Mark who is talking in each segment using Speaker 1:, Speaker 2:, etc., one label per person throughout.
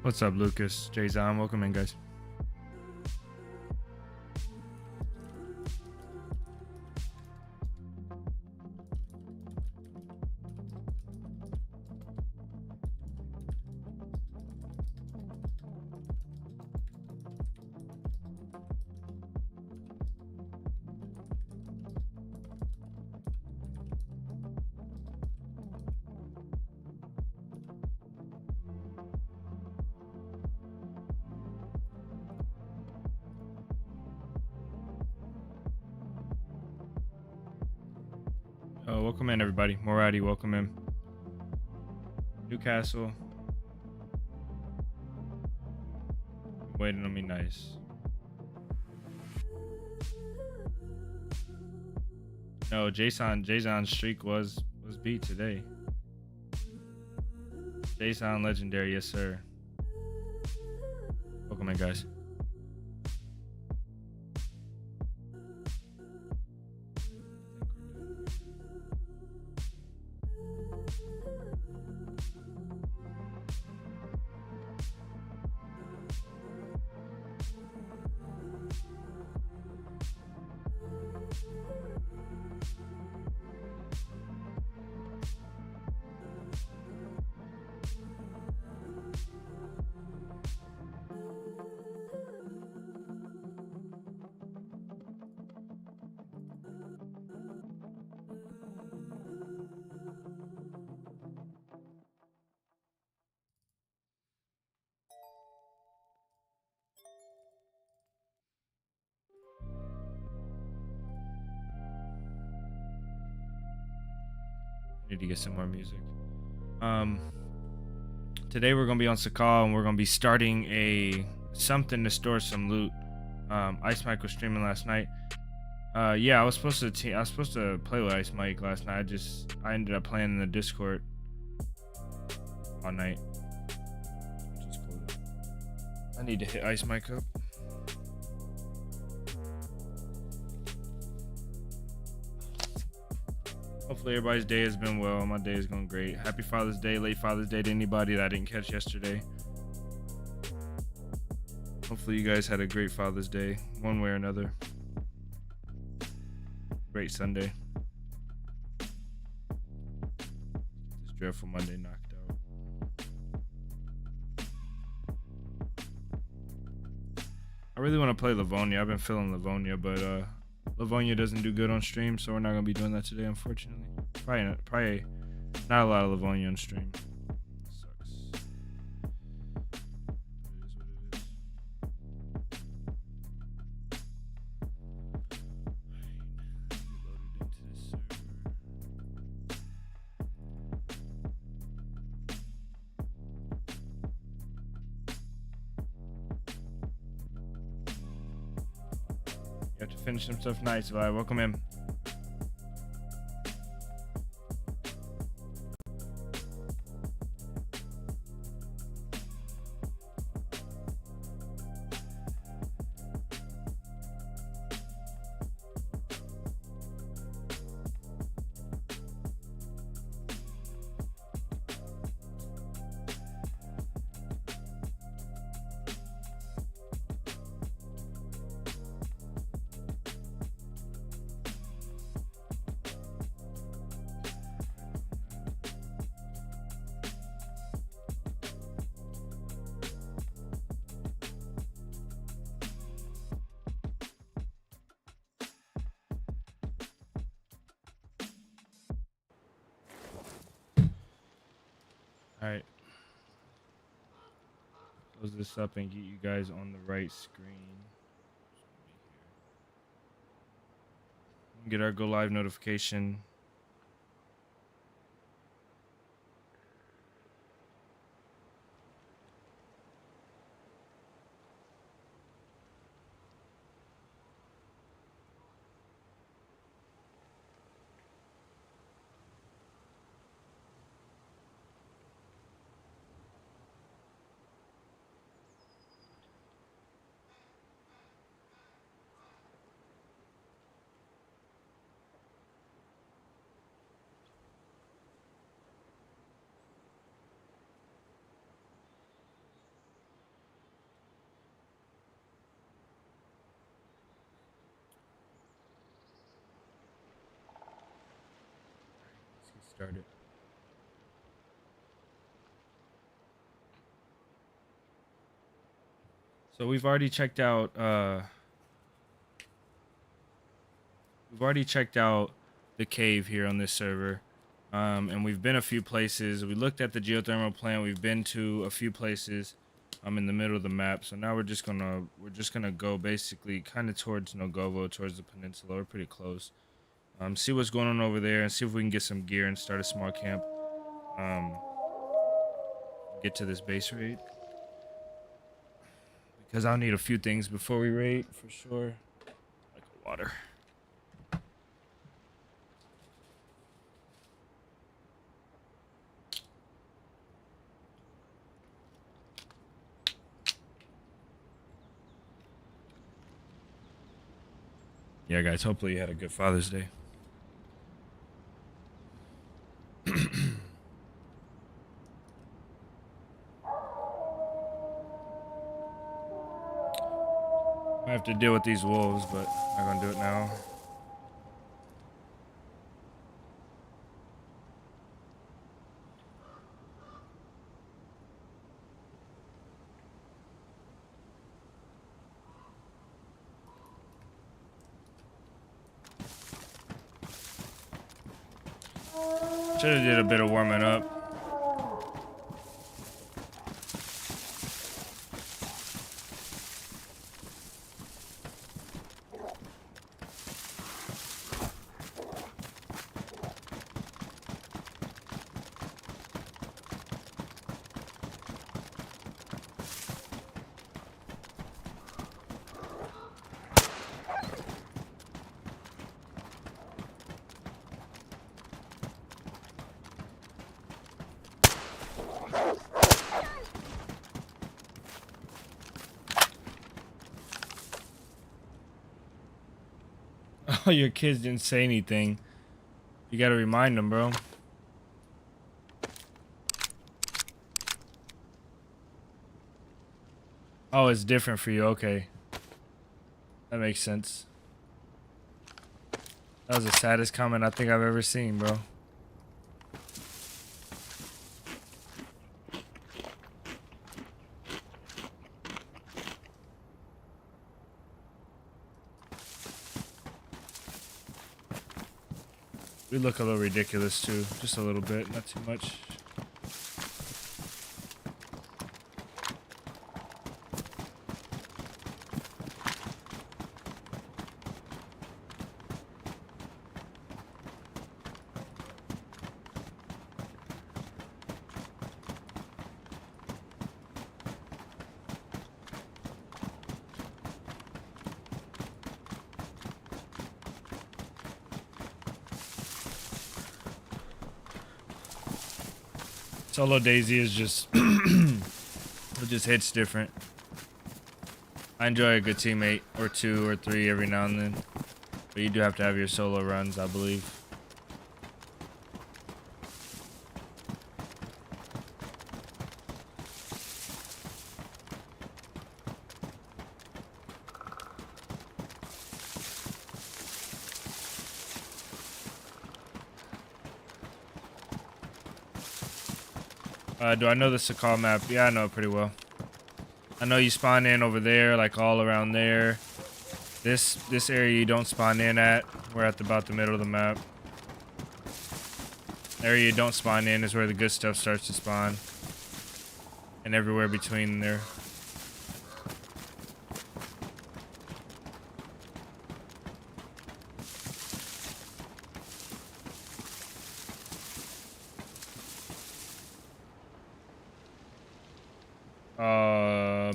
Speaker 1: What's up, Lucas? DayZ, welcome in, guys. Welcome in, everybody. Morati, welcome in. Newcastle. Waiting on me, nice. No, Jason's streak was beat today. Jason legendary, yes sir. Welcome in, guys. Need to get some more music. Today we're gonna be on Sakhal and we're gonna be starting something to store some loot. Ice Mike was streaming last night. Yeah, I was supposed to play with Ice Mike last night. I ended up playing in the Discord all night. Which is cool. I need to hit Ice Mike up. Hopefully everybody's day has been well. My day is going great. Happy Father's Day, late Father's Day to anybody that I didn't catch yesterday. Hopefully you guys had a great Father's Day, one way or another. Great Sunday. This dreadful Monday knocked out. I really want to play Livonia. I've been feeling Livonia, but Livonia doesn't do good on stream, so we're not gonna be doing that today, unfortunately. Probably not a lot of Livonia on stream. Sucks. It is what it is. Loaded into this server. You have to finish some stuff nice, Vi. Welcome in. Alright. Close this up and get you guys on the right screen. Get our go live notification. Start it. So we've already checked out the cave here on this server. And we've been a few places. We looked at the geothermal plant. We've been to a few places in the middle of the map. So now we're just gonna go basically kind of towards Nogovo, towards the peninsula. We're pretty close. See what's going on over there and see if we can get some gear and start a small camp. Get to this base raid. Because I'll need a few things before we raid for sure. Like water. Yeah, guys, hopefully you had a good Father's Day. I have to deal with these wolves, but I'm not gonna do it now. Should have did a bit of warming up. Oh, your kids didn't say anything. You gotta remind them, bro. Oh, it's different for you. Okay. That makes sense. That was the saddest comment I think I've ever seen, bro. We look a little ridiculous too, just a little bit, not too much. Solo DayZ is just it just hits different. I enjoy a good teammate or two or three every now and then, but you do have to have your solo runs, I believe. Do I know the Sakhal map? Yeah, I know it pretty well. I know you spawn in over there, like all around there. This area you don't spawn in at. We're at about the middle of the map. The area you don't spawn in is where the good stuff starts to spawn. And everywhere between there.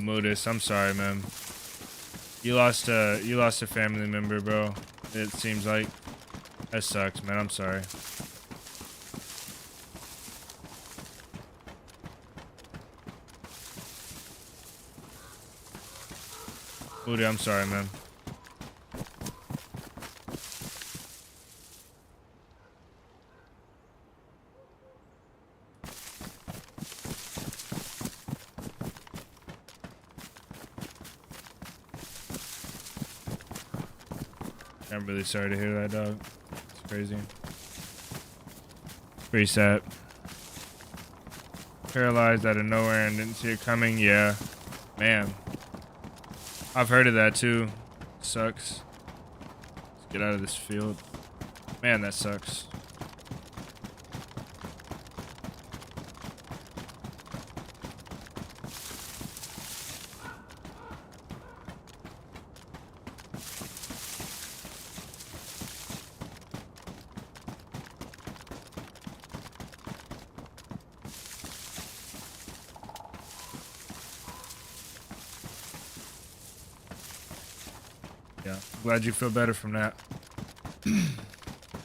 Speaker 1: Modus, I'm sorry, man. You lost a family member, bro. It seems like. That sucks, man. I'm sorry. Moody, I'm sorry, man. I'm really sorry to hear that, dog. It's crazy. Pretty sad. Paralyzed out of nowhere and didn't see it coming. Yeah. Man. I've heard of that too. Sucks. Let's get out of this field. Man, that sucks. Yeah, glad you feel better from that.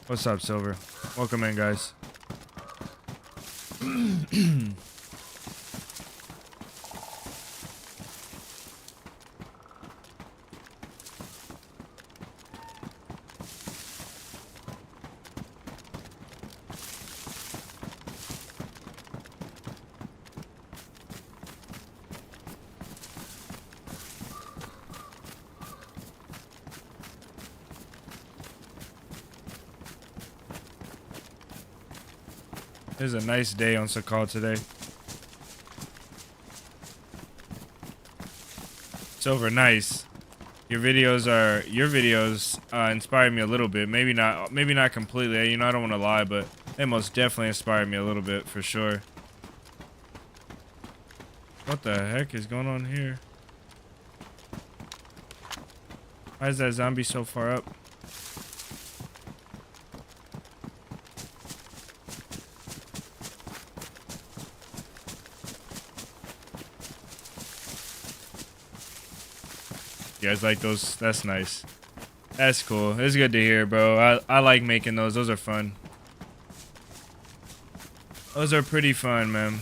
Speaker 1: What's up, Silver? Welcome in, guys. It was a nice day on Sakhal today. Silver, nice. Your videos inspired me a little bit. Maybe not completely. You know, I don't want to lie, but they most definitely inspired me a little bit for sure. What the heck is going on here? Why is that zombie so far up? You guys like those? That's nice. That's cool. It's good to hear, bro. I like making those. Those are fun. Those are pretty fun, man.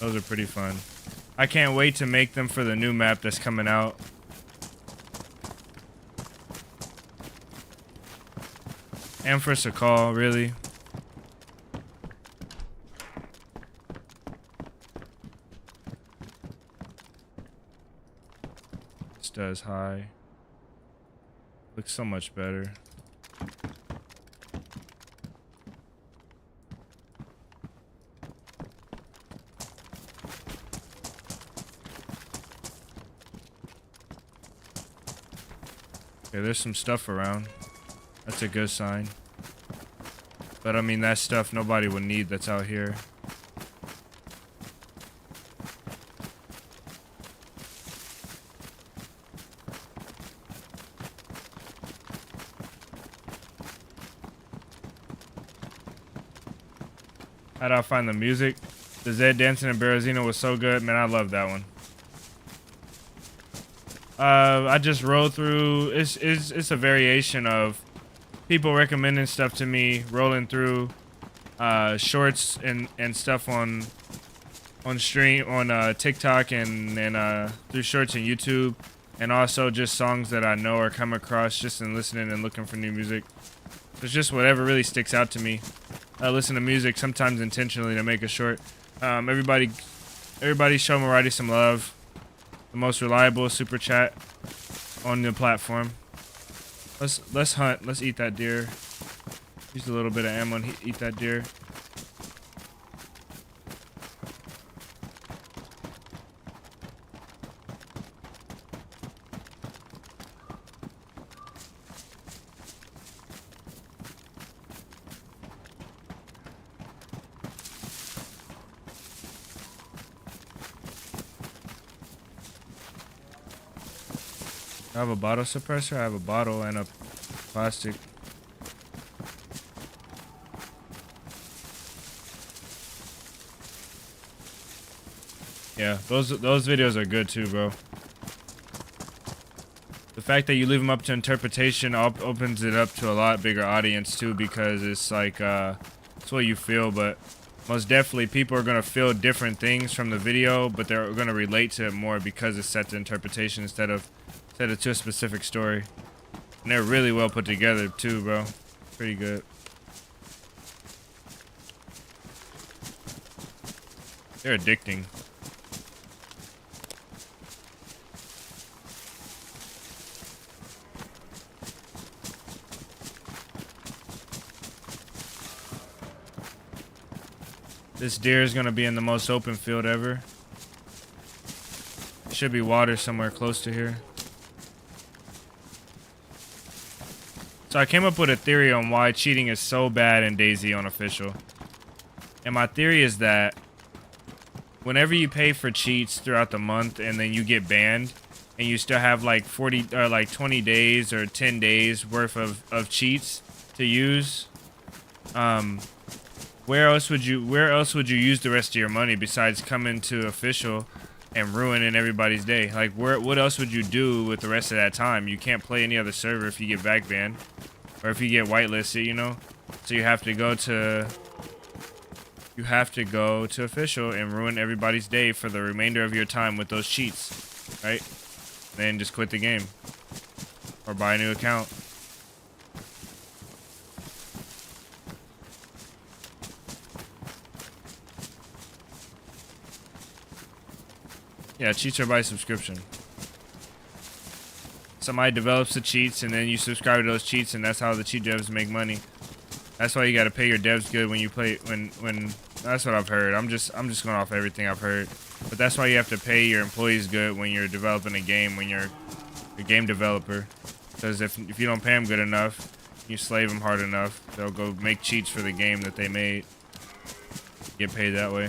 Speaker 1: Those are pretty fun. I can't wait to make them for the new map that's coming out. And for Sakhal, really. This does high. Looks so much better. Okay, there's some stuff around. That's a good sign. But I mean, that stuff nobody would need that's out here. How'd I find the music? The Zed dancing in Berezino was so good. Man, I love that one. I just rolled through. It's a variation of people recommending stuff to me, rolling through shorts and stuff on stream on TikTok and through shorts and YouTube, and also just songs that I know or come across just in listening and looking for new music. It's just whatever really sticks out to me. I listen to music sometimes intentionally to make a short. Everybody show Marathi some love. The most reliable super chat on the platform. Let's hunt. Let's eat that deer. Use a little bit of ammo and eat that deer. I have a bottle suppressor. I have a bottle and a plastic. Yeah, those videos are good too, bro. The fact that you leave them up to interpretation opens it up to a lot bigger audience too, because it's like it's what you feel, but most definitely people are gonna feel different things from the video, but they're gonna relate to it more because it's set to interpretation instead of to a specific story. And they're really well put together too, bro. Pretty good. They're addicting. This deer is gonna be in the most open field ever. Should be water somewhere close to here. So I came up with a theory on why cheating is so bad in DayZ on official. And my theory is that whenever you pay for cheats throughout the month and then you get banned and you still have like 40 or like 20 days or 10 days worth of cheats to use, where else would you use the rest of your money besides coming to official and ruining everybody's day? Like, what else would you do with the rest of that time? You can't play any other server if you get back banned or if you get whitelisted, you know? So you have to go to official and ruin everybody's day for the remainder of your time with those cheats, right? Then just quit the game or buy a new account. Yeah, cheats are by subscription. Somebody develops the cheats and then you subscribe to those cheats, and that's how the cheat devs make money. That's why you gotta pay your devs good when you play when that's what I've heard. I'm just going off everything I've heard. But that's why you have to pay your employees good when you're developing a game, when you're a game developer. Because if you don't pay them good enough, you slave them hard enough, they'll go make cheats for the game that they made. Get paid that way.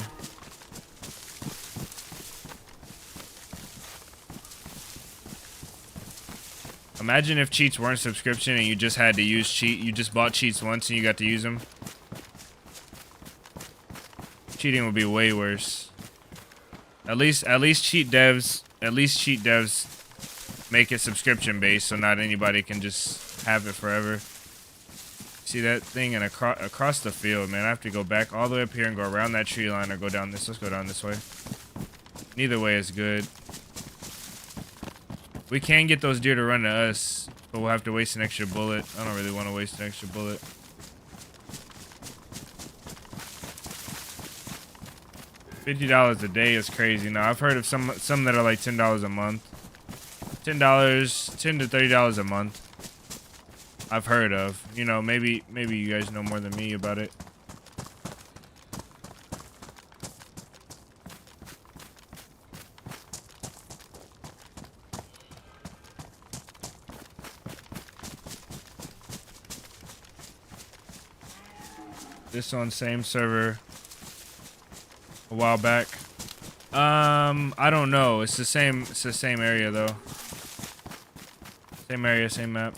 Speaker 1: Imagine if cheats weren't subscription and you just had to use you just bought cheats once and you got to use them. Cheating would be way worse. At least cheat devs make it subscription based, so not anybody can just have it forever. See that thing and across the field, man. I have to go back all the way up here and go around that tree line or go down this. Let's go down this way. Neither way is good. We can get those deer to run to us, but we'll have to waste an extra bullet. I don't really want to waste an extra bullet. $50 a day is crazy. Now I've heard of some that are like $10 a month. $10 to $30 a month. I've heard of. You know, maybe you guys know more than me about it. This on same server a while back. I don't know. It's the same area though. Same area, same map.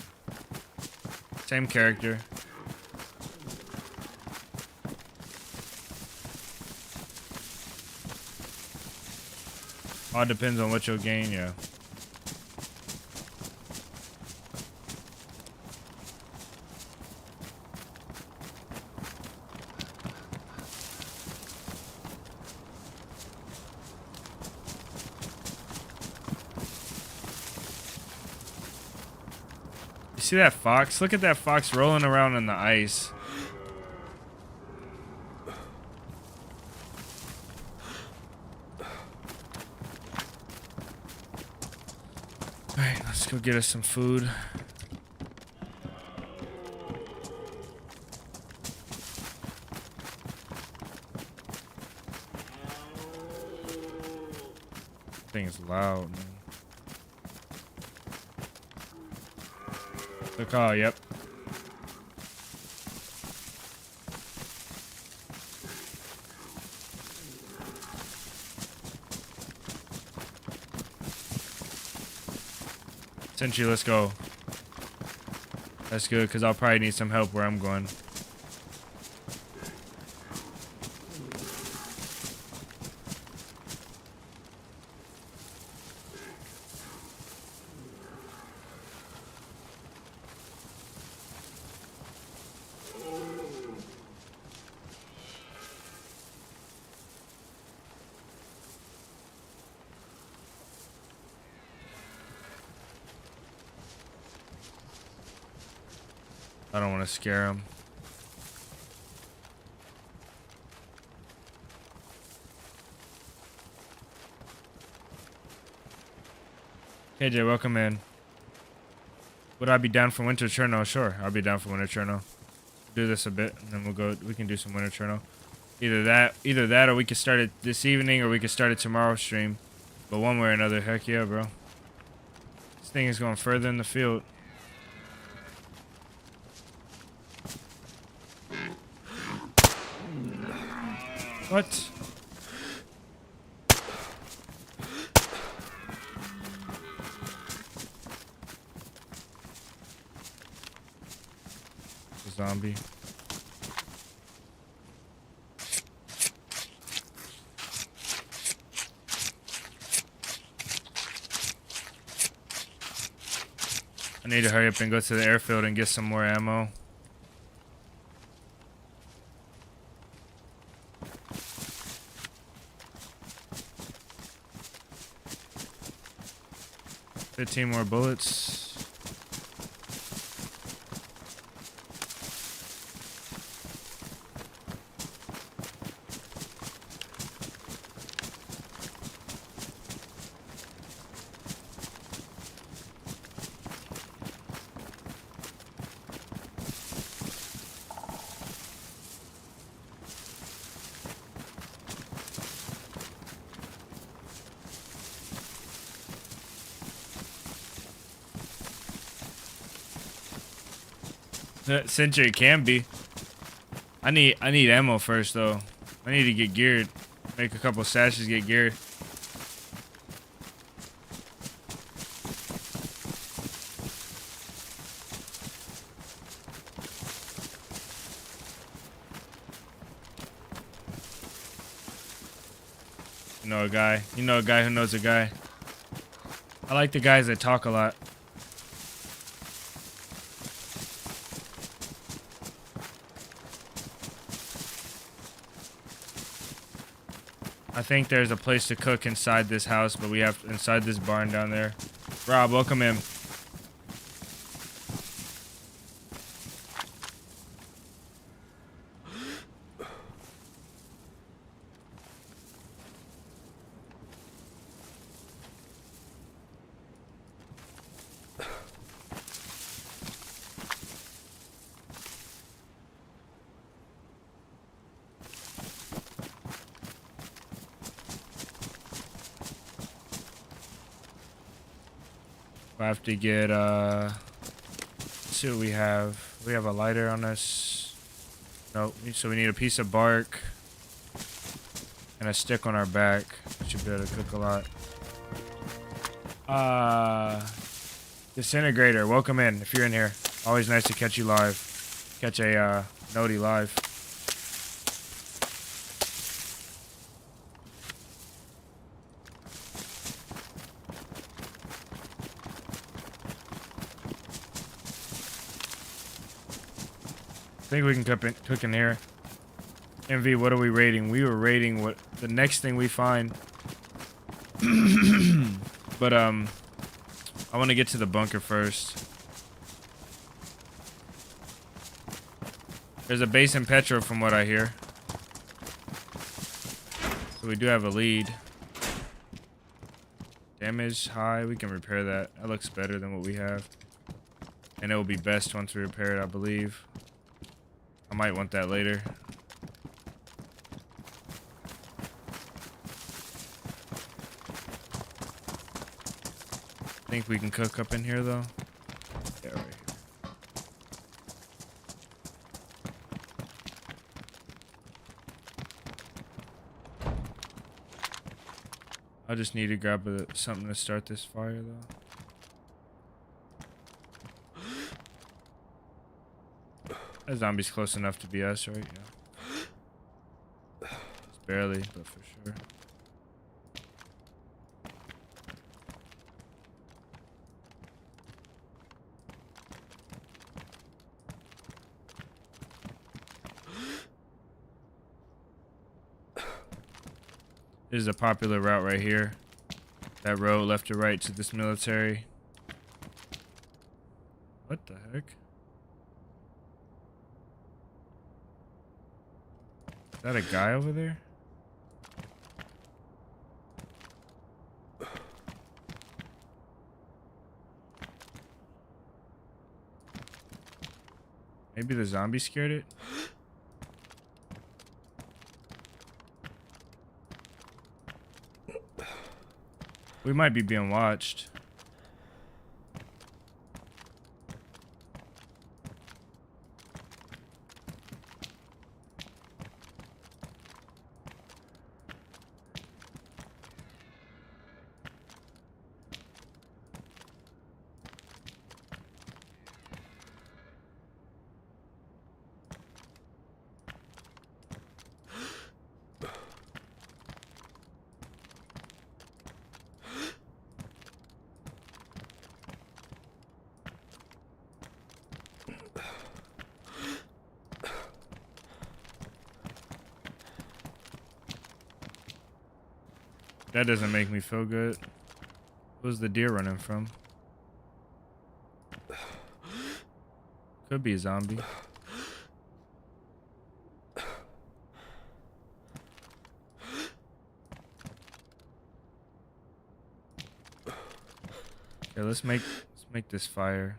Speaker 1: Same character. All depends on what you'll gain, yeah. See that fox? Look at that fox rolling around in the ice. Alright, let's go get us some food. Thing is loud, man. The car, yep. Sentry, let's go. That's good, because I'll probably need some help where I'm going. I don't want to scare him. KJ, welcome in. Would I be down for Winter Cherno? Sure, I'll be down for Winter Cherno. Do this a bit, and then we can do some Winter Cherno. Either that, or we could start it this evening, or we could start it tomorrow stream. But one way or another, heck yeah, bro. This thing is going further in the field. What? The zombie. I need to hurry up and go to the airfield and get some more ammo. $15 more bullets. Century can be. I need ammo first though. I need to get geared. Make a couple sashes, get geared. You know a guy. You know a guy who knows a guy. I like the guys that talk a lot. I think there's a place to cook inside this house, but we have inside this barn down there. Rob, welcome in. I have to get let's see what we have. We have a lighter on us. Nope. So we need a piece of bark and a stick on our back. We should be able to cook a lot. Disintegrator, welcome in if you're in here. Always nice to catch you live. Catch a Noti live. I think we can cook in here. MV, what are we rating? We were rating what the next thing we find. But I want to get to the bunker first. There's a base in Petro from what I hear. So we do have a lead. Damage high, we can repair that. That looks better than what we have. And it will be best once we repair it, I believe. I might want that later. Think we can cook up in here though? Yeah, right here. I just need to grab something to start this fire though. That zombie's close enough to be us, right? Yeah. Just barely, but for sure. This is a popular route right here. That road left to right to this military. What the heck? Is that a guy over there? Maybe the zombie scared it? We might be being watched. That doesn't make me feel good. Where's the deer running from? Could be a zombie. Okay, let's make this fire.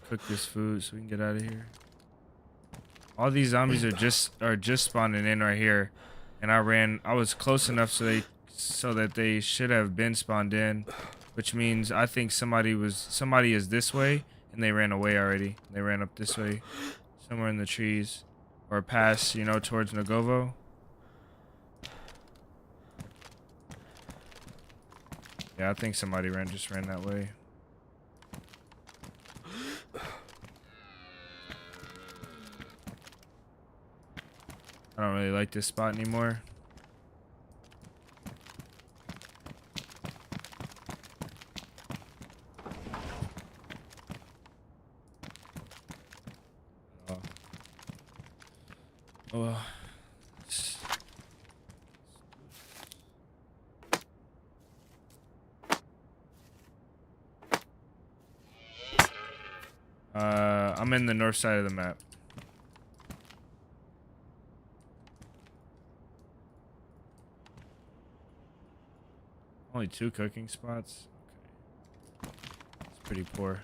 Speaker 1: Cook this food so we can get out of here. All these zombies are just spawning in right here. And I was close enough so that they should have been spawned in, which means I think somebody is this way and they ran away already. They ran up this way, somewhere in the trees, or past, you know, towards Nagovo. Yeah, I think somebody just ran that way. I don't really like this spot anymore. Oh. I'm in the north side of the map. Only 2 cooking spots? Okay. It's pretty poor.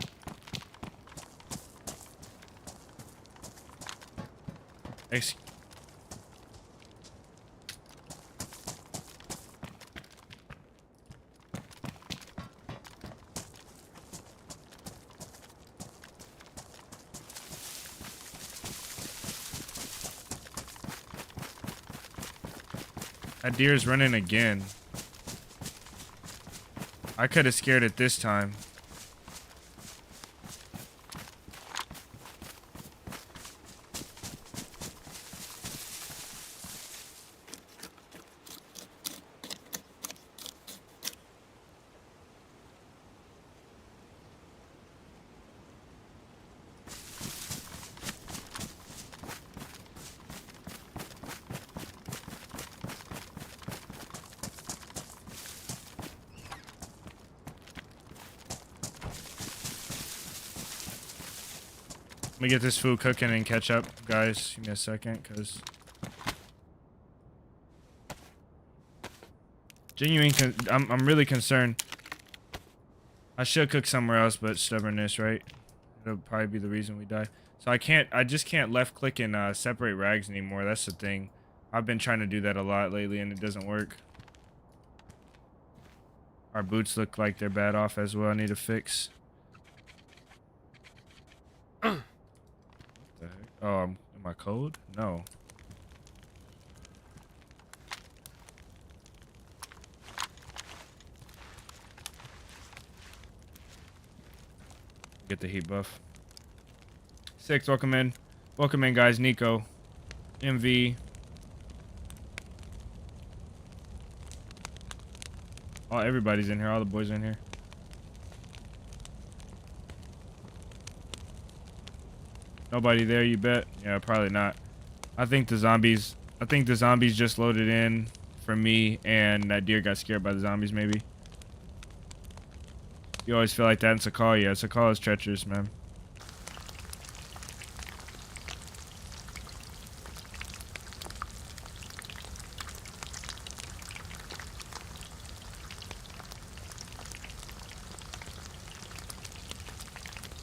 Speaker 1: That deer's running again. I could have scared it this time. Let me get this food cooking and catch up, guys. Give me a second, cause I'm really concerned. I should cook somewhere else, but stubbornness, right? It'll probably be the reason we die. So I just can't left click and separate rags anymore. That's the thing. I've been trying to do that a lot lately, and it doesn't work. Our boots look like they're bad off as well. I need to fix. What the heck? Oh, am I cold? No. Get the heat buff. 6, welcome in. Welcome in, guys. Nico. MV. Oh, everybody's in here. All the boys are in here. Nobody there, you bet? Yeah, probably not. I think the zombies just loaded in for me, and that deer got scared by the zombies, maybe. You always feel like that in Sakhal. Yeah, Sakhal is treacherous, man.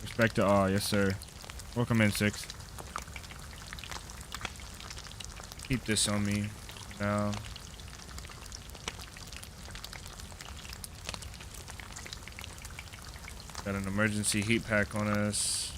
Speaker 1: Respect to all, yes sir. Welcome in, 6. Keep this on me now. Got an emergency heat pack on us.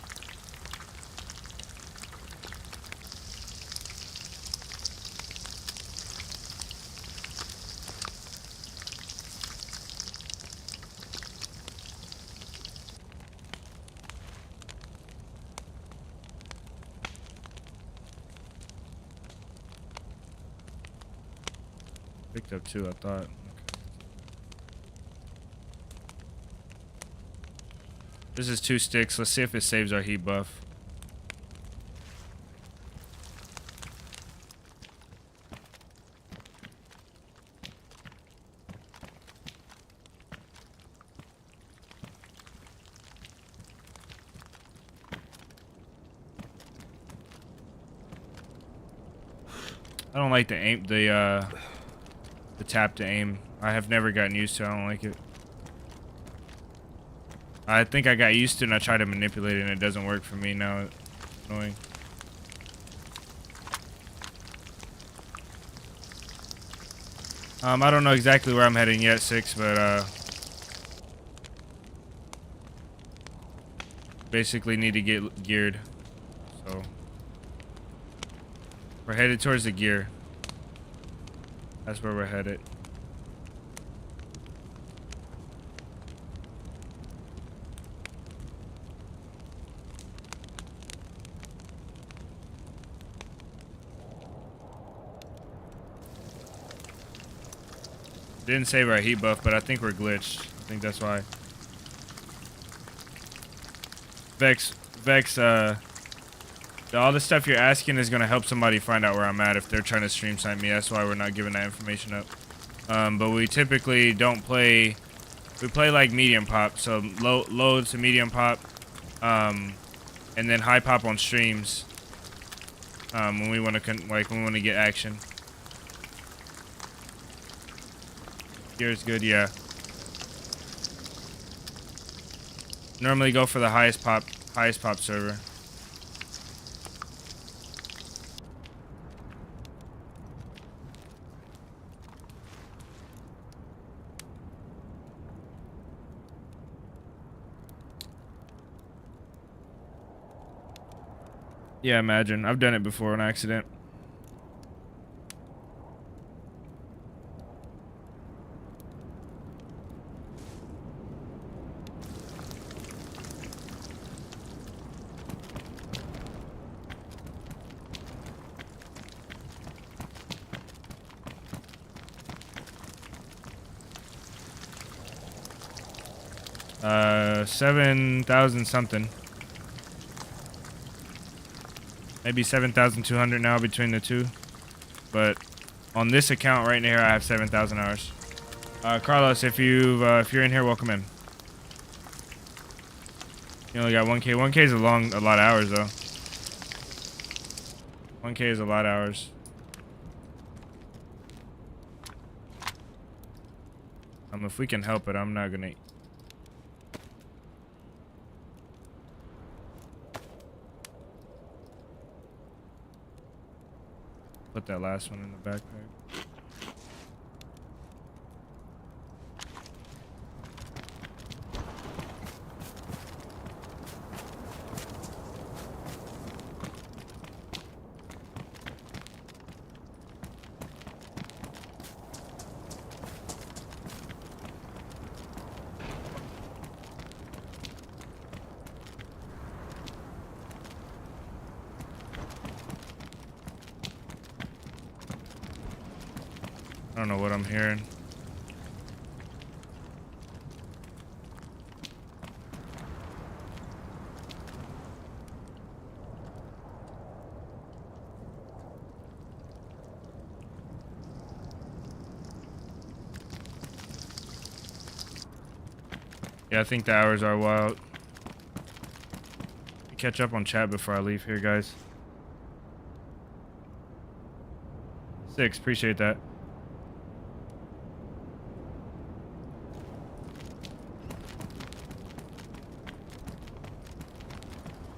Speaker 1: Picked up two, I thought. Okay. This is 2 sticks. Let's see if it saves our heat buff. I don't like the tap to aim. I have never gotten used to it. I don't like it. I think I got used to it and I tried to manipulate it and it doesn't work for me now. It's annoying. I don't know exactly where I'm heading yet, 6, but basically need to get geared. So we're headed towards the gear. That's where we're headed. Didn't save our heat buff, but I think we're glitched. I think that's why. Vex, all the stuff you're asking is gonna help somebody find out where I'm at if they're trying to stream snipe me. That's why we're not giving that information up. But we typically don't play. We play like medium pop, so low to medium pop, and then high pop on streams. When we want to get action. Gear's good, yeah. Normally go for the highest pop server. Yeah, imagine. I've done it before on accident. Uh, 7,000 something. Maybe 7,200 now between the two. But on this account right here, I have 7,000 hours. Carlos, if you're in here, welcome in. You only got 1K. 1K is a lot of hours though. 1K is a lot of hours. If we can help it, I'm not gonna. Put that last one in the backpack. I don't know what I'm hearing. Yeah, I think the hours are wild. Catch up on chat before I leave here, guys. 6, appreciate that.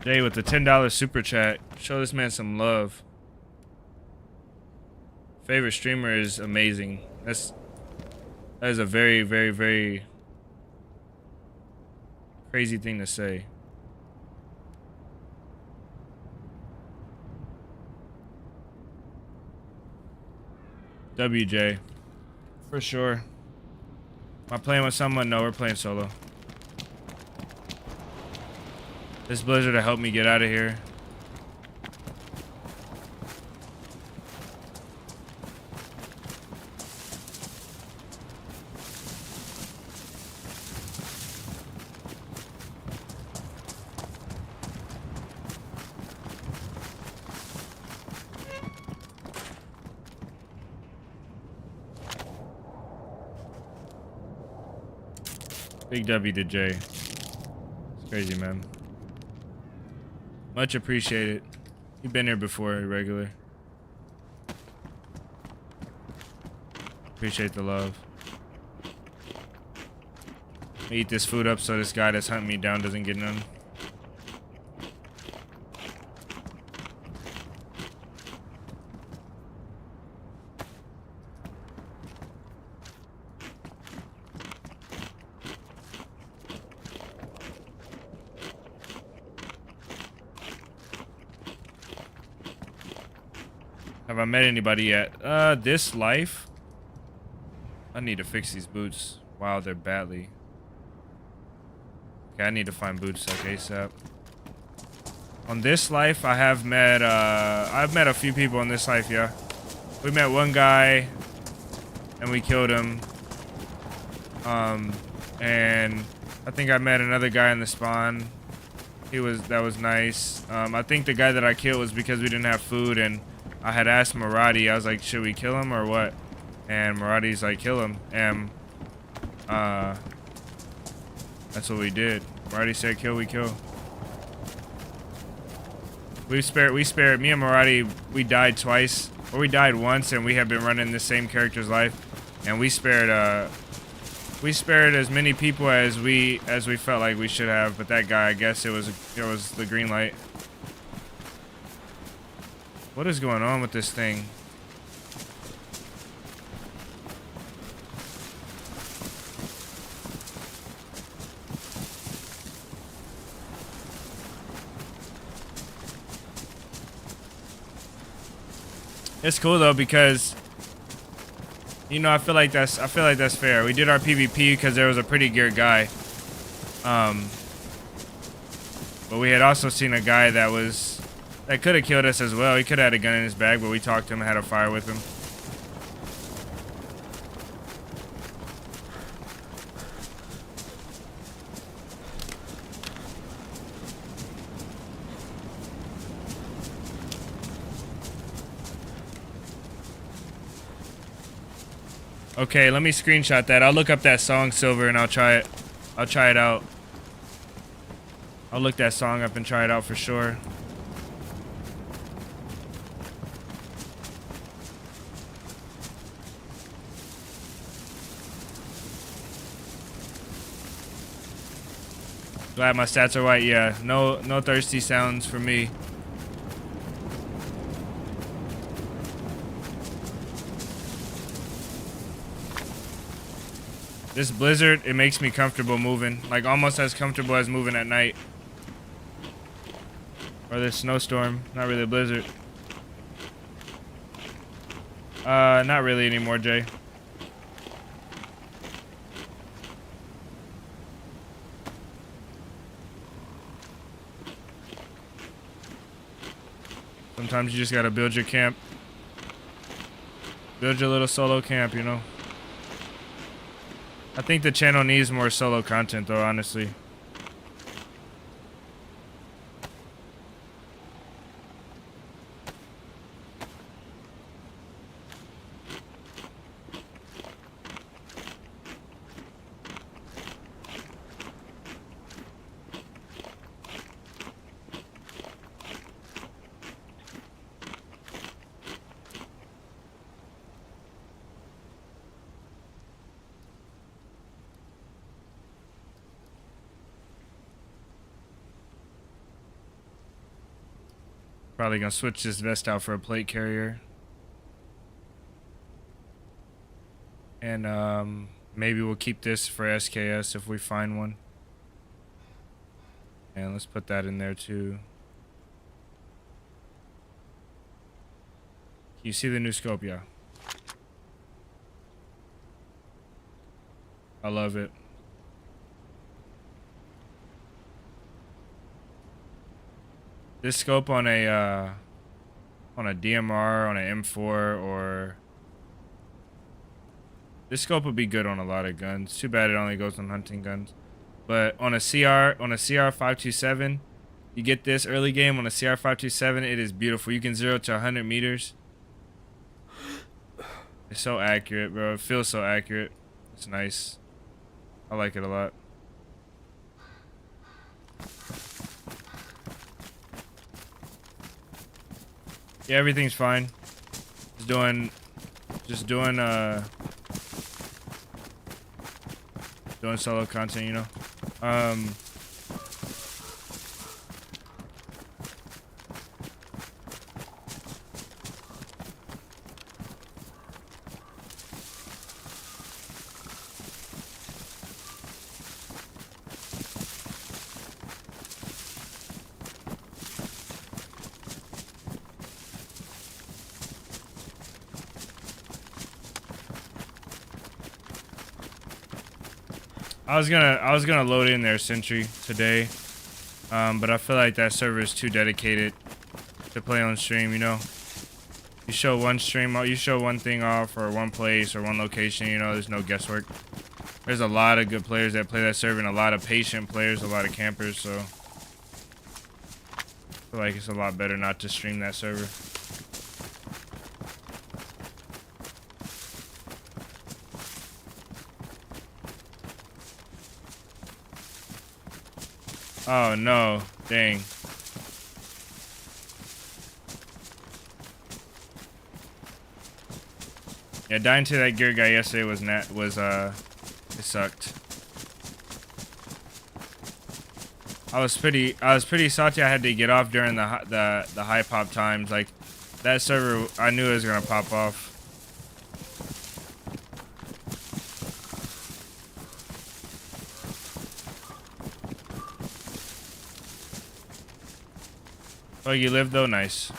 Speaker 1: Jay with the $10 super chat. Show this man some love. Favorite streamer is amazing. That is a very, very, very Crazy thing to say. WJ. For sure. Am I playing with someone? No, we're playing solo. This blizzard to help me get out of here. Big W to Jay. It's crazy, man. Much appreciated. You've been here before, regular. Appreciate the love. Eat this food up so this guy that's hunting me down doesn't get none. Have I met anybody yet? This life? I need to fix these boots. Wow, they're badly. Okay, I need to find boots like ASAP. On this life, I've met a few people on this life, yeah. We met one guy, and we killed him. And I think I met another guy in the spawn. That was nice. I think the guy that I killed was because we didn't have food, and I had asked Maradi, I was like, should we kill him or what? And Maradi's like, kill him. And that's what we did. Maradi said kill, we kill. We spared me and Maradi, we died twice. Or we died once, and we have been running the same character's life. And we spared as many people as we felt like we should have, but that guy, I guess it was the green light. What is going on with this thing? It's cool though because you know I feel like that's fair. We did our PvP because there was a pretty geared guy. But we had also seen a guy that could have killed us as well. He could have had a gun in his bag, but we talked to him and had a fire with him. Okay, let me screenshot that. I'll look up that song, Silver, and I'll try it. I'll try it out. I'll look that song up and try it out for sure. Glad my stats are white. Yeah, no thirsty sounds for me. This blizzard, it makes me comfortable moving. Like almost as comfortable as moving at night. Or this snowstorm. Not really a blizzard. Not really anymore, Jay. Sometimes you just gotta build your camp. Build your little solo camp, you know? I think the channel needs more solo content though, honestly. Probably gonna switch this vest out for a plate carrier. And maybe we'll keep this for SKS if we find one. And let's put that in there too. You see the new scope? Yeah. I love it. This scope on a DMR, on an M4, or this scope would be good on a lot of guns. Too bad it only goes on hunting guns. But on a CR 527, you get this early game on a CR 527. It is beautiful. You can 0 to 100 meters. It's so accurate, bro. It feels so accurate. It's nice. I like it a lot. Yeah, everything's fine. Just doing solo content, you know. I was gonna load in their Sentry today, but I feel like that server is too dedicated to play on stream. You know, you show one stream, you show one thing off, or one place, or one location. You know, there's no guesswork. There's a lot of good players that play that server, and a lot of patient players, a lot of campers. So I feel like it's a lot better not to stream that server. Oh no, dang. Yeah, dying to that gear guy yesterday was it sucked. I was pretty salty. I had to get off during the high pop times. Like that server, I knew it was gonna pop off. Oh, you live though? Nice.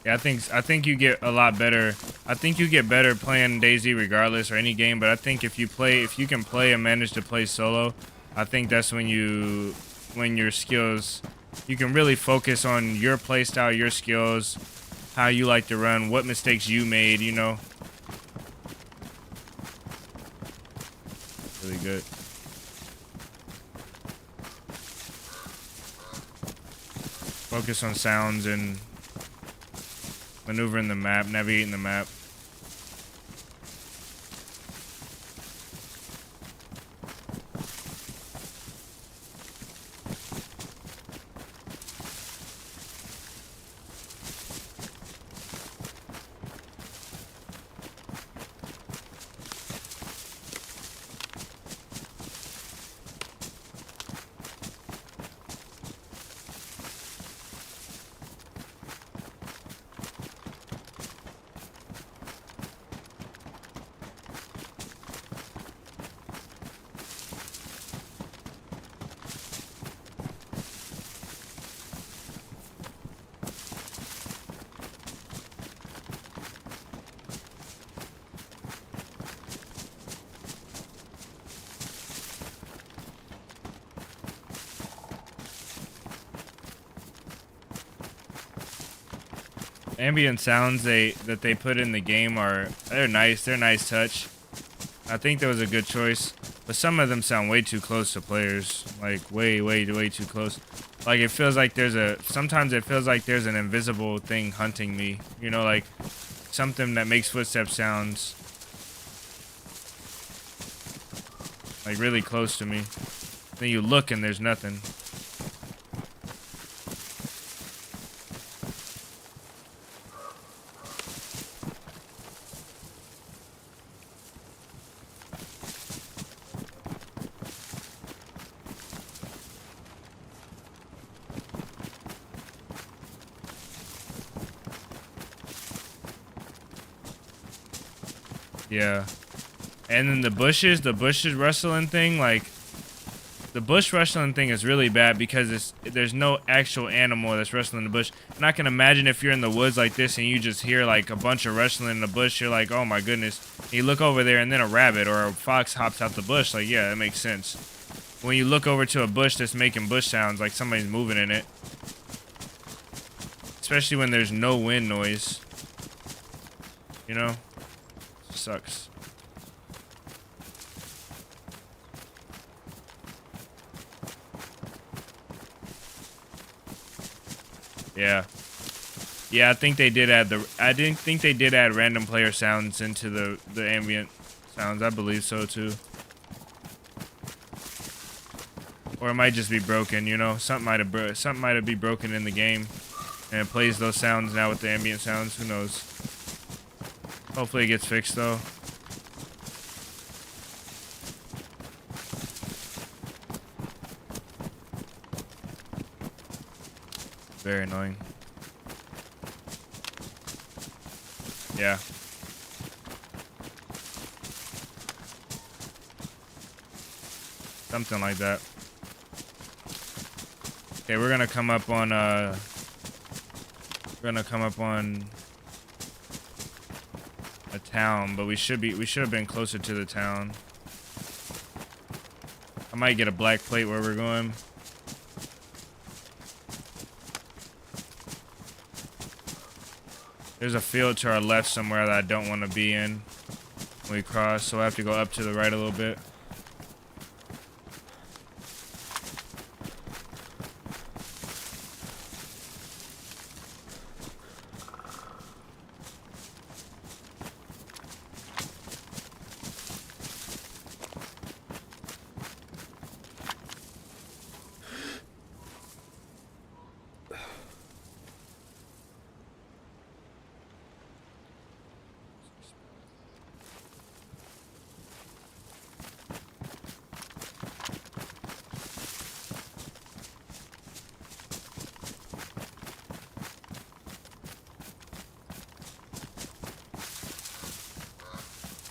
Speaker 1: Yeah, I think you get a lot better. I think you get better playing DayZ regardless, or any game. But I think if you can play and manage to play solo, I think that's when your skills, you can really focus on your play style, your skills, how you like to run, what mistakes you made. You know, really good. Focus on sounds and maneuvering the map, navigating the map. Ambient sounds that they put in the game they're nice. They're nice touch. I think that was a good choice, but some of them sound way too close to players. Like way too close. Like it feels like sometimes it feels like there's an invisible thing hunting me. You know, like something that makes footstep sounds. like really close to me. Then you look and there's nothing. Yeah. And then the bushes rustling thing, like the bush rustling thing is really bad because there's no actual animal that's rustling in the bush. And I can imagine if you're in the woods like this and you just hear like a bunch of rustling in the bush, you're like, oh my goodness. And you look over there and then a rabbit or a fox hops out the bush. Like, yeah, that makes sense. When you look over to a bush that's making bush sounds, like somebody's moving in it. Especially when there's no wind noise. You know? Sucks. Yeah. Yeah, I think they did add I didn't think they did add random player sounds into the ambient sounds. I believe so too. Or it might just be broken, you know? Something might be broken in the game. And it plays those sounds now with the ambient sounds. Who knows? Hopefully it gets fixed though. Very annoying. Yeah. Something like that. Okay, we're gonna come up on a town, but we should have been closer to the town. I might get a black plate where we're going. There's a field to our left somewhere that I don't want to be in when we cross, so I have to go up to the right a little bit.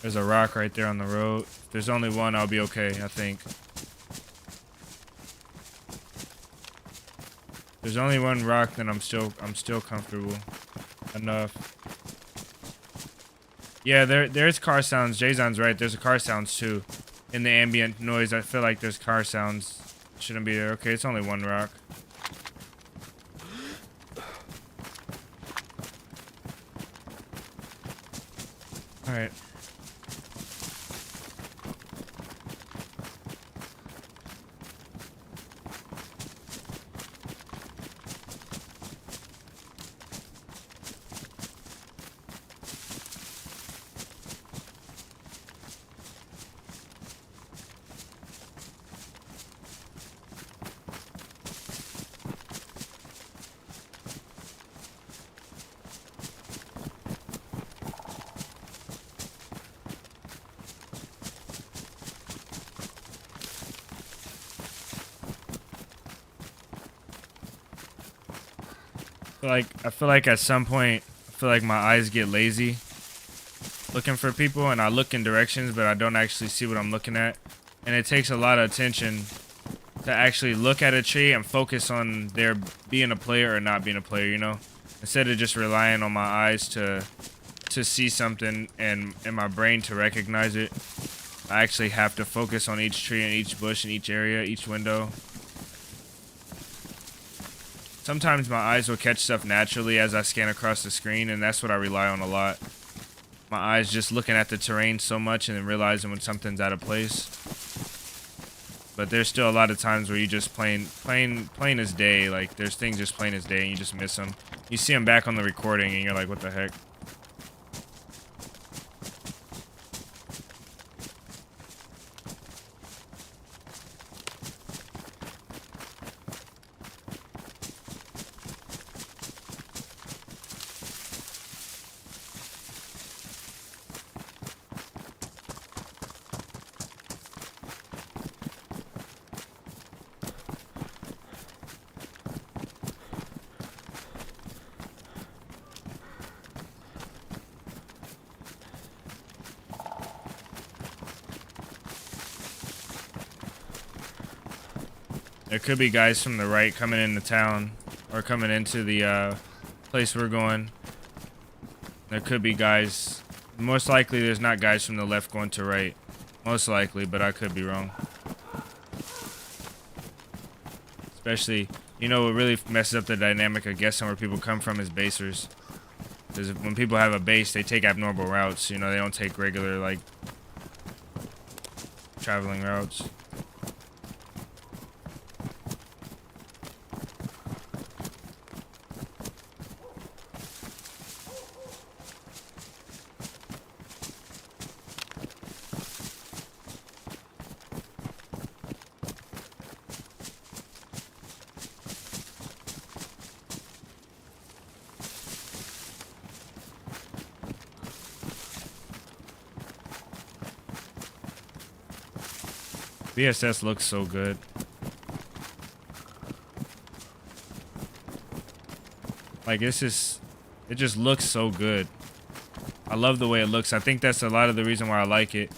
Speaker 1: There's a rock right there on the road. If there's only one, I'll be okay, I think. If there's only one rock, then I'm still comfortable enough. Yeah, there's car sounds. Jason's right. There's a car sounds too. In the ambient noise, I feel like there's car sounds. Shouldn't be there. Okay, it's only one rock. All right. I feel like at some point, I feel like my eyes get lazy looking for people, and I look in directions, but I don't actually see what I'm looking at. And it takes a lot of attention to actually look at a tree and focus on there being a player or not being a player, you know? Instead of just relying on my eyes to see something and my brain to recognize it, I actually have to focus on each tree and each bush and each area, each window. Sometimes my eyes will catch stuff naturally as I scan across the screen, and that's what I rely on a lot. My eyes just looking at the terrain so much and then realizing when something's out of place. But there's still a lot of times where you just plain as day, like there's things just plain as day and you just miss them. You see them back on the recording and you're like, what the heck? There could be guys from the right coming into town or coming into the place we're going. There could be guys. Most likely there's not guys from the left going to right. Most likely, but I could be wrong. Especially, you know, what really messes up the dynamic of guessing where people come from is basers. Because when people have a base, they take abnormal routes. You know, they don't take regular, like, traveling routes. VSS looks so good. Like, it just looks so good. I love the way it looks. I think that's a lot of the reason why I like it.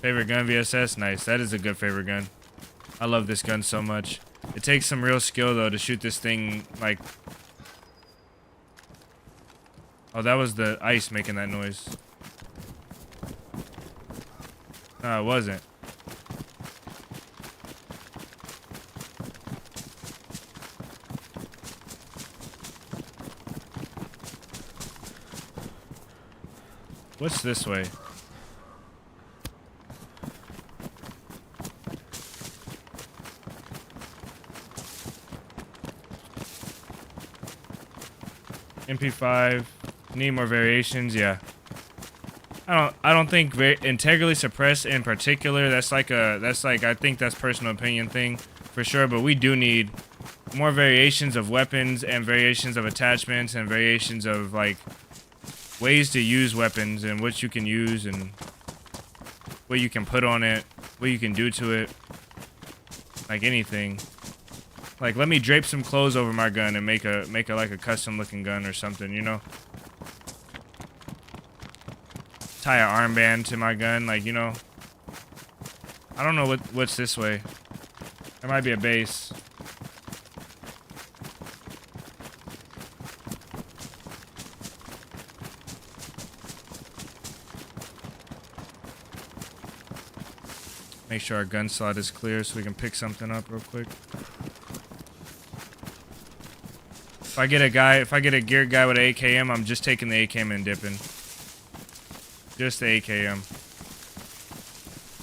Speaker 1: Favorite gun, VSS? Nice. That is a good favorite gun. I love this gun so much. It takes some real skill, though, to shoot this thing, like... Oh, that was the ice making that noise. No, it wasn't. What's this way? MP5, need more variations, yeah. I don't think integrally suppressed in particular, that's like I think that's personal opinion thing for sure, but we do need more variations of weapons and variations of attachments and variations of like ways to use weapons and what you can use and what you can put on it, what you can do to it, like anything. Like, let me drape some clothes over my gun and make a like a custom looking gun or something, you know? Tie an armband to my gun, like, you know? I don't know what's this way. There might be a base. Make sure our gun slot is clear so we can pick something up real quick. If I get a geared guy with an AKM, I'm just taking the AKM and dipping. Just the AKM.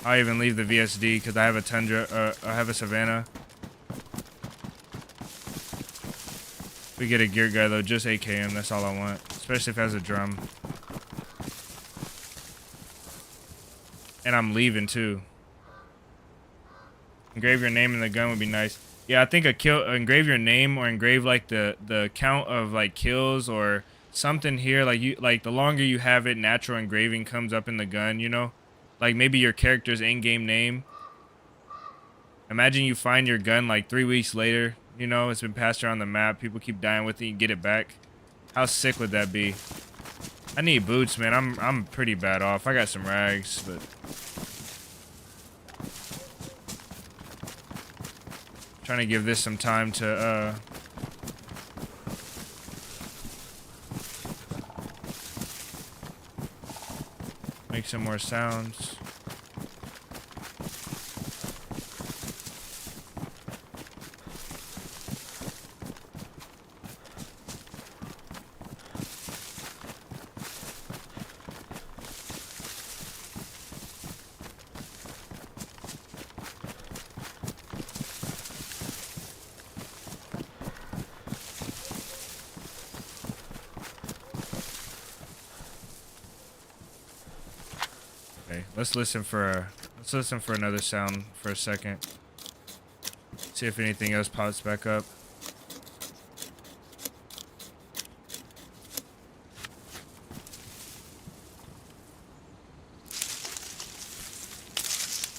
Speaker 1: I'll even leave the VSD because I have a Tundra, I have a Savannah. If we get a geared guy though, just AKM, that's all I want. Especially if it has a drum. And I'm leaving too. Engrave your name in the gun would be nice. Yeah, I think engrave your name or engrave like the count of like kills or something here. Like the longer you have it, natural engraving comes up in the gun, you know? Like maybe your character's in-game name. Imagine you find your gun like 3 weeks later, you know, it's been passed around the map, people keep dying with it, you get it back. How sick would that be? I need boots, man. I'm pretty bad off. I got some rags, but trying to give this some time to make some more sounds. Let's listen for another sound for a second. See if anything else pops back up.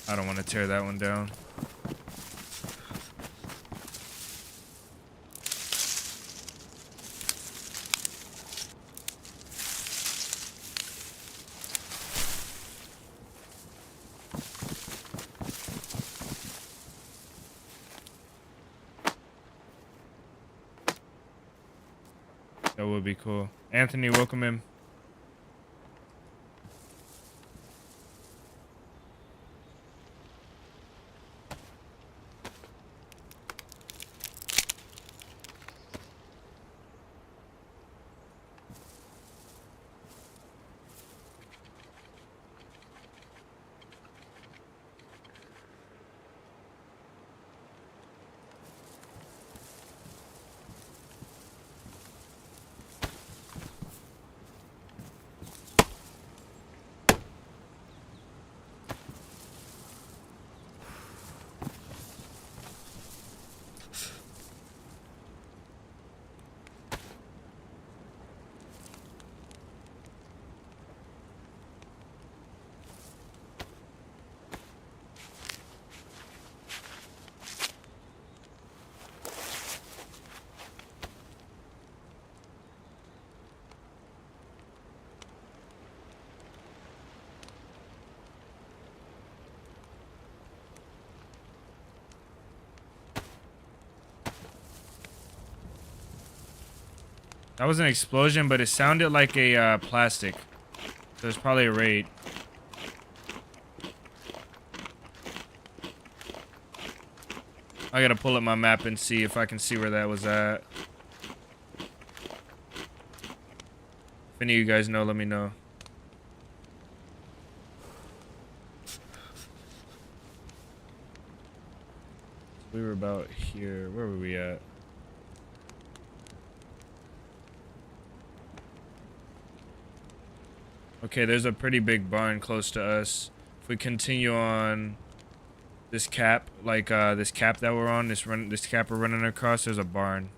Speaker 1: I don't want to tear that one down. That would be cool. Anthony, welcome in. That was an explosion, but it sounded like a plastic. So it's probably a raid. I gotta pull up my map and see if I can see where that was at. If any of you guys know, let me know. We were about here. Where were we at? Okay, there's a pretty big barn close to us. If we continue on this cap, like this cap that we're on, this cap we're running across, there's a barn.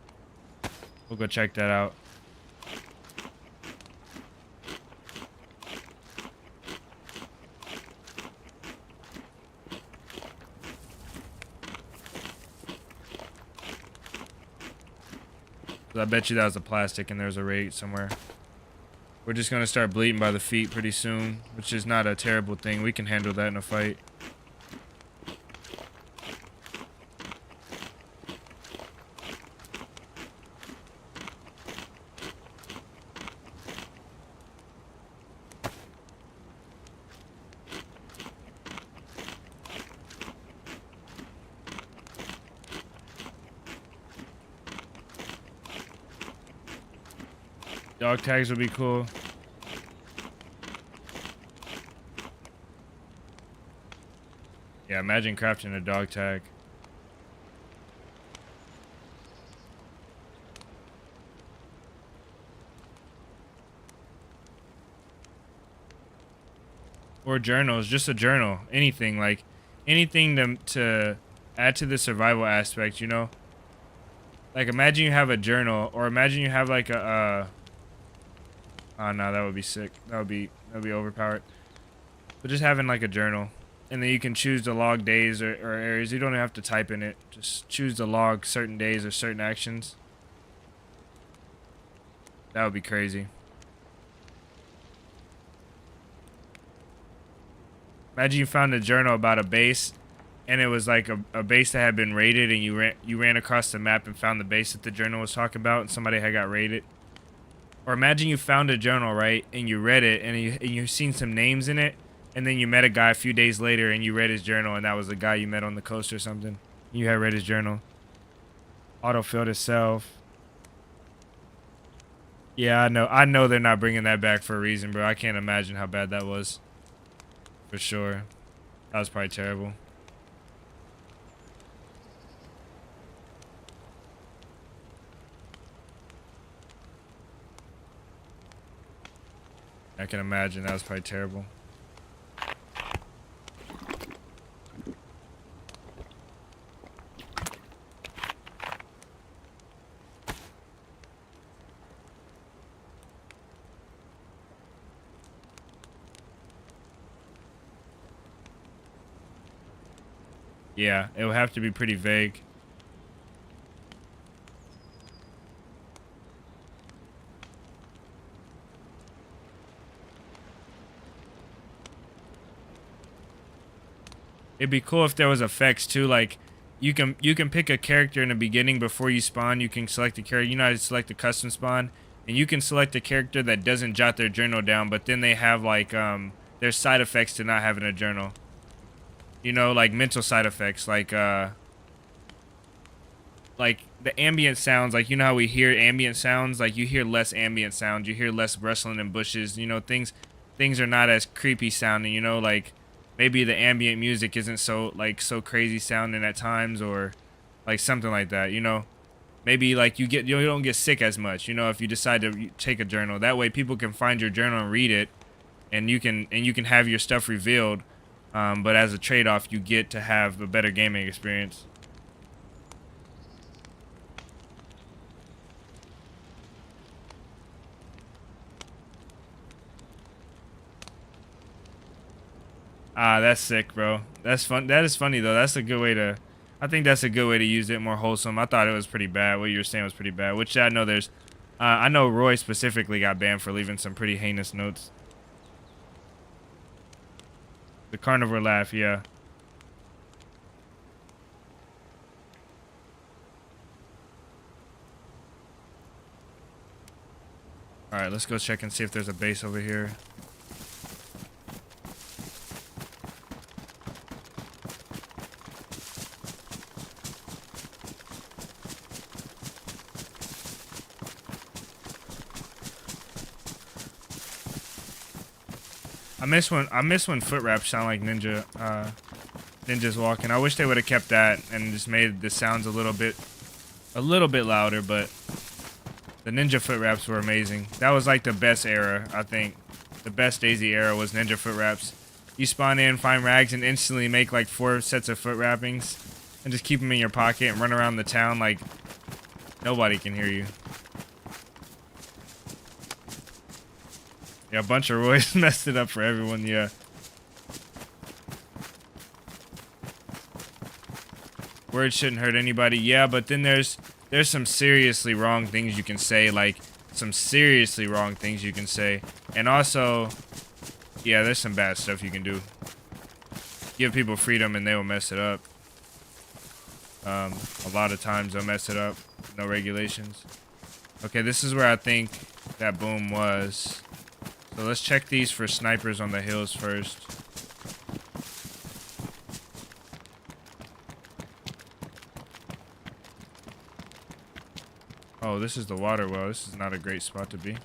Speaker 1: We'll go check that out. I bet you that was a plastic and there's a rate somewhere. We're just gonna start bleeding by the feet pretty soon, which is not a terrible thing. We can handle that in a fight. Dog tags would be cool. Yeah, imagine crafting a dog tag. Or journals, just a journal. Anything, like anything to add to the survival aspect, you know? Like imagine you have a journal, or imagine you have like a oh no, that would be sick. That would be overpowered. But just having like a journal. And then you can choose to log days or areas. You don't have to type in it. Just choose to log certain days or certain actions. That would be crazy. Imagine you found a journal about a base, and it was like a base that had been raided, and you ran across the map and found the base that the journal was talking about, and somebody had got raided. Or imagine you found a journal, right, and you read it, and you've seen some names in it, and then you met a guy a few days later, and you read his journal, and that was the guy you met on the coast or something. You had read his journal. Autofilled itself. Yeah, I know they're not bringing that back for a reason, bro. I can't imagine how bad that was. For sure. That was probably terrible. I can imagine that was probably terrible. Yeah, it would have to be pretty vague. It'd be cool if there was effects too, like you can pick a character in the beginning before you spawn. You can select a character. You know how to select a custom spawn, and you can select a character that doesn't jot their journal down, but then they have like there's side effects to not having a journal. You know, like mental side effects, like the ambient sounds. Like, you know how we hear ambient sounds, like you hear less ambient sounds, you hear less rustling in bushes. You know, things are not as creepy sounding. You know, like maybe the ambient music isn't so so crazy sounding at times, or like something like that. You know, maybe like you don't get sick as much. You know, if you decide to take a journal, that way people can find your journal and read it, and you can have your stuff revealed. But as a trade-off, you get to have a better gaming experience. Ah, that's sick, bro. That's fun. That is funny though. That's a good way to. I think that's a good way to use it. More wholesome. I thought it was pretty bad. What you were saying was pretty bad. Which I know there's. I know Roy specifically got banned for leaving some pretty heinous notes. The carnivore laugh, yeah. All right, let's go check and see if there's a base over here. I miss when foot raps sound like ninjas walking. I wish they would have kept that and just made the sounds a little bit louder, but the ninja foot raps were amazing. That was like the best era, I think. The best DayZ era was ninja foot raps. You spawn in, find rags, and instantly make like 4 sets of foot wrappings and just keep them in your pocket and run around the town like nobody can hear you. Yeah, a bunch of Roys messed it up for everyone, yeah. Words shouldn't hurt anybody, yeah, but then there's some seriously wrong things you can say, like some seriously wrong things you can say. And also, yeah, there's some bad stuff you can do. Give people freedom and they will mess it up. A lot of times they'll mess it up. No regulations. Okay, this is where I think that boom was. So let's check these for snipers on the hills first. Oh, this is the water well. This is not a great spot to be.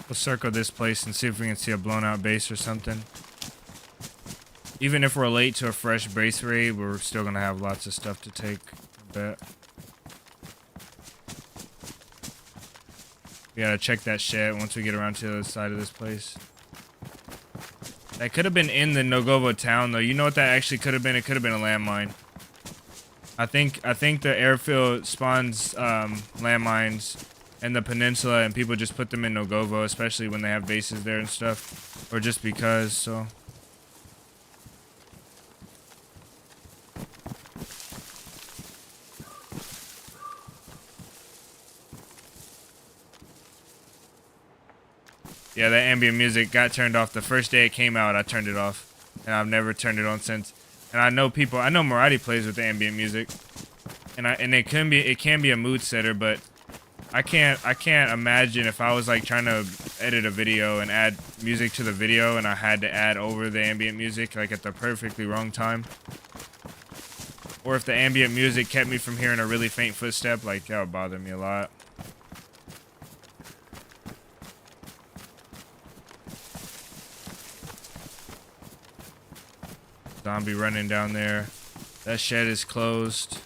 Speaker 1: We'll circle this place and see if we can see a blown out base or something. Even if we're late to a fresh base raid, we're still gonna have lots of stuff to take, I bet. We gotta check that shed once we get around to the other side of this place. That could have been in the Nogovo town though. You know what that actually could have been? It could have been a landmine. I think the airfield spawns landmines in the peninsula, and people just put them in Nogovo, especially when they have bases there and stuff, or just because. So yeah, that ambient music got turned off the first day it came out. I turned it off, and I've never turned it on since. And I know Marathi plays with the ambient music, and it can be a mood setter, but I can't imagine if I was like trying to edit a video and add music to the video and I had to add over the ambient music like at the perfectly wrong time. Or if the ambient music kept me from hearing a really faint footstep, like that would bother me a lot. Zombie running down there. That shed is closed.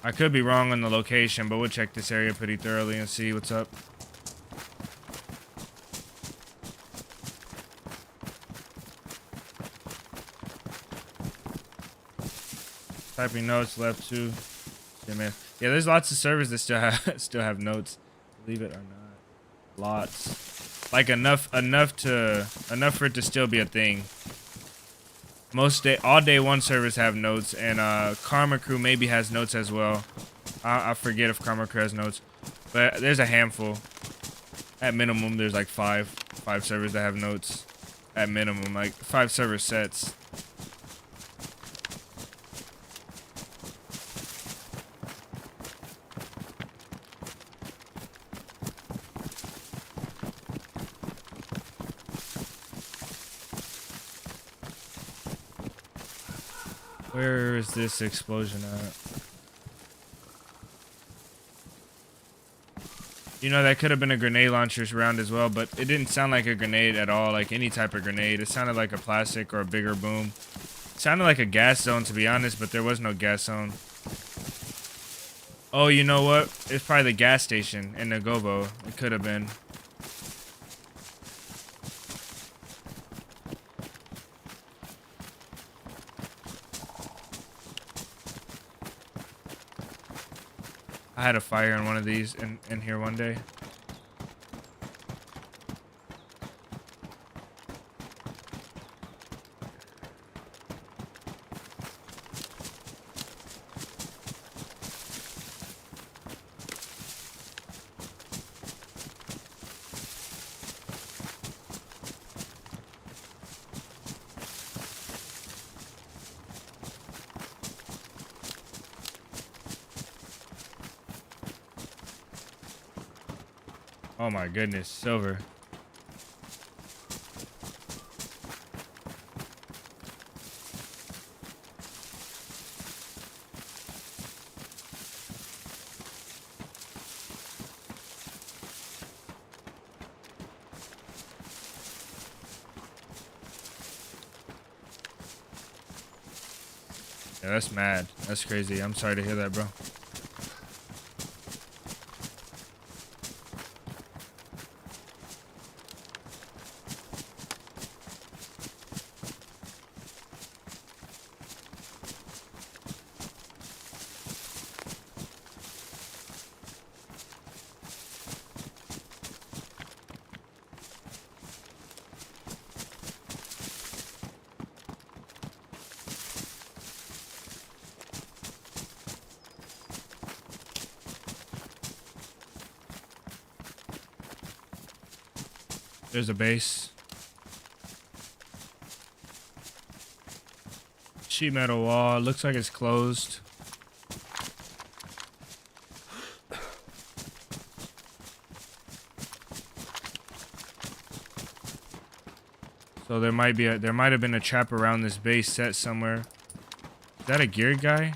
Speaker 1: I could be wrong on the location, but we'll check this area pretty thoroughly and see what's up. Typing notes, left 2. Yeah, man. Yeah, there's lots of servers that still have notes. Believe it or not. Lots. Like enough for it to still be a thing. All day one servers have notes, and Karma Crew maybe has notes as well. I forget if Karma Crew has notes, but there's a handful. At minimum, there's like five servers that have notes. At minimum, like 5 server sets. Where is this explosion at? You know, that could have been a grenade launcher round as well, but it didn't sound like a grenade at all, like any type of grenade. It sounded like a plastic or a bigger boom. It sounded like a gas zone, to be honest, but there was no gas zone. Oh, you know what? It's probably the gas station in Nagovo. It could have been. I had a fire in one of these in here one day. Oh my goodness, silver. Yeah, that's mad. That's crazy. I'm sorry to hear that, bro. There's a base. Sheet metal wall. Looks like it's closed. So there might have been a trap around this base set somewhere. Is that a geared guy?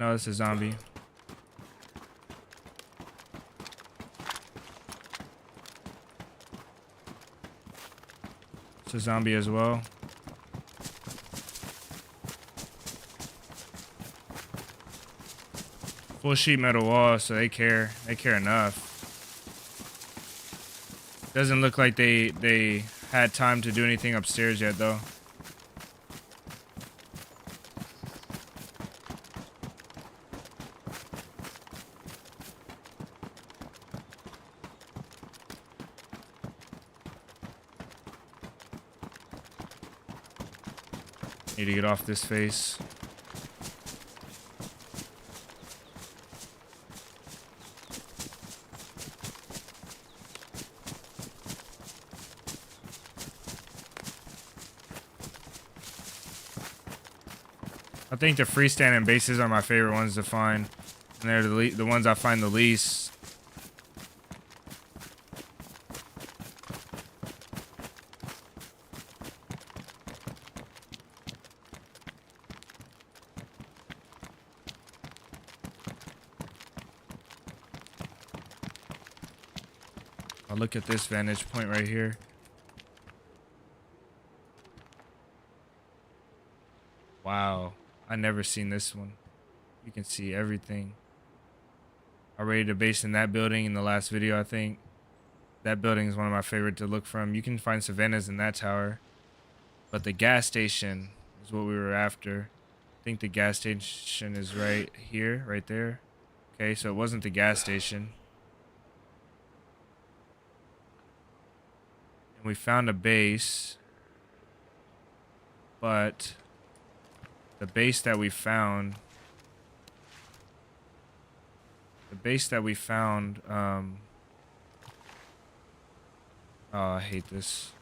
Speaker 1: No, it's a zombie. It's a zombie as well. Full sheet metal wall, so they care. They care enough. Doesn't look like they had time to do anything upstairs yet, though. Need to get off this face. I think the freestanding bases are my favorite ones to find, and they're the ones I find the least. look at this vantage point right here. Wow, I never seen this one. You can see everything. I raided a base in that building in the last video, I think. That building is one of my favorite to look from. You can find savannas in that tower. But the gas station is what we were after. I think the gas station is right here, right there. Okay, so it wasn't the gas station. And we found a base. But the base that we found... oh, I hate this.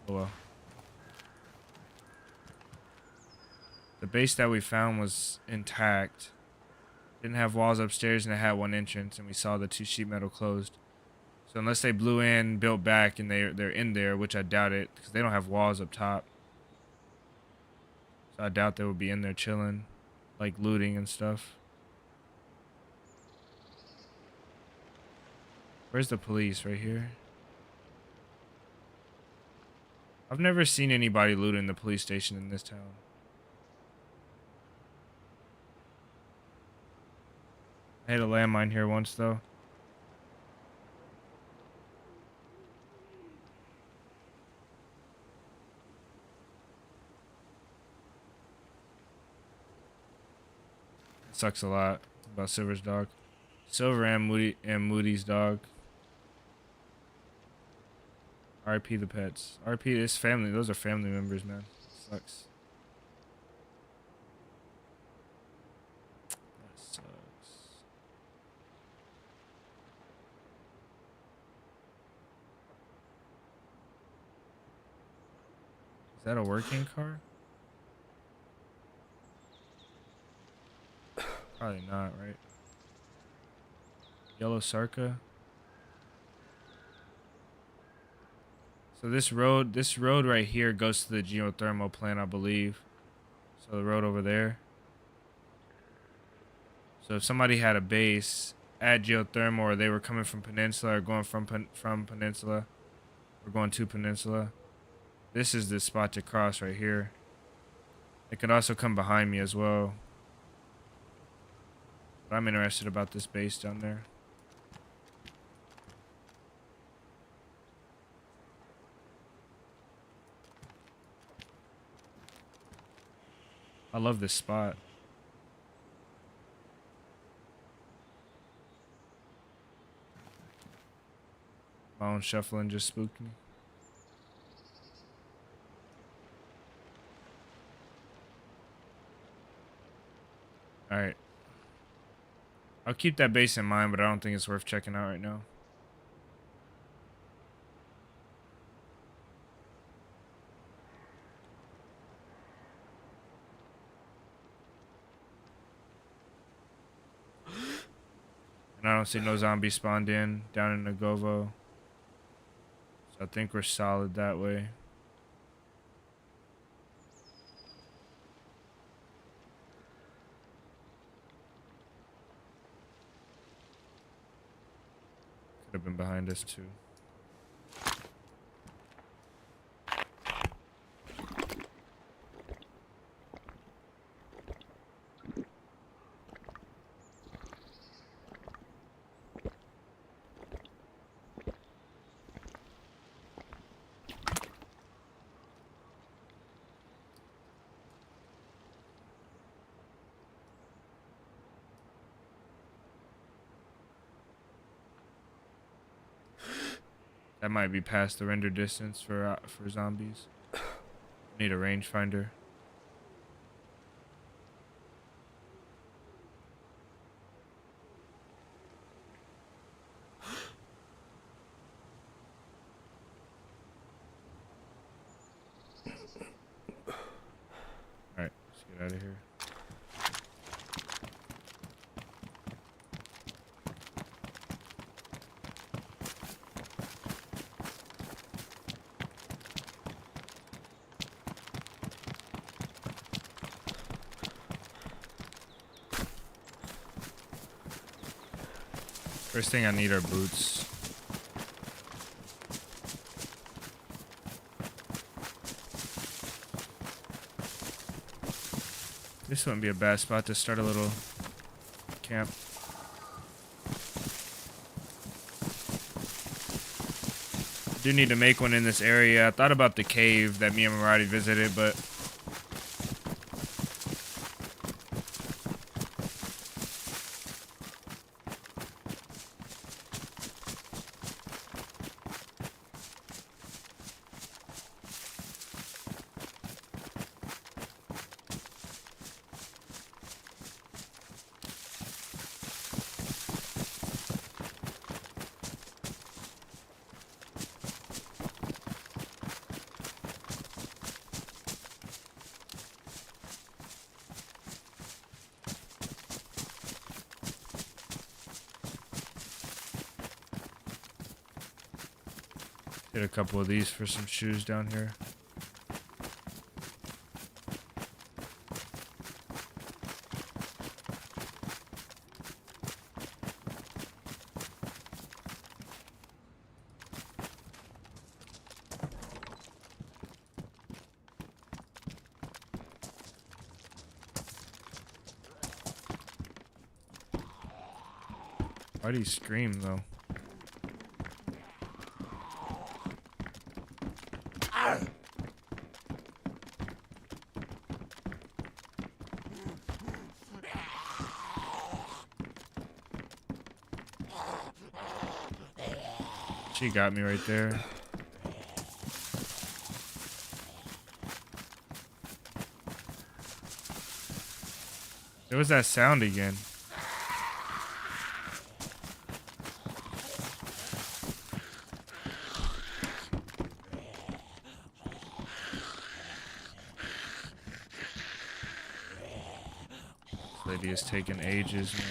Speaker 1: Oh well. The base that we found was intact. Didn't have walls upstairs and it had one entrance, and we saw the 2 sheet metal closed. So unless they blew in, built back, and they're in there, which I doubt it, because they don't have walls up top. So I doubt they would be in there chilling, like looting and stuff. Where's the police? Right here? I've never seen anybody looting the police station in this town. I hit a landmine here once, though. It sucks a lot about Silver's dog. Silver and Moody's dog. RIP the pets. RIP this family. Those are family members, man. Sucks. That sucks. Is that a working car? Probably not, right? Yellow Sarka. So this road right here goes to the geothermal plant, I believe. So the road over there. So if somebody had a base at geothermal, or they were coming from Peninsula, or going from Peninsula, or going to Peninsula, this is the spot to cross right here. It could also come behind me as well. But I'm interested about this base down there. I love this spot. My own shuffling just spooked me. Alright. I'll keep that base in mind, but I don't think it's worth checking out right now. And I don't see no zombies spawned in down in Nagovo. So I think we're solid that way. Could have been behind us too. That might be past the render distance for zombies. Need a rangefinder. Alright, let's get out of here. First thing I need are boots. This wouldn't be a bad spot to start a little camp. I do need to make one in this area. I thought about the cave that me and Maradi visited, but get a couple of these for some shoes down here. Why do you scream though? She got me right there. There was that sound again. This lady is taking ages, man.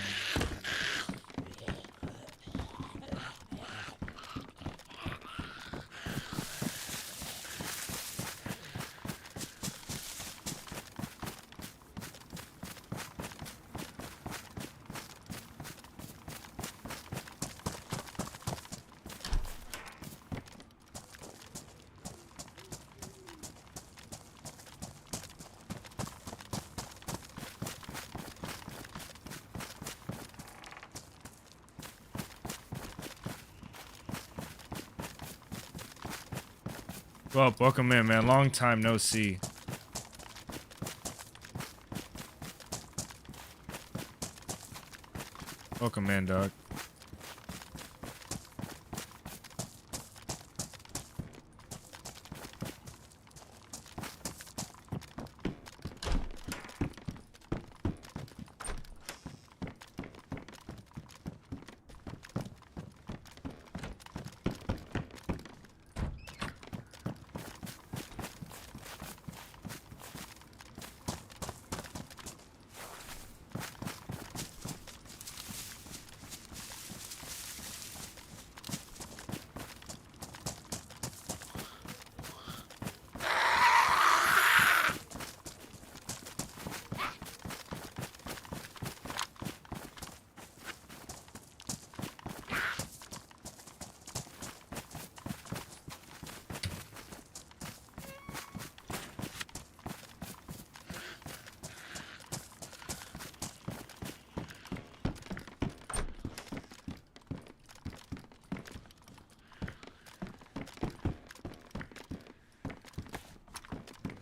Speaker 1: Well, welcome in, man. Long time no see. Welcome in, dog.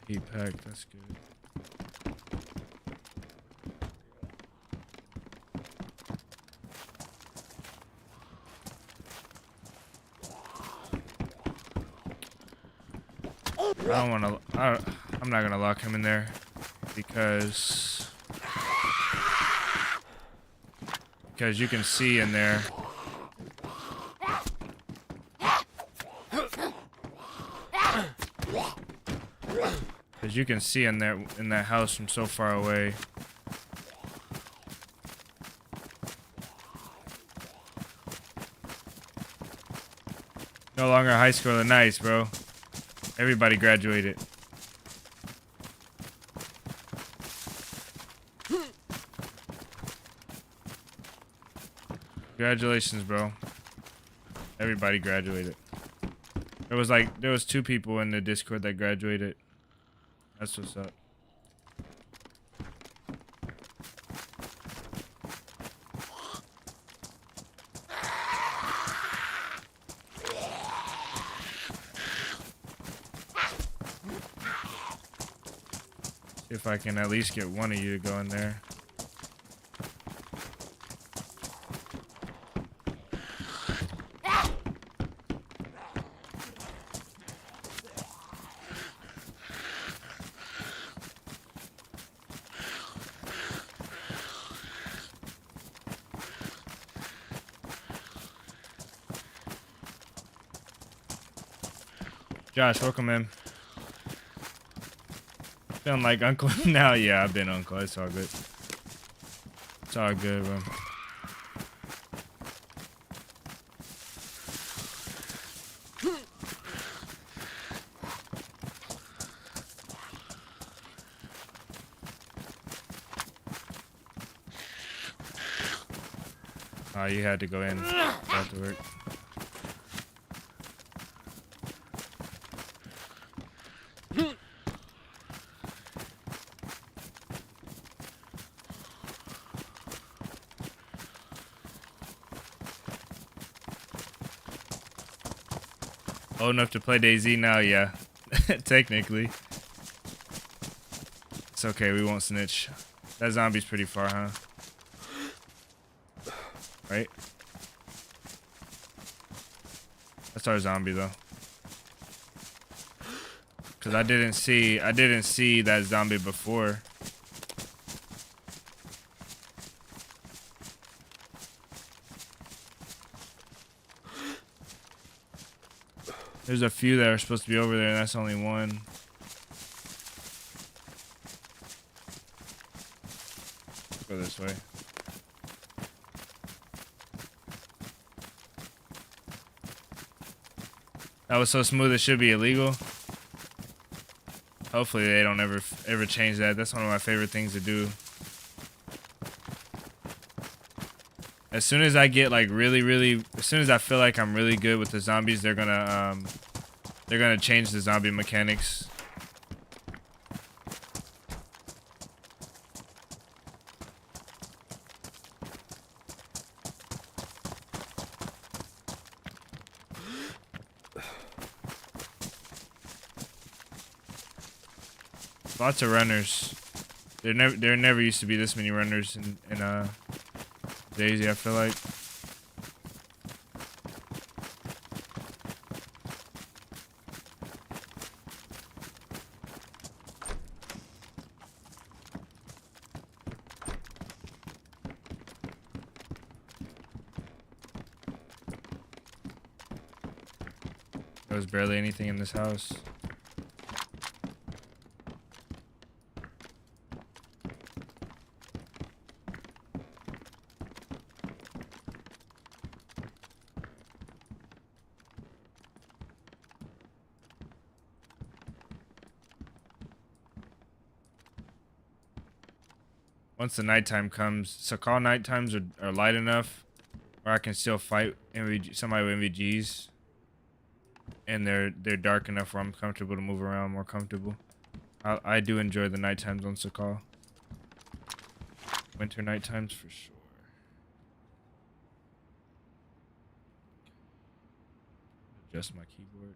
Speaker 1: Heat pack, that's good. I don't want to. I'm not gonna lock him in there because you can see in there. Because you can see in there in that house from so far away. No longer high school of the nights, bro. Everybody graduated. Congratulations, bro. Everybody graduated. There was 2 people in the Discord that graduated. That's what's up. See if I can at least get one of you to go in there. Josh, welcome in. Feeling like uncle now? Yeah, I've been uncle. It's all good. It's all good, bro. Oh, you had to go in. Had to work. Old enough to play DayZ now? Yeah. Technically. It's okay, we won't snitch. That zombie's pretty far, huh? Right? That's our zombie though. Cause I didn't see that zombie before. There's a few that are supposed to be over there, and that's only one. Go this way. That was so smooth it should be illegal. Hopefully they don't ever change that. That's one of my favorite things to do. As soon as I get like as soon as I feel like I'm really good with the zombies, they're gonna change the zombie mechanics. Lots of runners. There never used to be this many runners in DayZ, I feel like. There was barely anything in this house. Once the nighttime comes, Sakhal nighttimes are light enough where I can still fight somebody with MVGs, and they're dark enough where I'm comfortable to move around more comfortable. I do enjoy the nighttimes on Sakhal. Winter nighttimes for sure. Adjust my keyboard.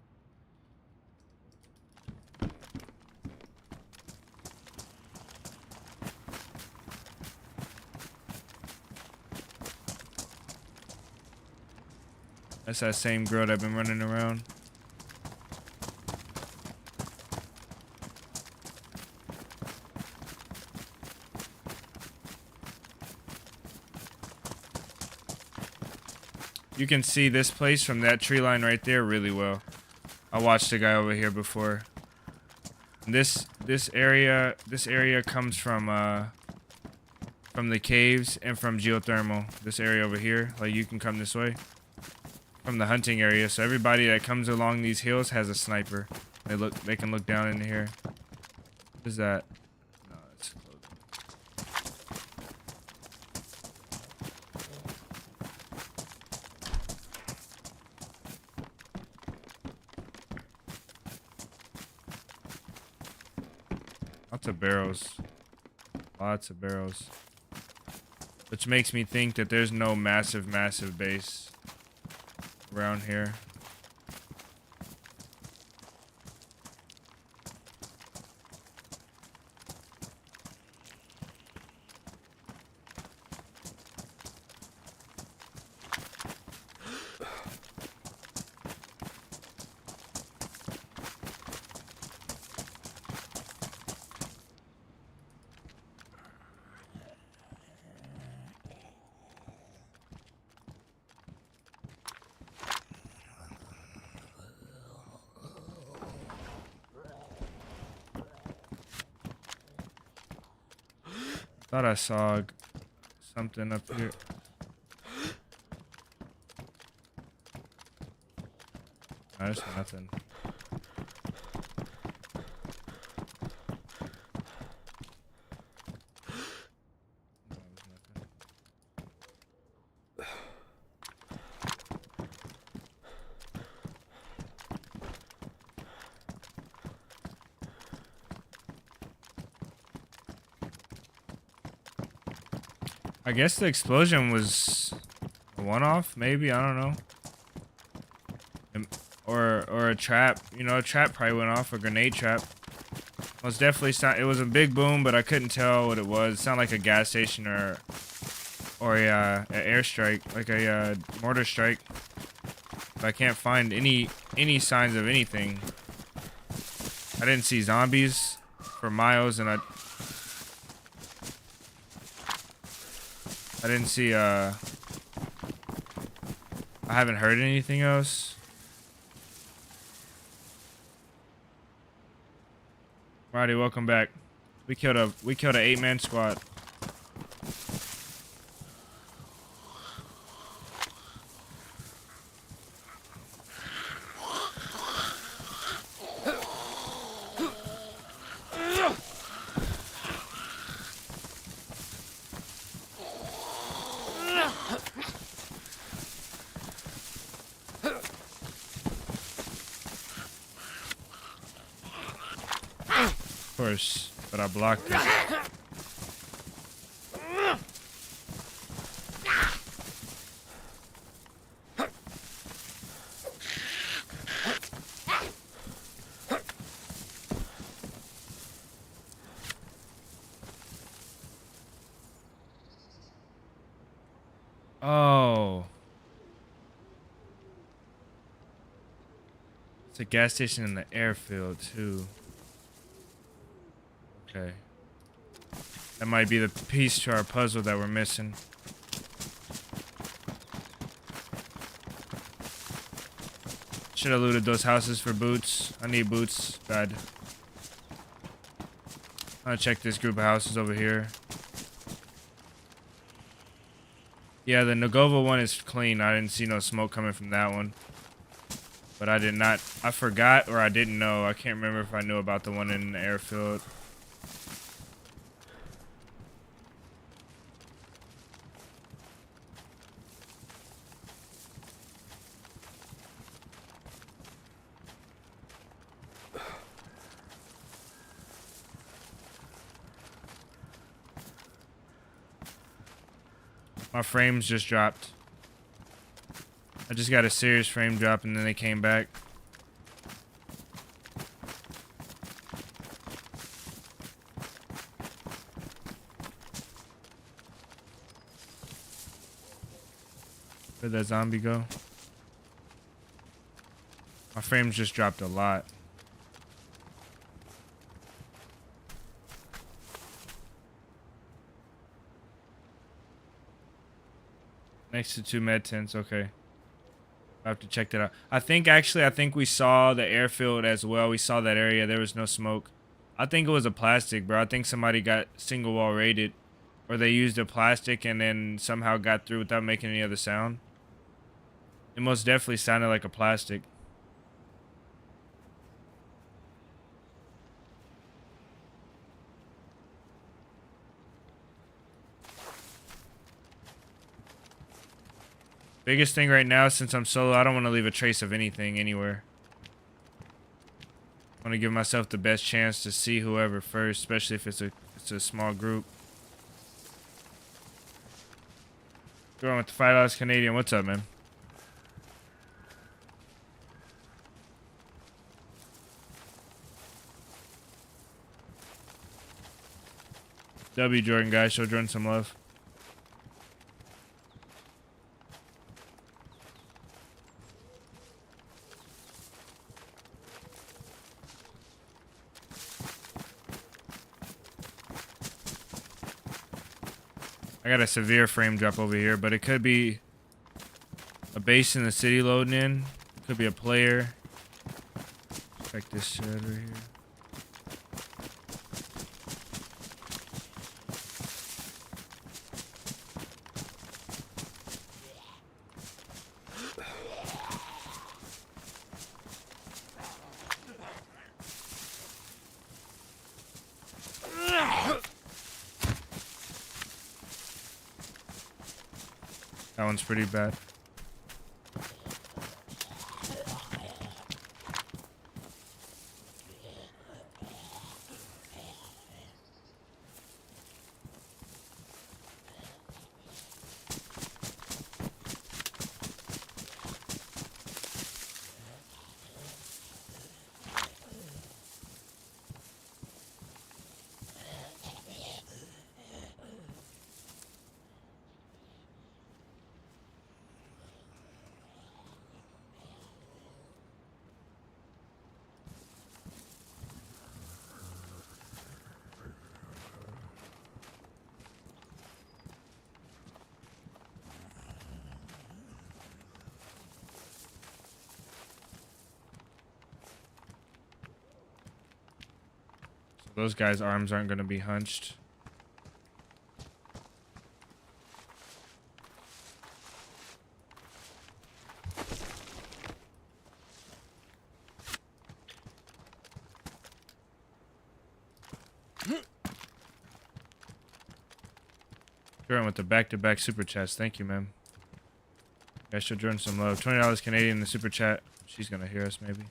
Speaker 1: That's that same girl that I've been running around. You can see this place from that tree line right there really well. I watched a guy over here before. And this area comes from the caves and from geothermal. This area over here, like you can come this way. From the hunting area, so everybody that comes along these hills has a sniper. They can look down into here. What is that? No, it's closed. Lots of barrels. Lots of barrels. Which makes me think that there's no massive base around here. Thought I saw something up here. No, there's nothing. I guess the explosion was a one-off, maybe, I don't know. Or a trap, you know, a trap probably went off, a grenade trap. Most definitely it was a big boom, but I couldn't tell what it was. It sounded like a gas station or an airstrike, like a mortar strike. But I can't find any signs of anything. I didn't see zombies for miles, and I didn't see I haven't heard anything else. Alrighty, welcome back. We killed a 8-man squad. Of course, but I blocked it. Oh. It's a gas station in the airfield too. Okay. That might be the piece to our puzzle that we're missing. Should have looted those houses for boots. I need boots. Bad. I'm gonna check this group of houses over here. Yeah, the Nagova one is clean. I didn't see no smoke coming from that one. But I forgot or I didn't know. I can't remember if I knew about the one in the airfield. My frames just dropped. I just got a serious frame drop and then they came back. Where'd that zombie go? My frames just dropped a lot. Next to 2 med tents, okay. I have to check that out. I think we saw the airfield as well. We saw that area. There was no smoke. I think it was a plastic, bro. I think somebody got single wall raided. Or they used a plastic and then somehow got through without making any other sound. It most definitely sounded like a plastic. Biggest thing right now, since I'm solo, I don't want to leave a trace of anything anywhere. I want to give myself the best chance to see whoever first, especially if it's a small group. Going with the $5 Canadian. What's up, man? W Jordan, guys. Show Jordan some love. I got a severe frame drop over here, but it could be a base in the city loading in. It could be a player. Check this shit right here. That one's pretty bad. Those guys' arms aren't going to be hunched. Jordan with the back-to-back super chats. Thank you, man. Guys, show Jordan some love. $20 Canadian in the super chat. She's going to hear us, maybe.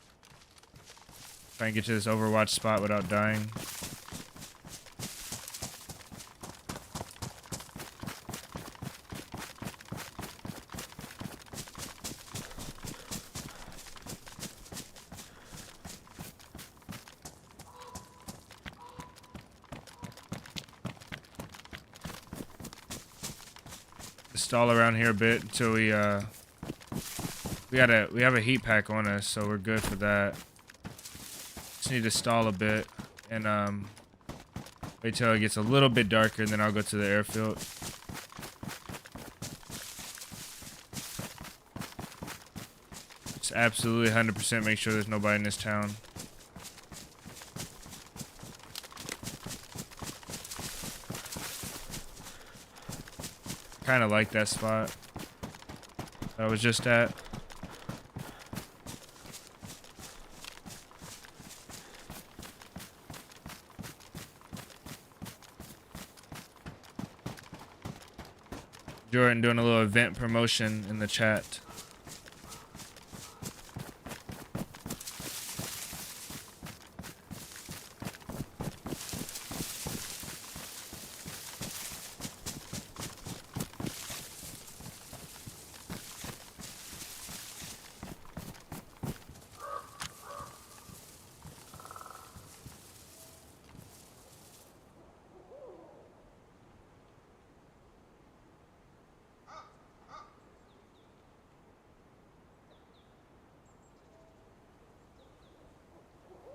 Speaker 1: Try and get to this Overwatch spot without dying. Stall around here a bit until we have a heat pack on us, so we're good for that. Just need to stall a bit and wait till it gets a little bit darker, and then I'll go to the airfield. Just absolutely 100% make sure there's nobody in this town. Kind of like that spot that I was just at. Jordan doing a little event promotion in the chat.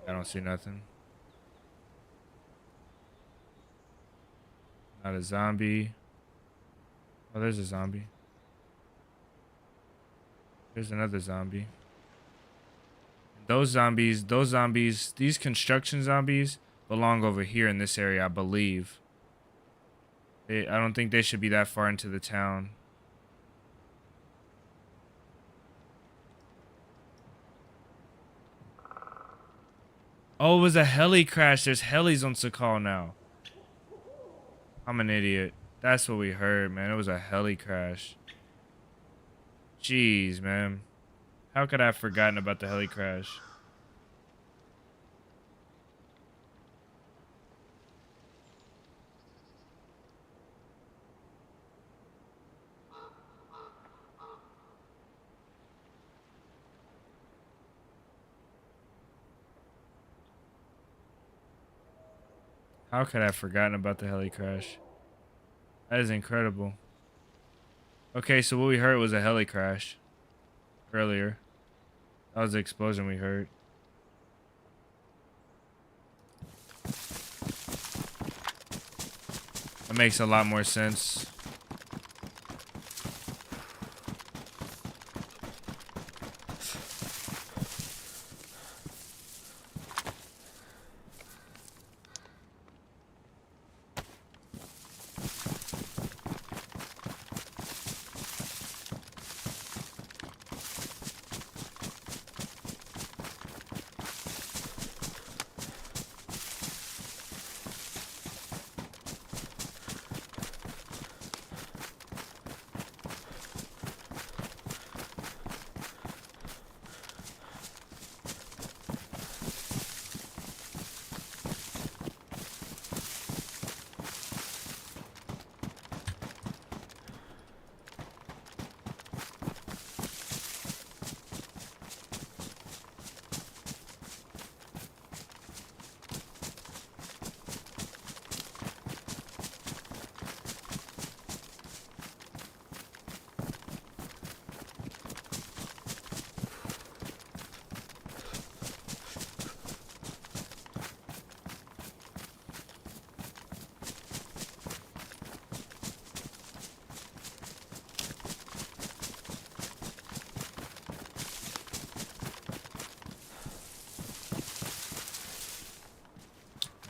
Speaker 1: I don't see nothing. Not a zombie. Oh, there's a zombie. There's another zombie. Those zombies, these construction zombies belong over here in this area, I believe. I don't think they should be that far into the town. Oh, it was a heli crash. There's helis on Sakhal now. I'm an idiot. That's what we heard, man. It was a heli crash. Jeez, man. How could I have forgotten about the heli crash? How could I have forgotten about the heli crash? That is incredible. Okay, so what we heard was a heli crash earlier. That was the explosion we heard. That makes a lot more sense.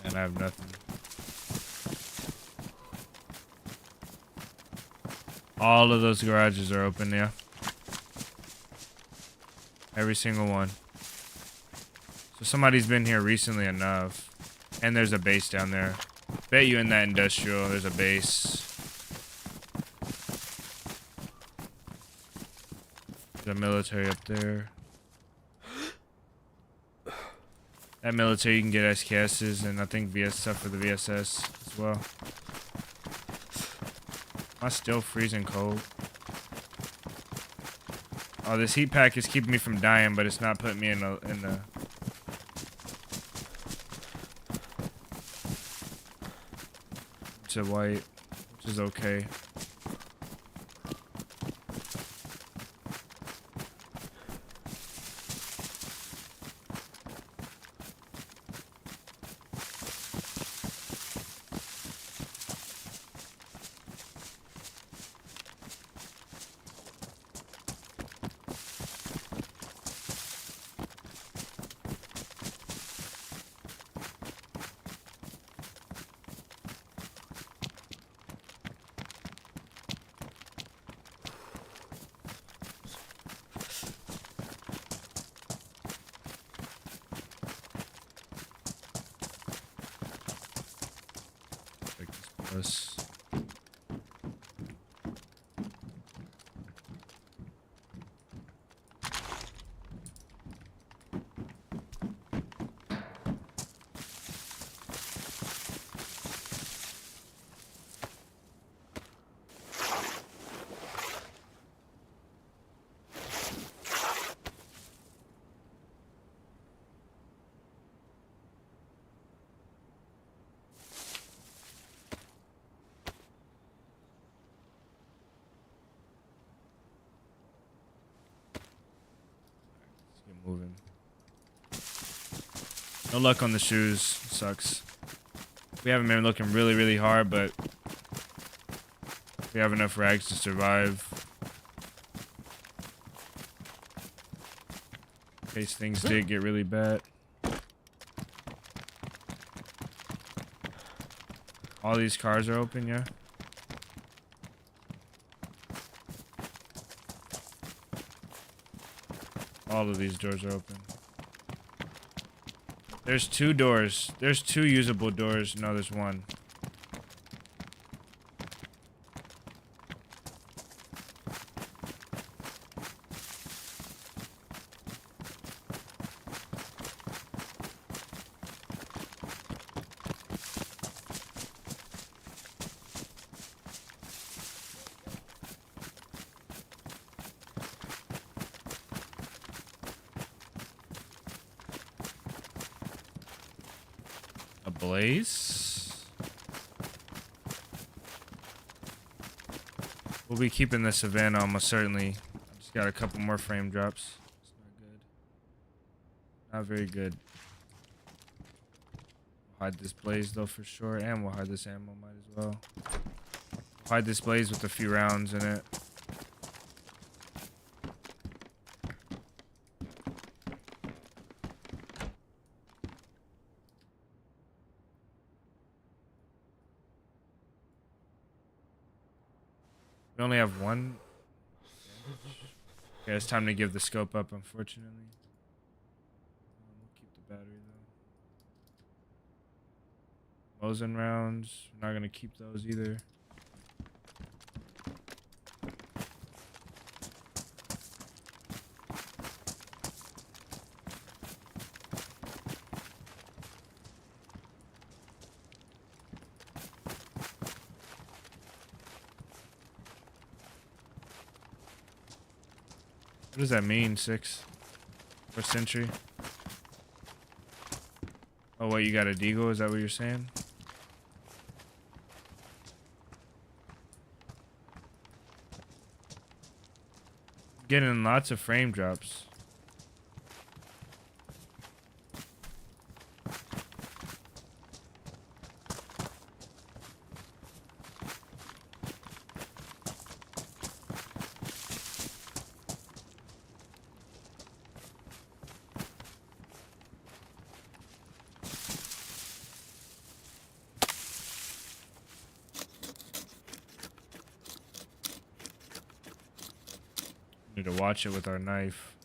Speaker 1: And I have nothing. All of those garages are open, yeah. Every single one. So somebody's been here recently enough. And there's a base down there. Bet you in that industrial, there's a base. There's a military up there. That military, you can get SKSs and I think VS stuff for the VSS as well. Am I still freezing cold? Oh, this heat pack is keeping me from dying, but it's not putting me in the. To white, which is okay. Us. Moving. No luck on the shoes. Sucks. We haven't been looking really hard, but we have enough rags to survive. In case things did get really bad. All these cars are open, yeah? All of these doors are open. There's 2 doors. There's 2 usable doors. No, there's 1. A blaze? We'll be keeping the Savannah almost certainly. Just got a couple more frame drops. It's not good. Not very good. We'll hide this blaze though for sure, and we'll hide this ammo, might as well. Hide this blaze with a few rounds in it. We only have one. Okay, it's time to give the scope up, unfortunately. We'll keep the battery though. Mosin rounds. We're not gonna keep those either. What does that mean, 6? First century? Oh, wait, you got a deagle? Is that what you're saying? Getting lots of frame drops. Need to watch it with our knife.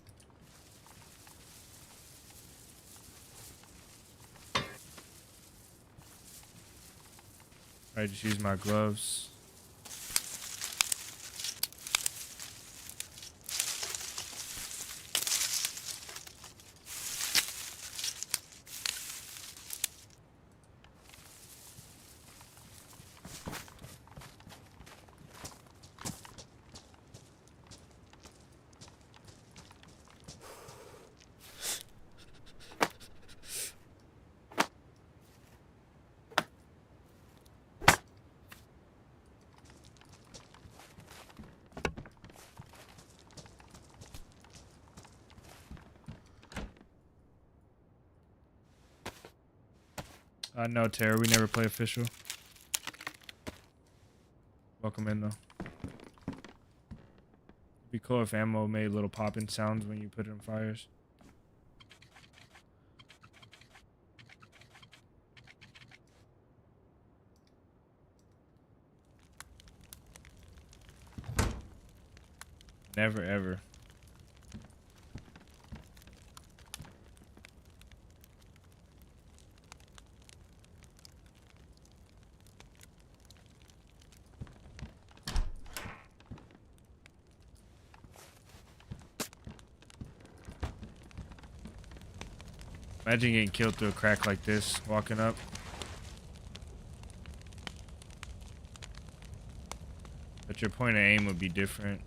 Speaker 1: I just use my gloves. No, Terror. We never play official. Welcome in, though. It'd be cool if ammo made little popping sounds when you put it in fires. Never, ever. Imagine getting killed through a crack like this, walking up. But your point of aim would be different.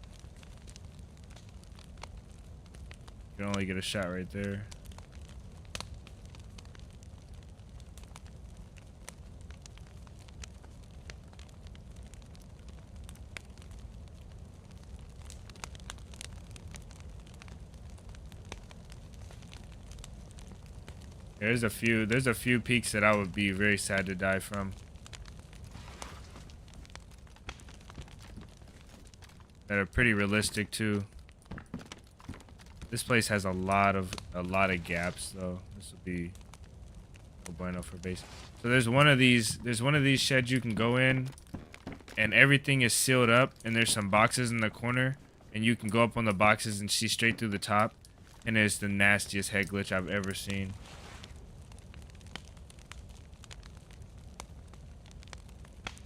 Speaker 1: You can only get a shot right there. There's a few peaks that I would be very sad to die from. That are pretty realistic too. This place has a lot of gaps though. This will be no bueno for base. So there's one of these sheds you can go in and everything is sealed up and there's some boxes in the corner and you can go up on the boxes and see straight through the top, and it's the nastiest head glitch I've ever seen.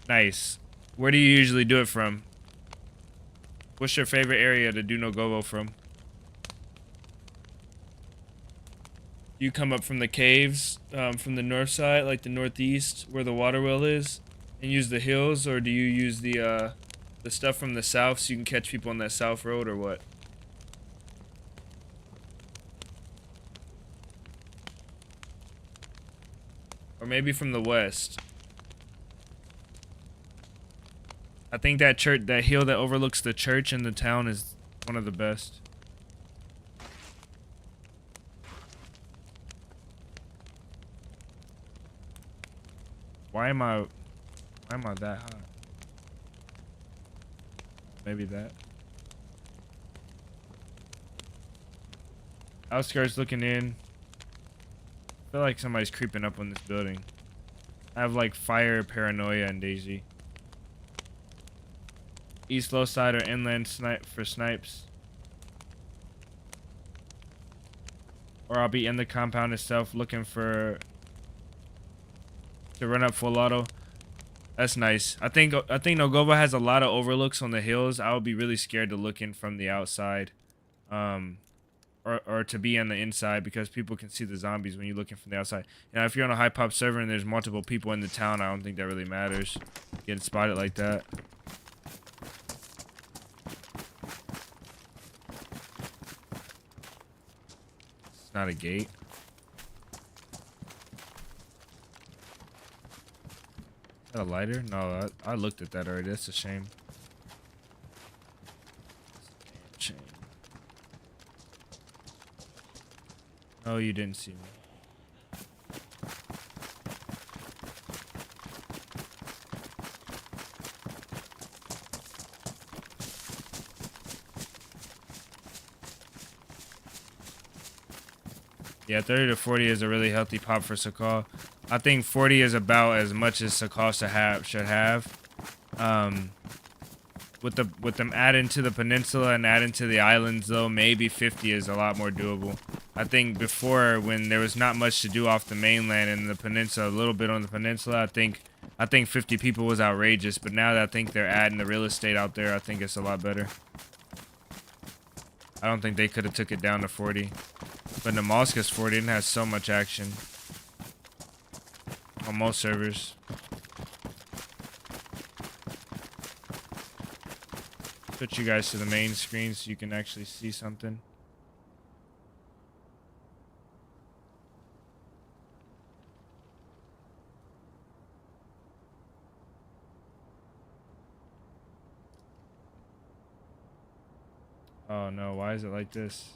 Speaker 1: Nice. Where do you usually do it from? What's your favorite area to do no gobo from? You come up from the caves, from the north side, like the northeast, where the water well is, and use the hills, or do you use the stuff from the south so you can catch people on that south road, or what? Or maybe from the west. I think that church, that hill that overlooks the church in the town, is one of the best. Why am I that hot? Maybe that. Outskirts looking in. I feel like somebody's creeping up on this building. I have like fire paranoia and DayZ. East low side or inland snipe for snipes. Or I'll be in the compound itself looking for to run up full auto. That's nice. I think Nogova has a lot of overlooks on the hills. I would be really scared to look in from the outside. Or to be on the inside, because people can see the zombies when you're looking from the outside. Now, if you're on a high pop server and there's multiple people in the town, I don't think that really matters. Getting spotted like that. It's not a gate. Is that a lighter? No, I looked at that already. That's a shame. Shame. Oh, you didn't see me. Yeah, 30 to 40 is a really healthy pop for Sakhal. I think 40 is about as much as Sakhal should have. With them adding to the peninsula and adding to the islands, though, maybe 50 is a lot more doable. I think before, when there was not much to do off the mainland and the peninsula, a little bit on the peninsula, I think 50 people was outrageous. But now that I think they're adding the real estate out there, I think it's a lot better. I don't think they could have took it down to 40. But Namalska's 40 and has so much action on most servers. Put you guys to the main screen so you can actually see something. Oh no, why is it like this?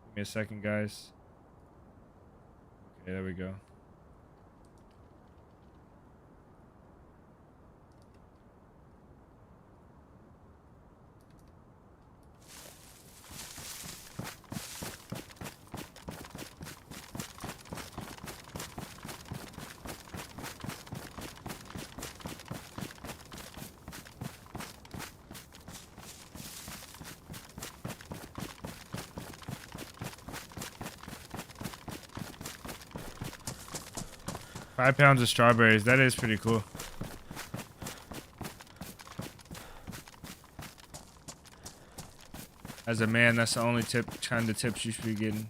Speaker 1: Give me a second, guys. Okay, there we go. £5 of strawberries. That is pretty cool. As a man, that's the only kind of tips you should be getting.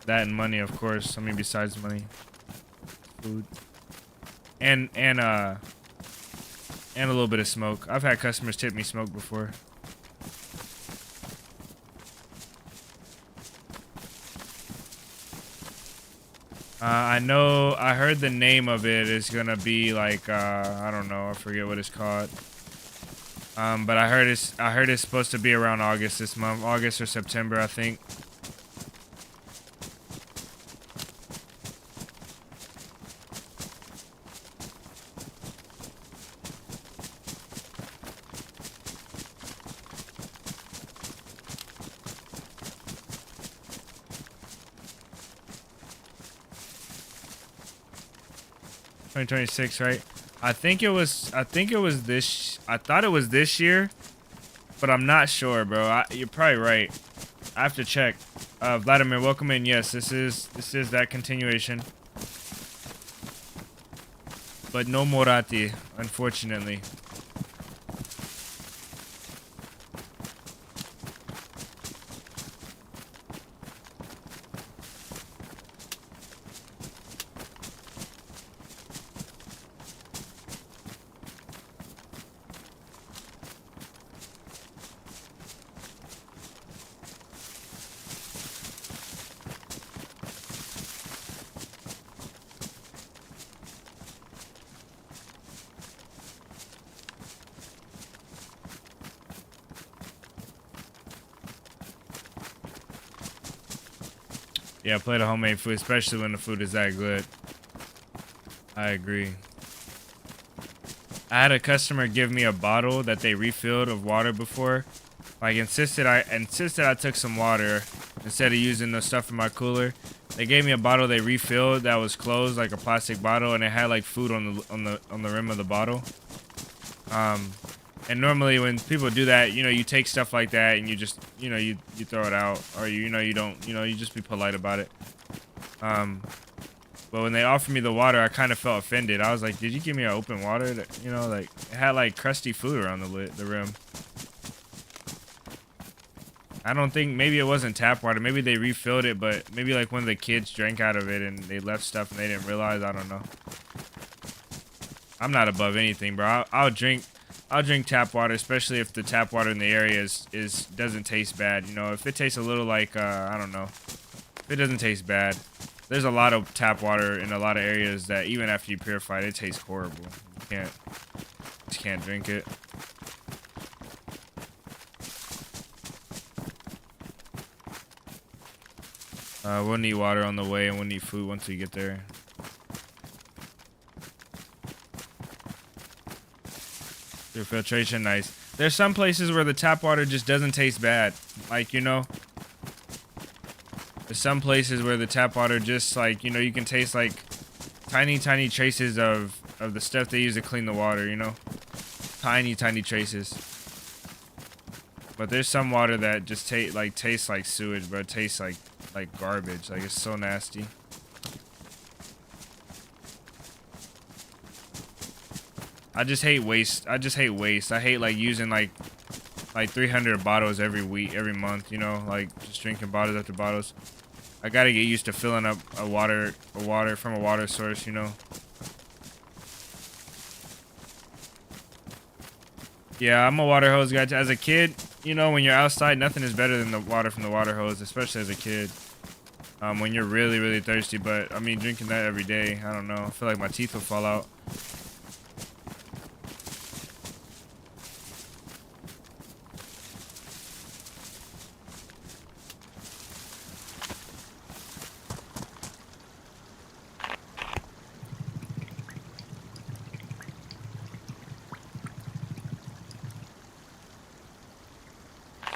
Speaker 1: That and money, of course. I mean, besides money, food, and a little bit of smoke. I've had customers tip me smoke before. I know, I heard the name of it is gonna be like, I don't know, I forget what it's called. But I heard it's supposed to be around August this month, August or September, I think. $2026, right? I thought it was this year, but I'm not sure, bro. You're probably right. I have to check. Vladimir, welcome in. Yes, this is that continuation. But no Morati, unfortunately. Yeah, play the homemade food, especially when the food is that good. I agree. I had a customer give me a bottle that they refilled of water before. Like insisted I took some water instead of using the stuff in my cooler. They gave me a bottle they refilled that was closed, like a plastic bottle, and it had like food on the rim of the bottle. And normally when people do that, you know, you take stuff like that and you just, you know, you throw it out, or you know, you don't, you know, you just be polite about it. But when they offered me the water, I kind of felt offended. I was like, did you give me an open water? That, you know, like it had like crusty food around the rim. I don't think, maybe it wasn't tap water. Maybe they refilled it, but maybe like one of the kids drank out of it and they left stuff and they didn't realize. I don't know. I'm not above anything, bro. I'll drink tap water, especially if the tap water in the area doesn't taste bad. You know, if it tastes a little like I don't know, if it doesn't taste bad. There's a lot of tap water in a lot of areas that even after you purify it, it tastes horrible. You just can't drink it. We'll need water on the way, and we'll need food once we get there. Your filtration, nice. There's some places where the tap water just doesn't taste bad. Like, you know, there's some places where the tap water just like, you know, you can taste like tiny traces of the stuff they use to clean the water, you know, tiny traces. But there's some water that just tastes like sewage, but it tastes like garbage. Like, it's so nasty. I just hate waste. I hate like using like 300 bottles every month, you know, like just drinking bottles after bottles. I gotta get used to filling up a water from a water source, you know. Yeah, I'm a water hose guy. As a kid, you know, when you're outside, nothing is better than the water from the water hose, especially as a kid. When you're really thirsty, but I mean, drinking that every day, I don't know. I feel like my teeth will fall out.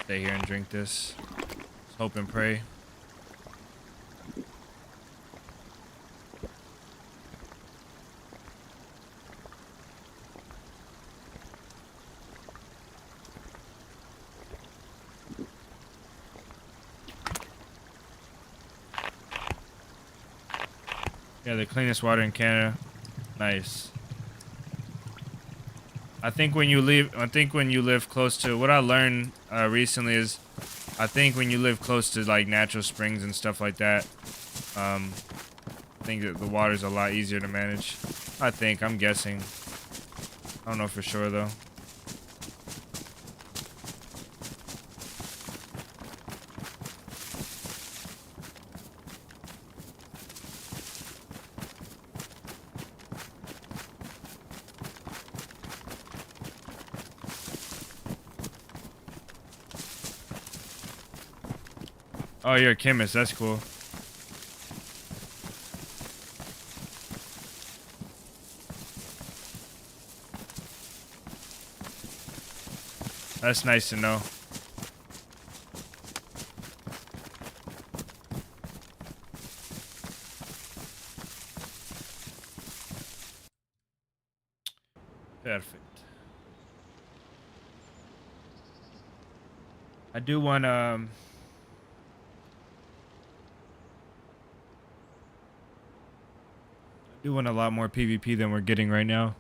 Speaker 1: Stay here and drink this. Just hope and pray. Yeah, the cleanest water in Canada. Nice. I think when you live close to, what I learned recently is, I think when you live close to like natural springs and stuff like that, I think that the water's a lot easier to manage. I'm guessing. I don't know for sure though. Oh, you're a chemist. That's cool. That's nice to know. Perfect. I do want a lot more PvP than we're getting right now.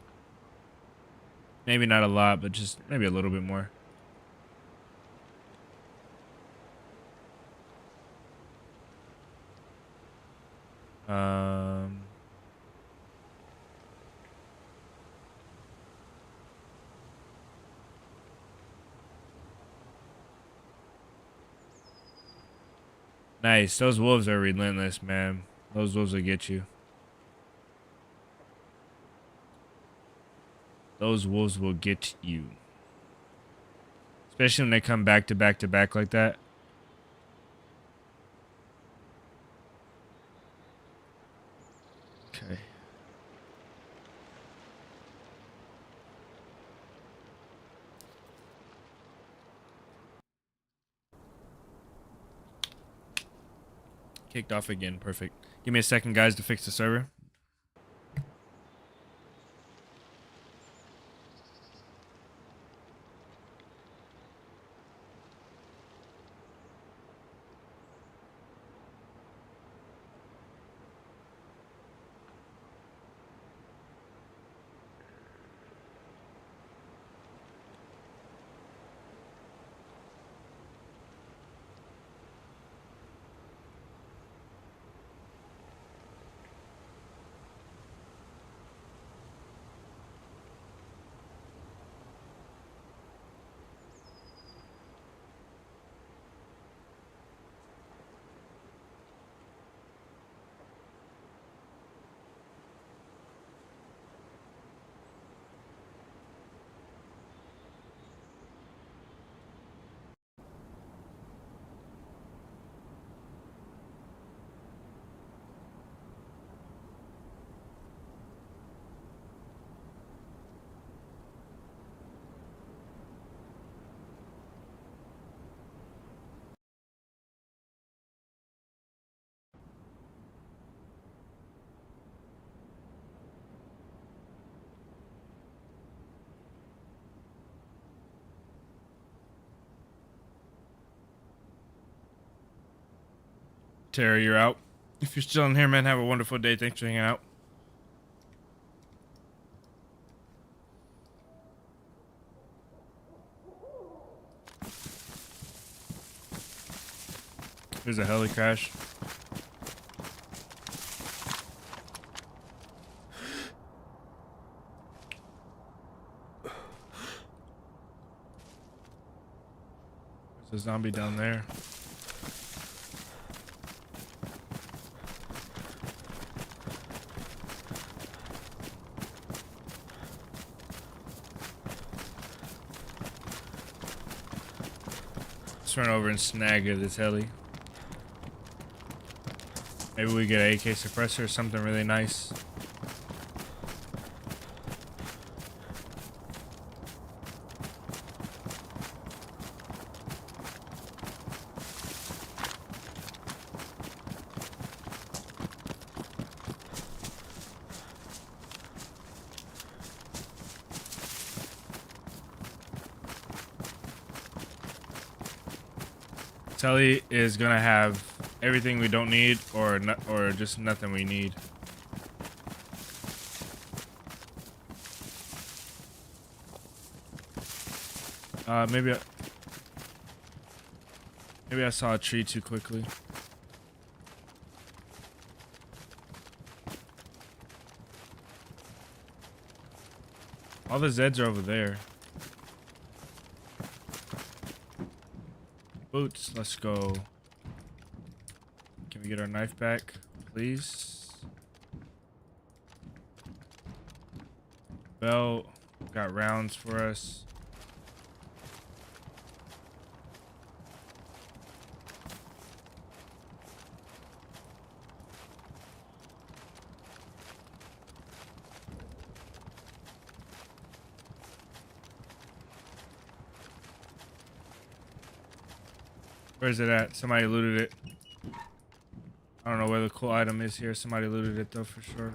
Speaker 1: Maybe not a lot, but just maybe a little bit more. Nice. Those wolves are relentless, man. Those wolves will get you. Those wolves will get you. Especially when they come back to back to back like that. Kicked off again. Perfect. Give me a second, guys, to fix the server. Terry, you're out. If you're still in here, man, have a wonderful day. Thanks for hanging out. There's a heli crash. There's a zombie down there. Let's run over and snag this heli. Maybe we get an AK suppressor or something really nice. Telly is gonna have everything we don't need, or just nothing we need. Maybe I saw a tree too quickly. All the Zeds are over there. Boots, let's go. Can we get our knife back, please? Belt, got rounds for us. Where's it at? Somebody looted it. I don't know where the cool item is here. Somebody looted it though for sure.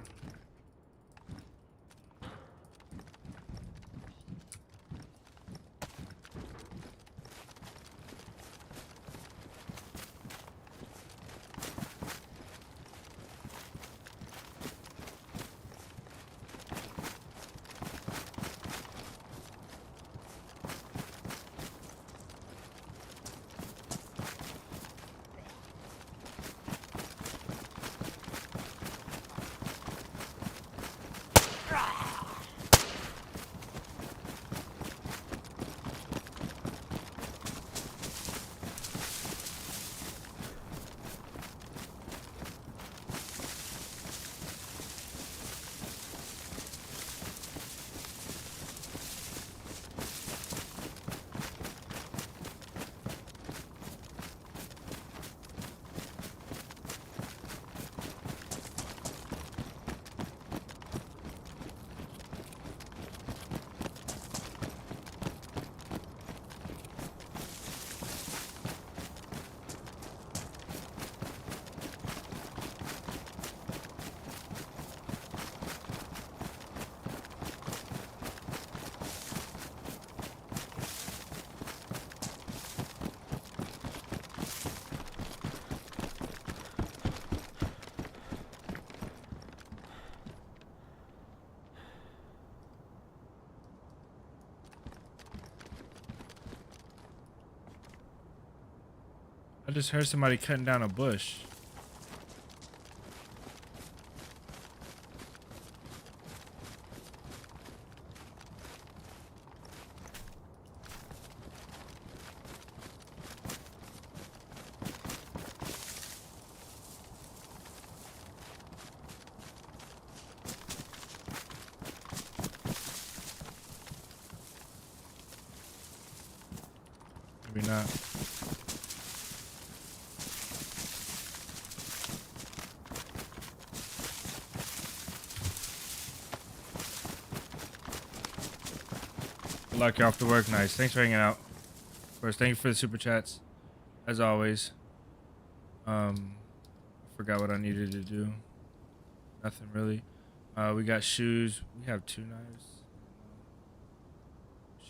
Speaker 1: I just heard somebody cutting down a bush. Maybe not. Good luck, you're off to work. Nice. Thanks for hanging out. Of course, thank you for the super chats. As always. I forgot what I needed to do. Nothing really. We got shoes. We have 2 knives.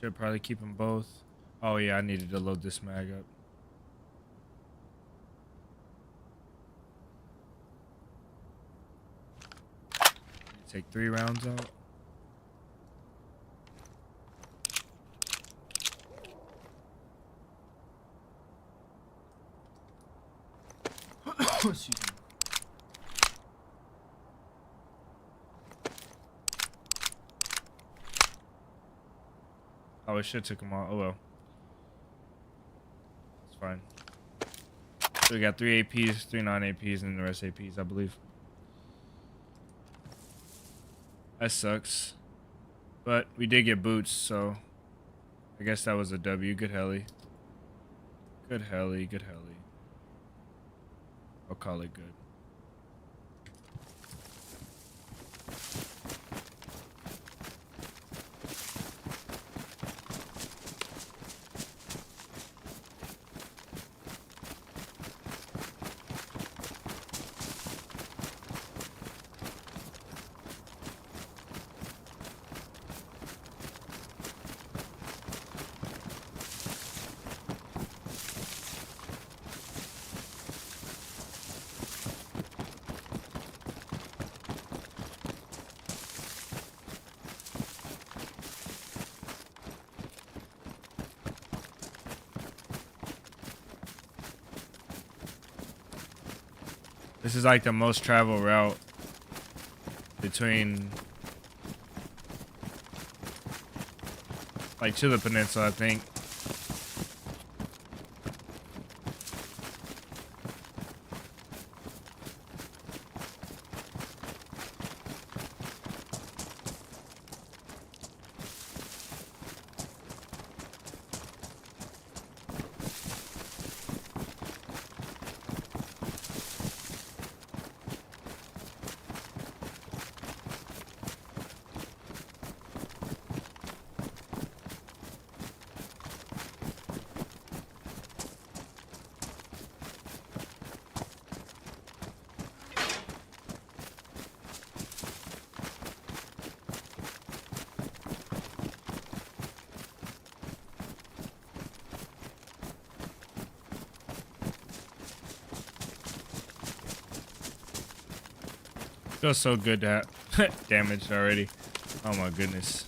Speaker 1: Should probably keep them both. Oh yeah, I needed to load this mag up. Take 3 rounds out. Excuse me. Oh, I should have took them all. Oh well. It's fine. So we got 3 APs, 3 non-APs, and the rest APs, I believe. That sucks. But we did get boots, so I guess that was a W. Good heli. Good heli, good heli. I'll call it good. This is like the most traveled route between, like, to the peninsula, I think. Feels so good to have damaged already. Oh my goodness.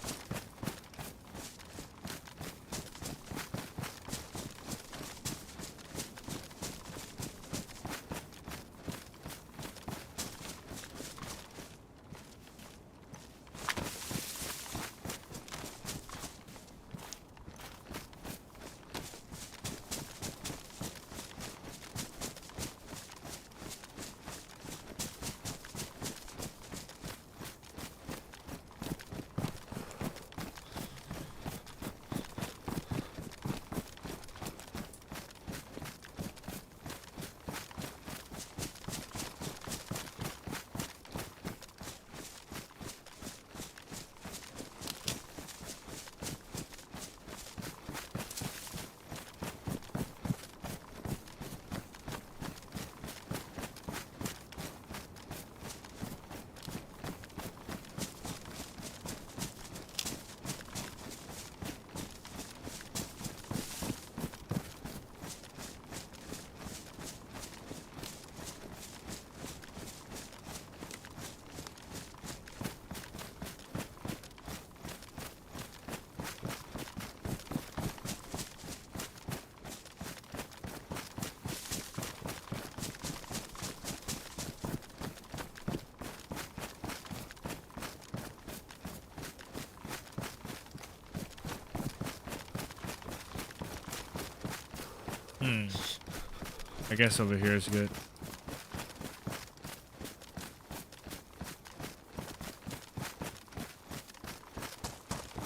Speaker 1: I guess over here is good.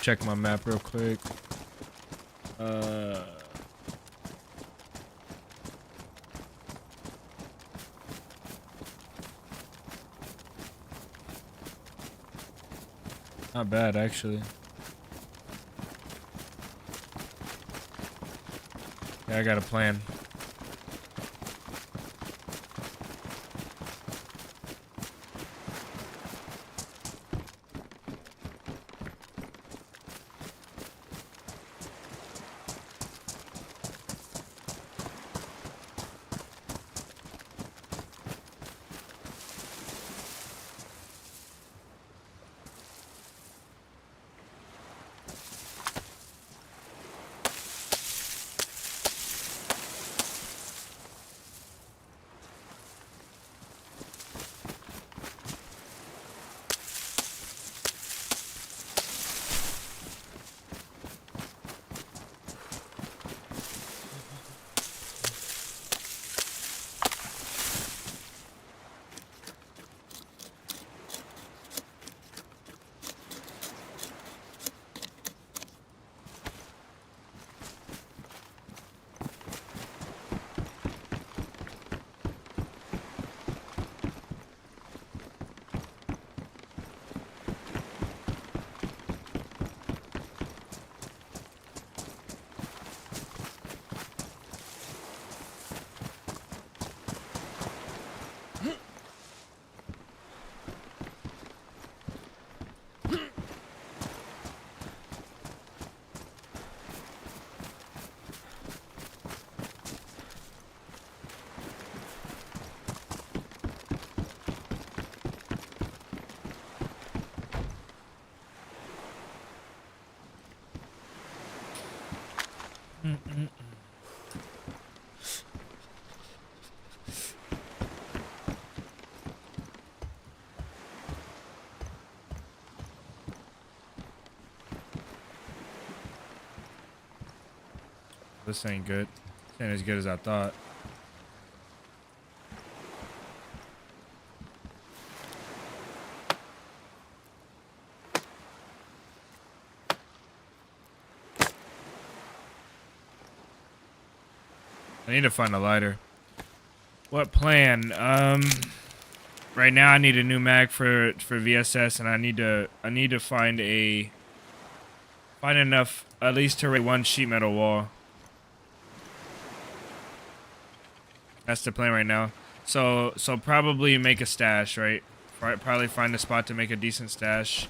Speaker 1: Check my map real quick. Not bad, actually. Yeah, I got a plan. This ain't good. This ain't as good as I thought. I need to find a lighter. What plan? Right now I need a new mag for VSS, and I need to find enough at least to raid one sheet metal wall. That's the plan right now. So probably make a stash, right? Probably find a spot to make a decent stash.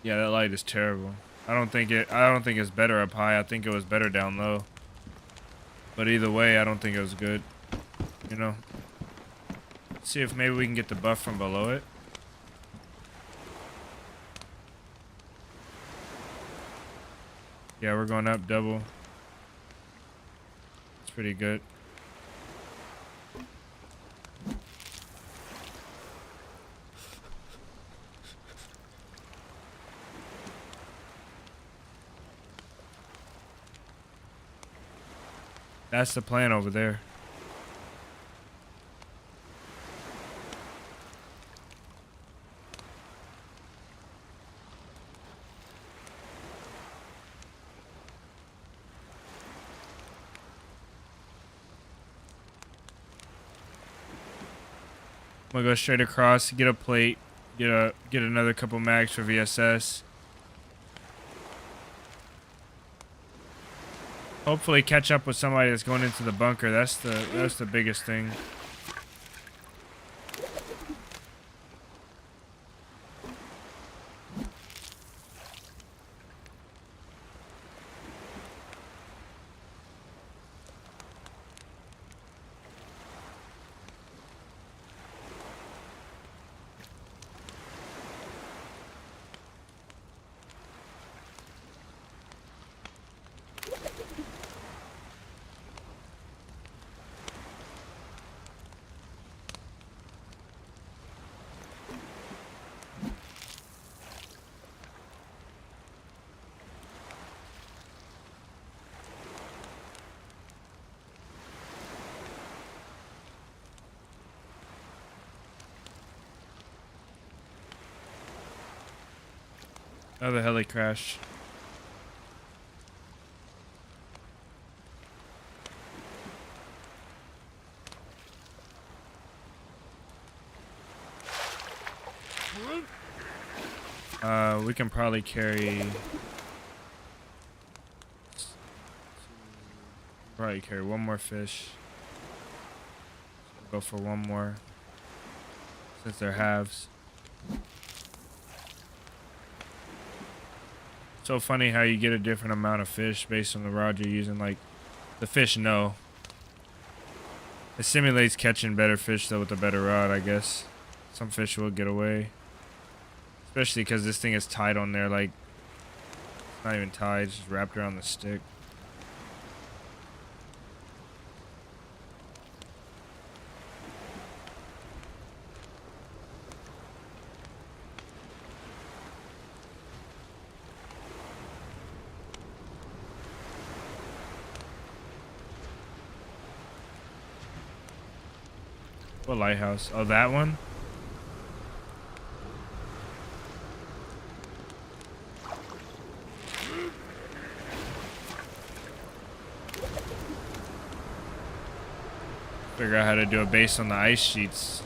Speaker 1: Yeah, that light is terrible. I don't think it's better up high. I think it was better down low. But either way, I don't think it was good. You know. See if maybe we can get the buff from below it. Yeah, we're going up double. It's pretty good. That's the plan over there. I'm gonna go straight across, get a plate, get another couple mags for VSS. Hopefully catch up with somebody that's going into the bunker. That's the biggest thing. Oh, the heli crashed. We can probably carry one more fish. Go for one more since they're halves. So funny how you get a different amount of fish based on the rod you're using. Like the fish know. It simulates catching better fish though with a better rod, I guess. Some fish will get away. Especially because this thing is tied on there, like, it's not even tied, it's just wrapped around the stick. What lighthouse? Oh, that one? Figure out how to do a base on the ice sheets.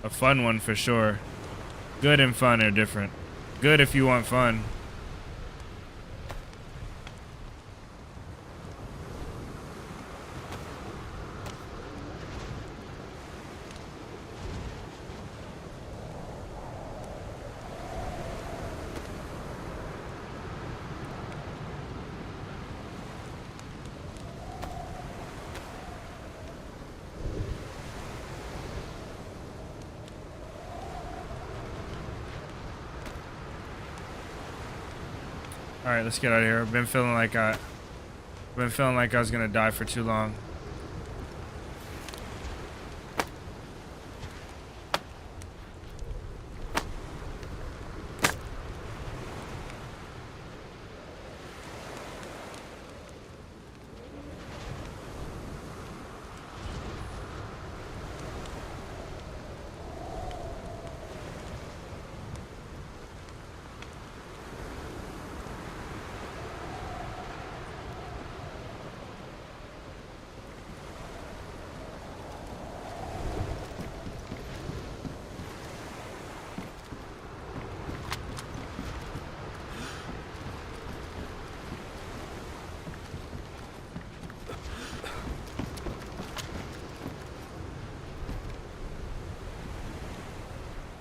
Speaker 1: A fun one for sure. Good and fun are different. Good if you want fun. All right, let's get out of here. I've been feeling like I was gonna die for too long.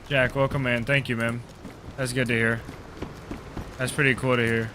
Speaker 1: Jack, welcome, man. Thank you, man. That's good to hear. That's pretty cool to hear.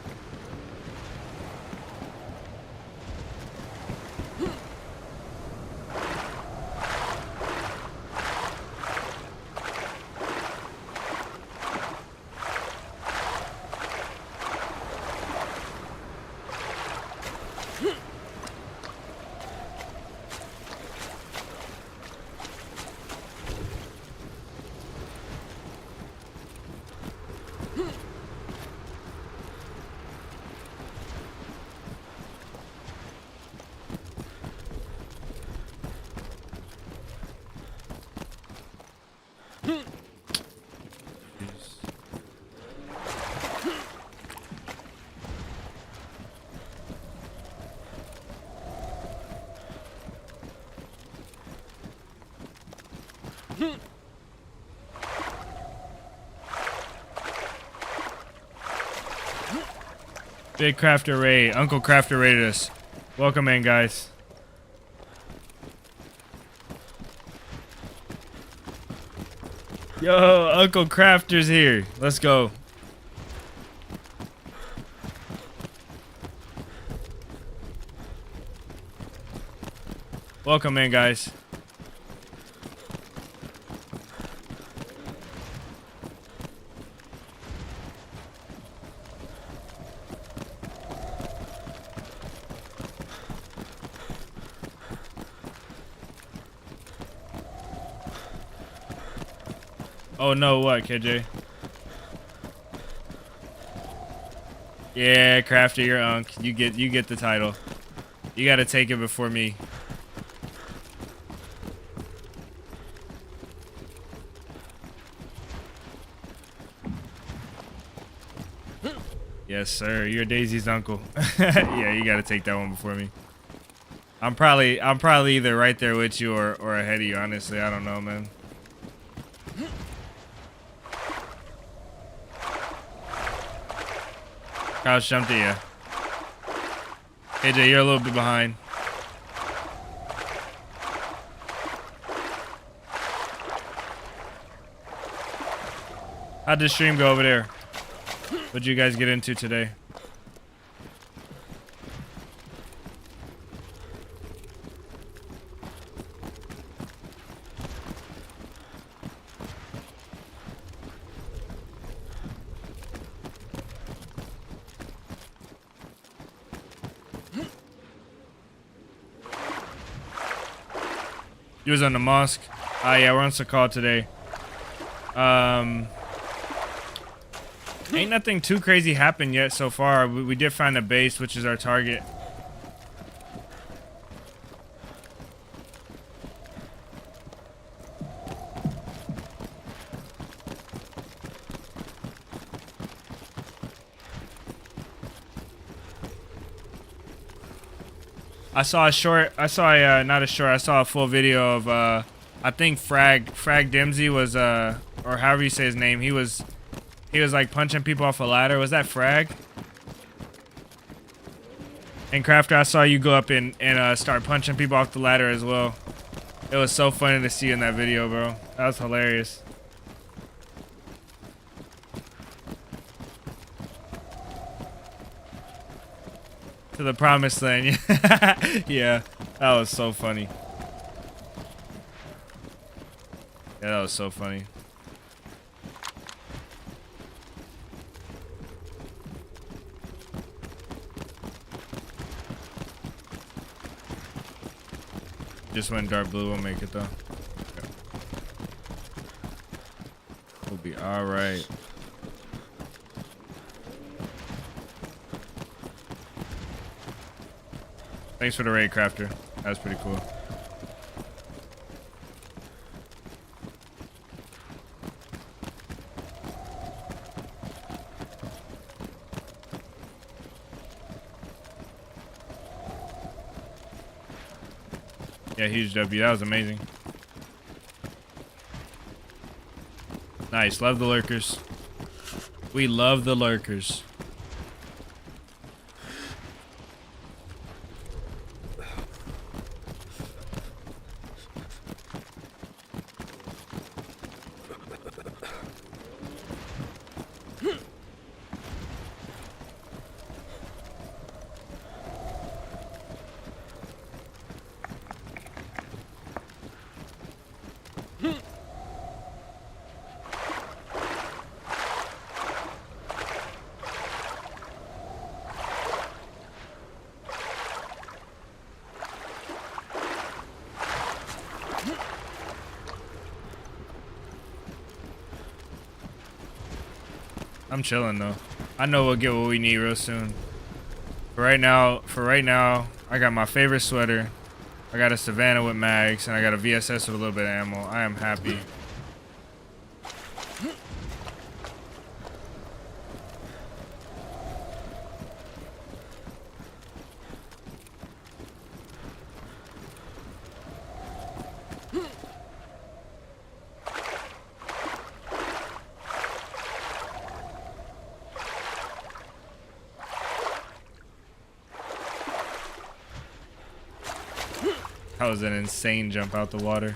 Speaker 1: Big Crafter raid. Uncle Crafter raided us. Welcome in, guys. Yo, Uncle Crafter's here. Let's go. Welcome in, guys. Oh no, what, KJ? Yeah, Crafter, you're unk. You get the title. You gotta take it before me. Yes, sir. You're Daisy's uncle. Yeah, you gotta take that one before me. I'm probably either right there with you or ahead of you, honestly. I don't know, man. Couch jumped at you. AJ, you're a little bit behind. How'd the stream go over there? What'd you guys get into today? You was on the mosque. Yeah, we're on Sakhal today. Ain't nothing too crazy happened yet so far. We did find a base, which is our target. I saw a full video of I think Frag Dimsey was or however you say his name. He was like punching people off a ladder. Was that Frag? And Crafter, I saw you go up and start punching people off the ladder as well. It was so funny to see in that video, bro. That was hilarious. To the promised land. Yeah, that was so funny. Yeah, that was so funny. Just went dark blue. We'll make it though. Okay. We'll be all right. Thanks for the raid, Crafter. That was pretty cool. Yeah, huge W. That was amazing. Nice. Love the lurkers. We love the lurkers. I'm chilling though. I know we'll get what we need real soon. For right now, I got my favorite sweater. I got a Savannah with mags, and I got a VSS with a little bit of ammo. I am happy. That was an insane jump out the water.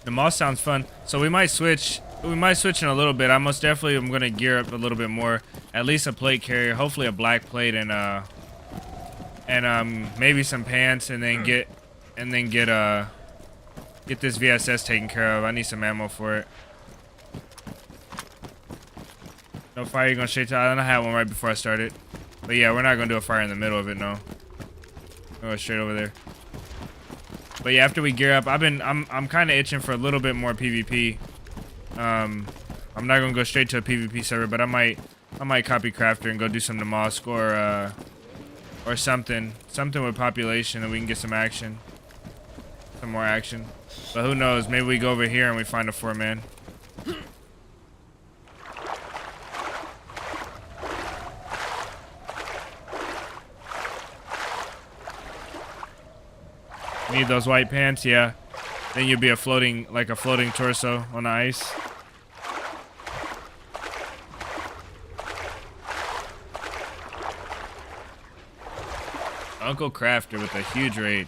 Speaker 1: The moss sounds fun. So we might switch in a little bit. I most definitely am gonna gear up a little bit more. At least a plate carrier, hopefully a black plate and maybe some pants, and then get get this VSS taken care of. I need some ammo for it. No fire, you're going straight to island. I had one right before I started. But yeah, we're not going to do a fire in the middle of it, no. We'll go straight over there. But yeah, after we gear up, I'm kind of itching for a little bit more PvP. I'm not going to go straight to a PvP server, but I might copy Crafter and go do some Damask or something with population, and we can get some action. Some more action. But who knows, maybe we go over here and we find a 4-man. Need those white pants, yeah. Then you'll be a floating torso on the ice. Uncle Crafter with a huge raid.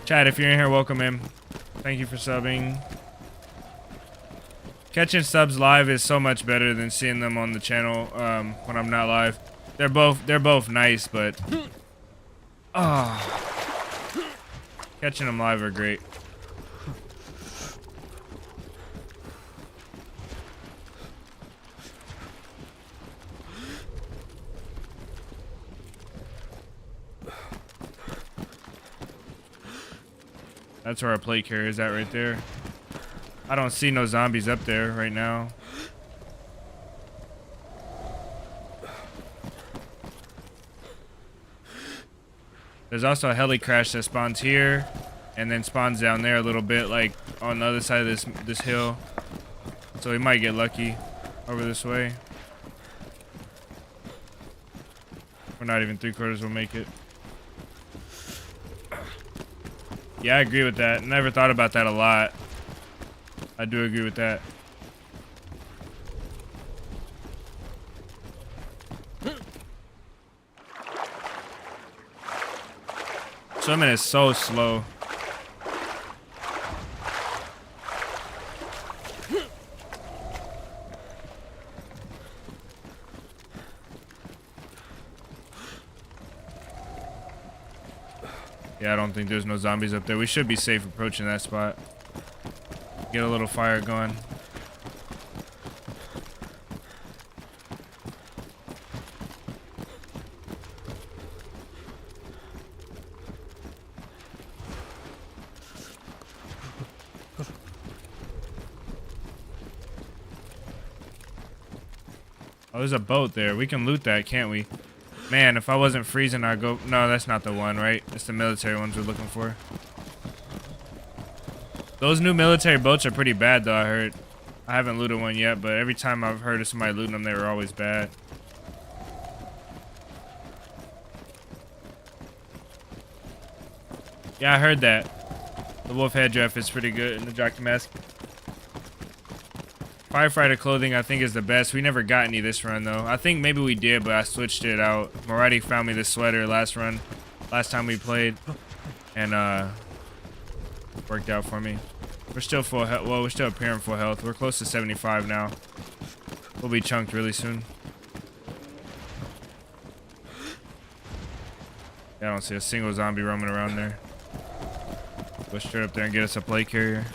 Speaker 1: Chad, if you're in here, welcome in. Thank you for subbing. Catching subs live is so much better than seeing them on the channel when I'm not live. They're both nice, but catching them live are great. That's where our plate carrier is at right there. I don't see no zombies up there right now. There's also a heli crash that spawns here and then spawns down there a little bit, like on the other side of this hill. So we might get lucky over this way. We're not even 3/4 will make it. Yeah, I agree with that. Never thought about that a lot. I do agree with that. Swimming is so slow. Yeah, I don't think there's no zombies up there. We should be safe approaching that spot. Get a little fire going. Oh, there's a boat there. We can loot that, can't we? Man, if I wasn't freezing, I'd go... No, that's not the one, right? It's the military ones we're looking for. Those new military boats are pretty bad, though, I heard. I haven't looted one yet, but every time I've heard of somebody looting them, they were always bad. Yeah, I heard that. The wolf head draft is pretty good in the jockey mask. Firefighter clothing, I think, is the best. We never got any this run, though. I think maybe we did, but I switched it out. Morati found me this sweater last time we played, and worked out for me. We're still full health. Well, we're still appearing full health. We're close to 75 now. We'll be chunked really soon. Yeah, I don't see a single zombie roaming around there. Go straight up there and get us a plate carrier.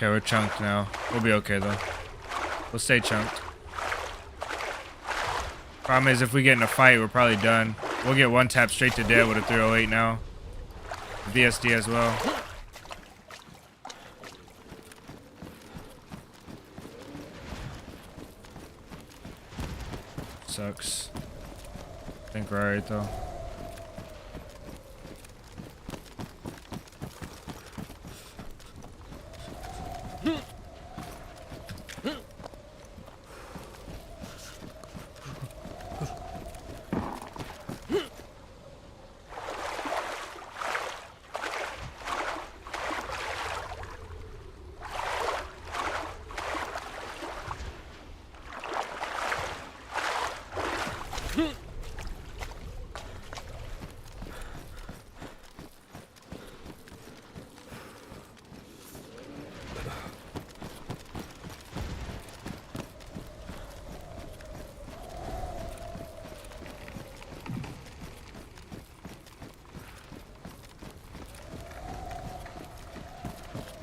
Speaker 1: Okay, we're chunked now. We'll be okay though. We'll stay chunked. Problem is, if we get in a fight, we're probably done. We'll get one tap straight to dead with a 308 now. VSD as well. Sucks. I think we're alright though.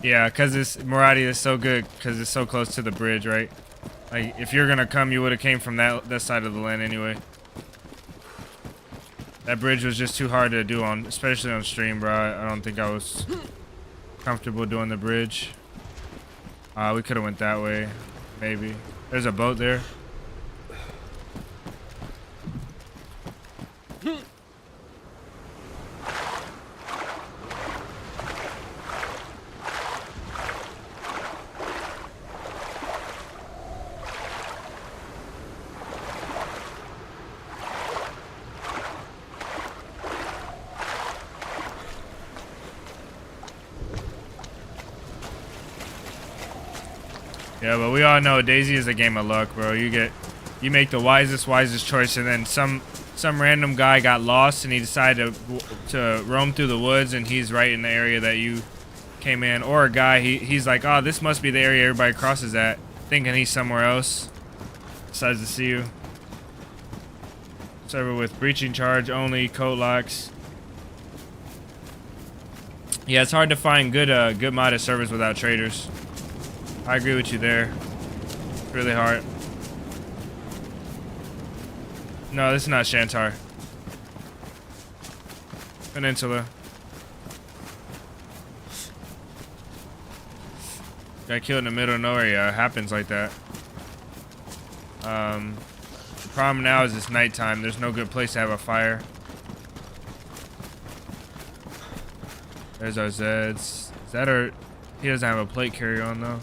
Speaker 1: Yeah, cause this Murati is so good, cause it's so close to the bridge, right? Like, if you're gonna come, you would have came from that side of the land anyway. That bridge was just too hard to do on, especially on stream, bro. I don't think I was comfortable doing the bridge. We could have went that way, maybe. There's a boat there. Yeah, but we all know DayZ is a game of luck, bro. You make the wisest choice, and then some random guy got lost, and he decided to roam through the woods, and he's right in the area that you came in. Or a guy, he's like, oh, this must be the area everybody crosses at, thinking he's somewhere else. Decides to see you. Server with breaching charge only, coat locks. Yeah, it's hard to find good modded servers without traders. I agree with you there. It's really hard. No, this is not Shantar. Peninsula. Got killed in the middle of nowhere. Yeah, it happens like that. The problem now is it's nighttime. There's no good place to have a fire. There's our Zeds. Is that our... He doesn't have a plate carrier on though.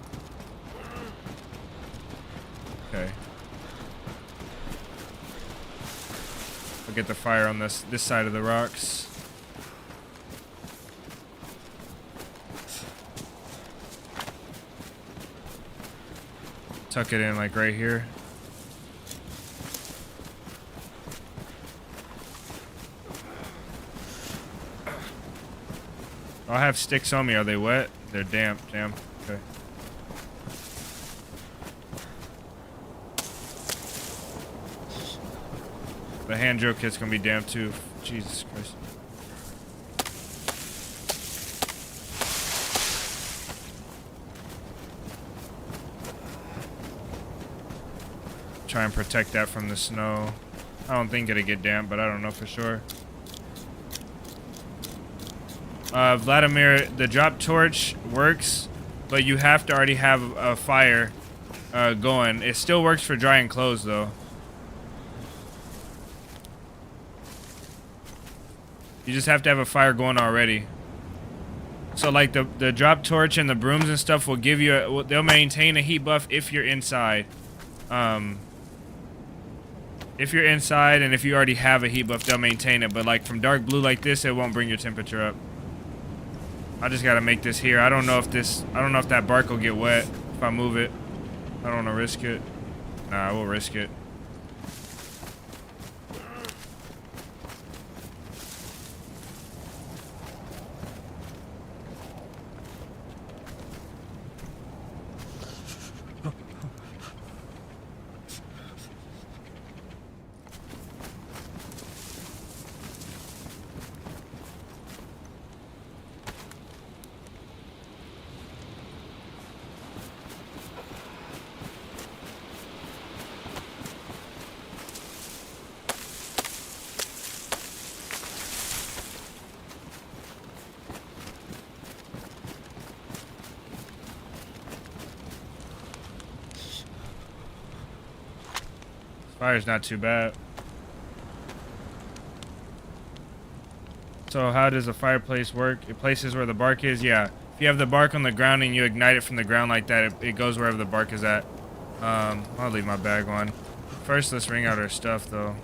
Speaker 1: Okay. We'll get the fire on this side of the rocks. Tuck it in like right here. I have sticks on me. Are they wet? They're damp. Damn. Okay. The hand drill kit's gonna be damp too. Jesus Christ. Try and protect that from the snow. I don't think it'll get damp, but I don't know for sure. Vladimir, the drop torch works, but you have to already have a fire going. It still works for drying clothes though. You just have to have a fire going already. So like the drop torch and the brooms and stuff will give you they'll maintain a heat buff if you're inside. If you're inside and if you already have a heat buff, they'll maintain it. But like from dark blue like this, it won't bring your temperature up. I just gotta make this here. I don't know if that bark will get wet if I move it. I don't wanna risk it. Nah, I will risk it. Fire's not too bad. So how does a fireplace work? It places where the bark is. Yeah. If you have the bark on the ground and you ignite it from the ground like that, it goes wherever the bark is at. I'll leave my bag on. First, let's ring out our stuff, though.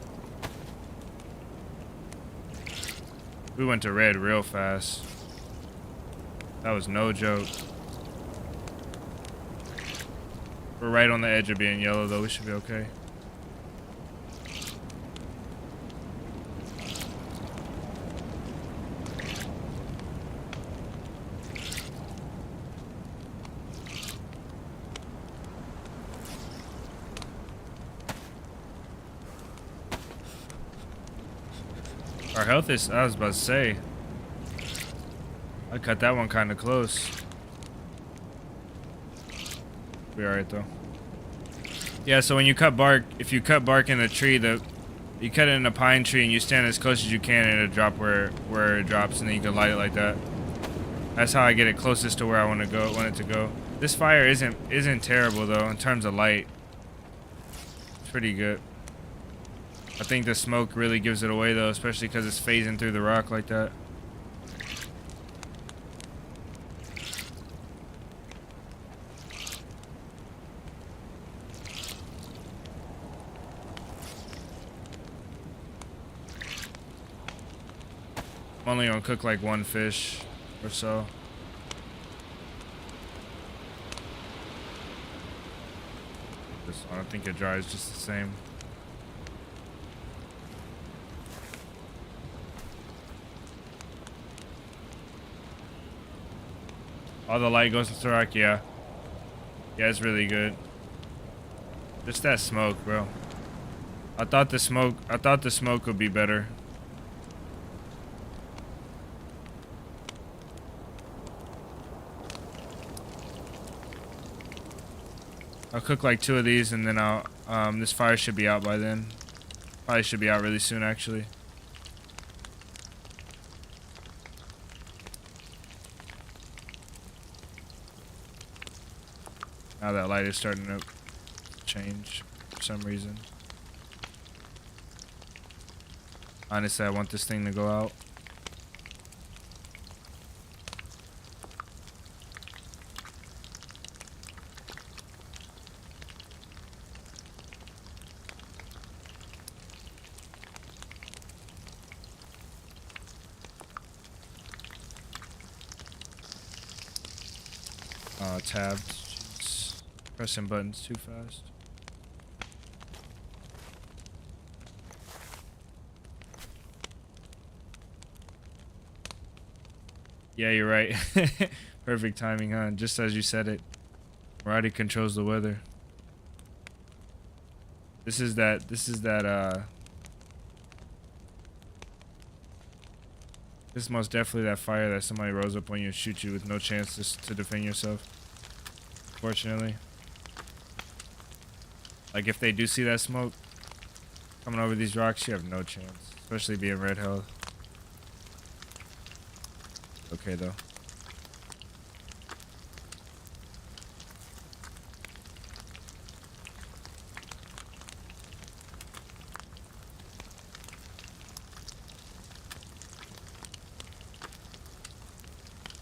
Speaker 1: We went to red real fast. That was no joke. We're right on the edge of being yellow, though. We should be okay. Our health is, I was about to say. I cut that one kind of close. Be alright though. Yeah, so when you cut bark, if you cut bark in a tree, you cut it in a pine tree and you stand as close as you can and it'll drop where it drops, and then you can light it like that. That's how I get it closest to where I want it to go. This fire isn't terrible though in terms of light. It's pretty good. I think the smoke really gives it away though, especially because it's phasing through the rock like that. I'm only gonna cook like one fish or so. I don't think it dries just the same. All the light goes into the rock, yeah. Yeah, it's really good. Just that smoke, bro. I thought the smoke would be better. I'll cook like 2 of these and then this fire should be out by then. Probably should be out really soon actually. Now that light is starting to change for some reason. Honestly, I want this thing to go out. Tabbed. Jeez. Pressing buttons too fast. Yeah, you're right. Perfect timing, huh? Just as you said it. Variety controls the weather. This is most definitely that fire that somebody rose up on you and shoot you with no chance to defend yourself. Fortunately. Like if they do see that smoke coming over these rocks, you have no chance. Especially being red health. Okay though.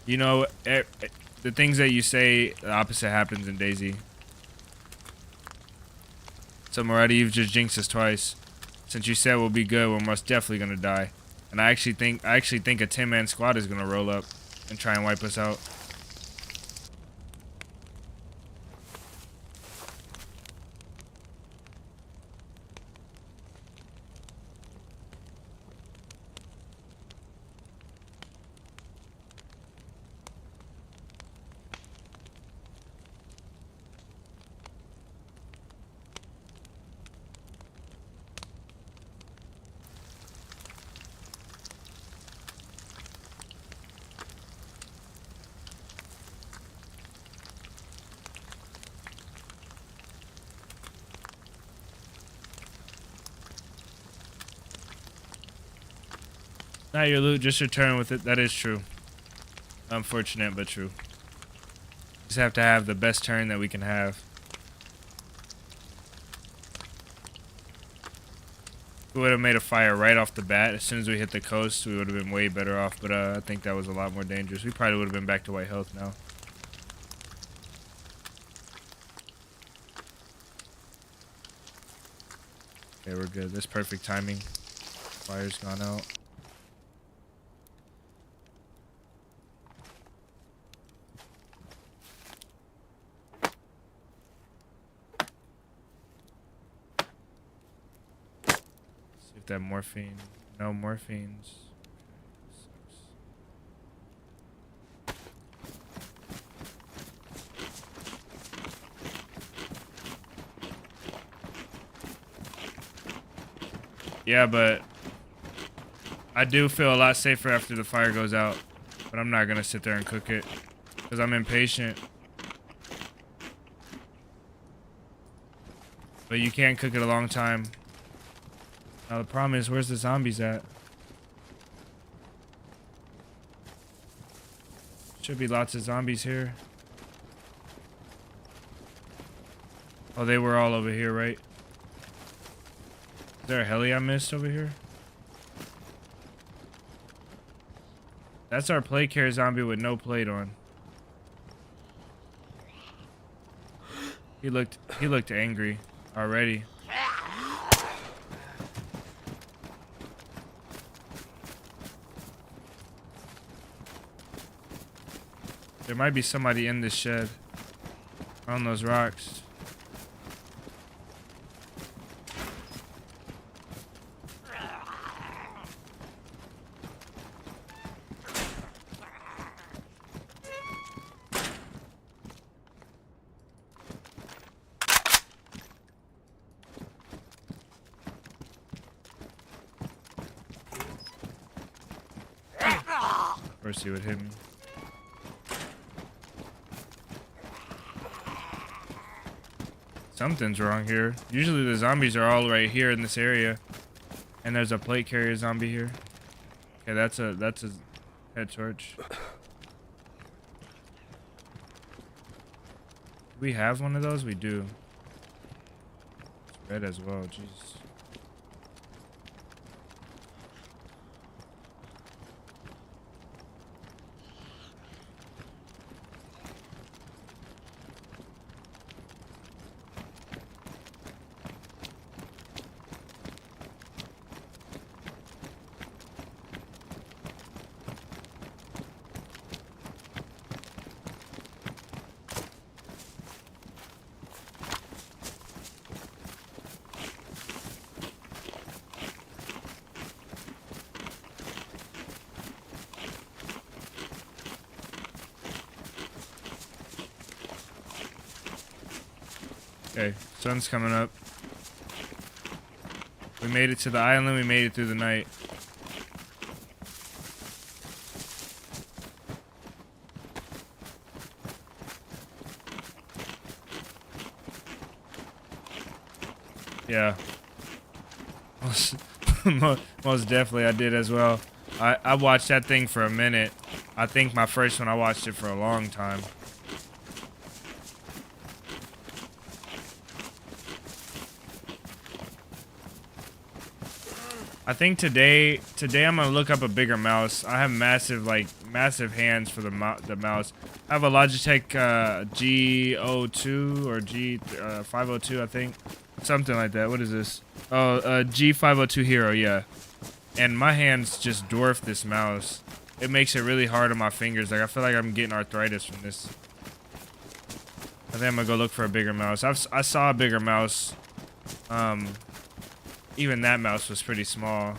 Speaker 1: You know, the things that you say, the opposite happens in DayZ. So Moretti, you've just jinxed us twice. Since you said we'll be good, we're most definitely gonna die. And I actually think a 10-man squad is gonna roll up and try and wipe us out. Not your loot, just return with it. That is true. Unfortunate, but true. Just have to have the best turn that we can have. We would have made a fire right off the bat. As soon as we hit the coast, we would have been way better off. But I think that was a lot more dangerous. We probably would have been back to white health now. Okay, we're good. That's perfect timing. Fire's gone out. See if that morphine. No morphines. Yeah, but I do feel a lot safer after the fire goes out. But I'm not gonna sit there and cook it because I'm impatient. But you can't cook it a long time. Now the problem is, where's the zombies at? Should be lots of zombies here. Oh, they were all over here, right? Is there a heli I missed over here? That's our plate carrier zombie with no plate on. He looked angry already. There might be somebody in this shed on those rocks. Of course he would hit me. Something's wrong here. Usually the zombies are all right here in this area. And there's a plate carrier zombie here. Okay, that's a head torch. Do we have one of those? We do. It's red as well, jeez. Okay, sun's coming up. We made it to the island, we made it through the night. Yeah. Most definitely I did as well. I watched that thing for a minute. I think my first one I watched it for a long time. I think today I'm gonna look up a bigger mouse. I have massive hands for the mouse. I have a Logitech G02 or G502, I think, something like that. What is this? Oh, G502 Hero, yeah. And my hands just dwarf this mouse. It makes it really hard on my fingers. Like I feel like I'm getting arthritis from this. I think I'm gonna go look for a bigger mouse. I saw a bigger mouse. Even that mouse was pretty small.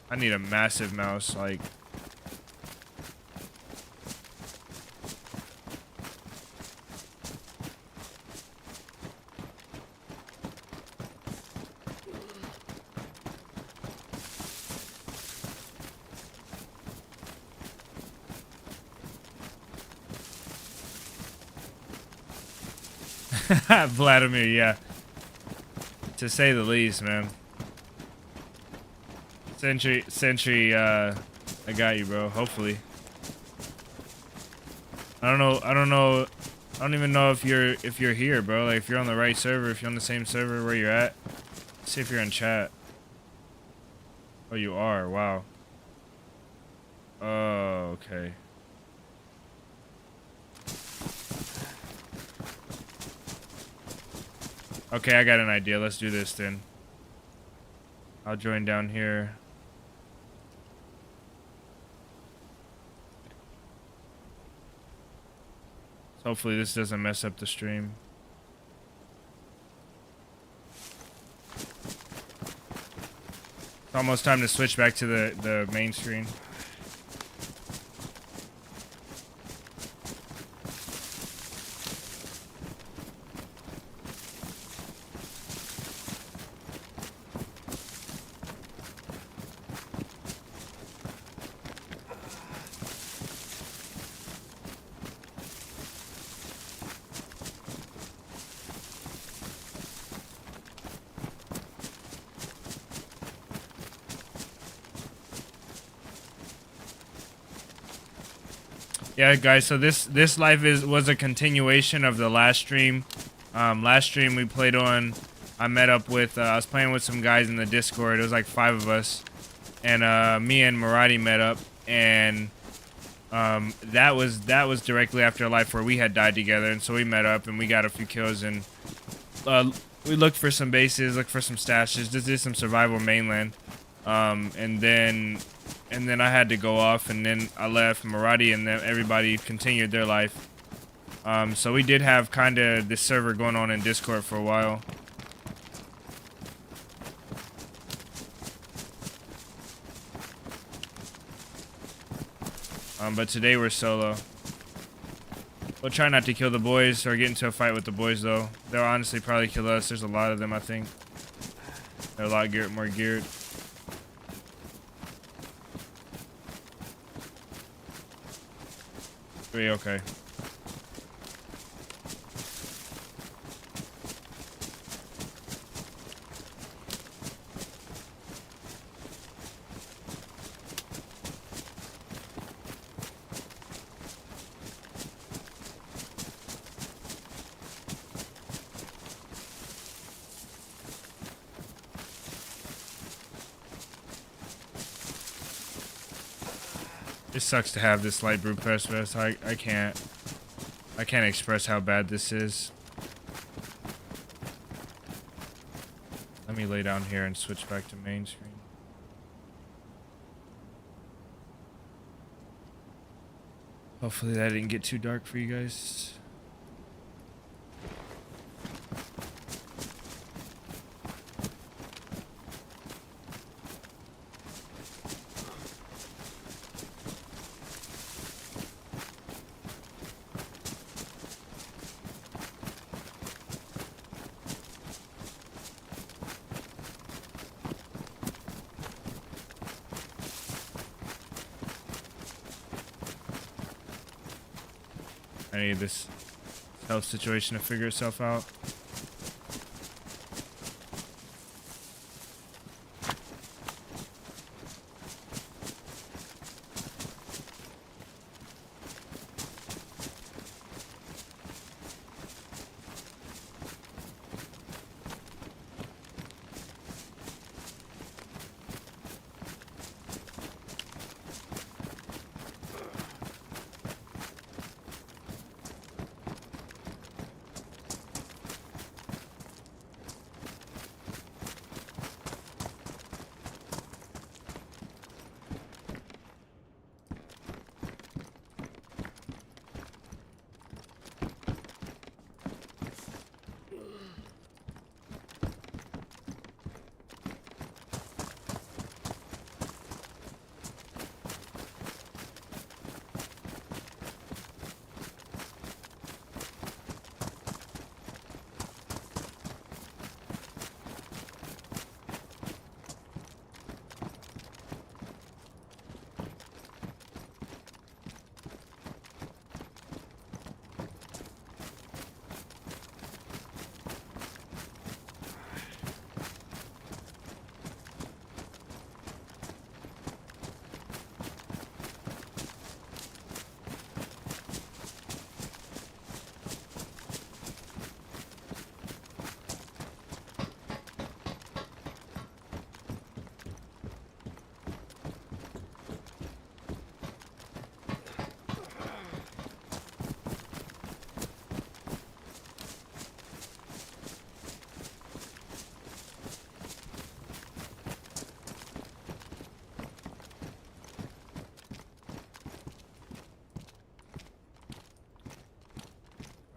Speaker 1: I need a massive mouse, like. Vladimir, yeah. To say the least, man. Sentry, I got you, bro. Hopefully. I don't even know if you're here, bro. Like if you're on the right server, if you're on the same server where you're at. Let's see if you're in chat. Oh, you are. Wow. Oh, okay. Okay, I got an idea. Let's do this then. I'll join down here. Hopefully this doesn't mess up the stream. It's almost time to switch back to the main screen. Yeah, guys, so this live was a continuation of the last stream. Last stream we played on, I met up with I was playing with some guys in the Discord. It was like 5 of us, and me and Marati met up, and that was directly after a life where we had died together, and so we met up and we got a few kills, and we looked for some bases, looked for some stashes, just did some survival mainland, and then I had to go off, and then I left. Marati and then everybody continued their life. So we did have kind of this server going on in Discord for a while. But today we're solo. We'll try not to kill the boys or get into a fight with the boys, though. They'll honestly probably kill us. There's a lot of them, I think. They're a lot more geared. Okay. It sucks to have this light brew press vest. I can't express how bad this is. Let me lay down here and switch back to main screen. Hopefully that didn't get too dark for you guys. I need this health situation to figure itself out.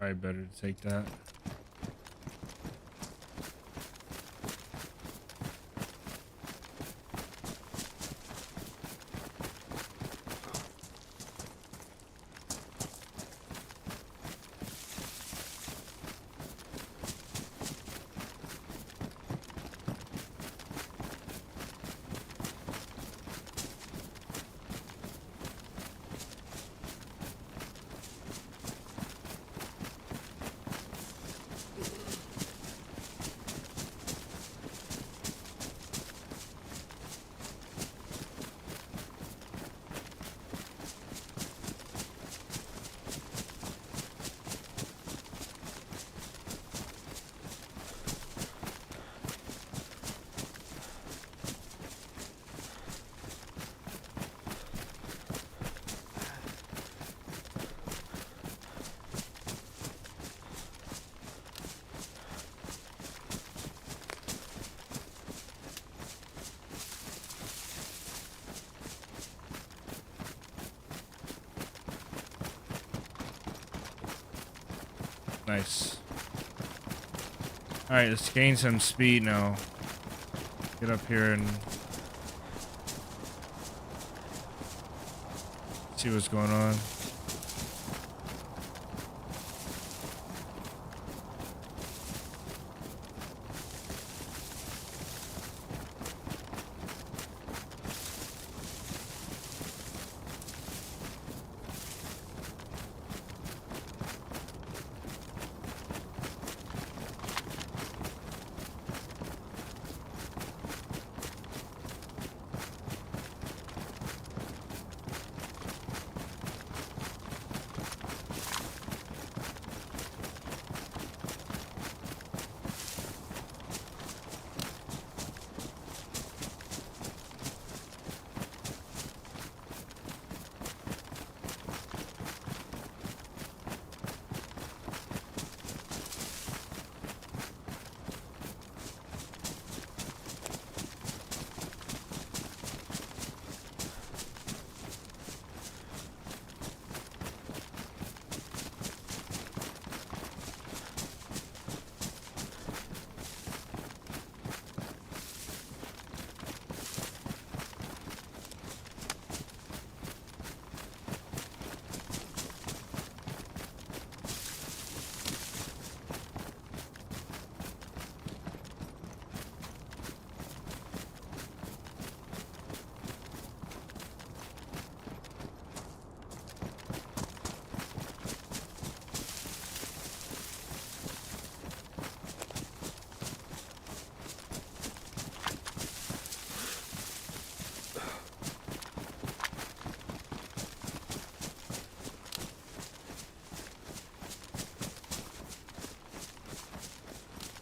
Speaker 1: Probably better to take that. Nice. Alright, let's gain some speed now. Get up here and see what's going on.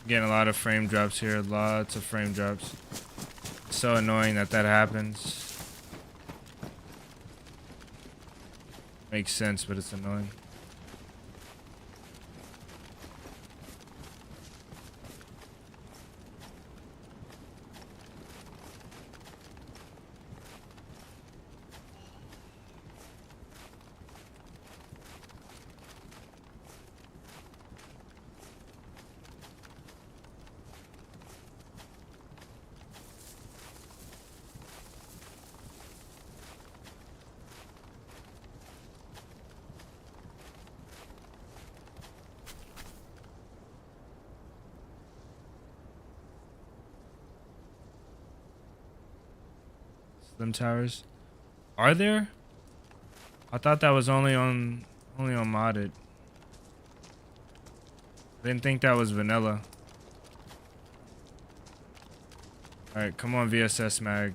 Speaker 1: Getting a lot of frame drops here, lots of frame drops. It's so annoying that that happens. Makes sense, but it's annoying. Slim towers, are there? I thought that was only on modded. I didn't think that was vanilla. All right, come on, VSS mag.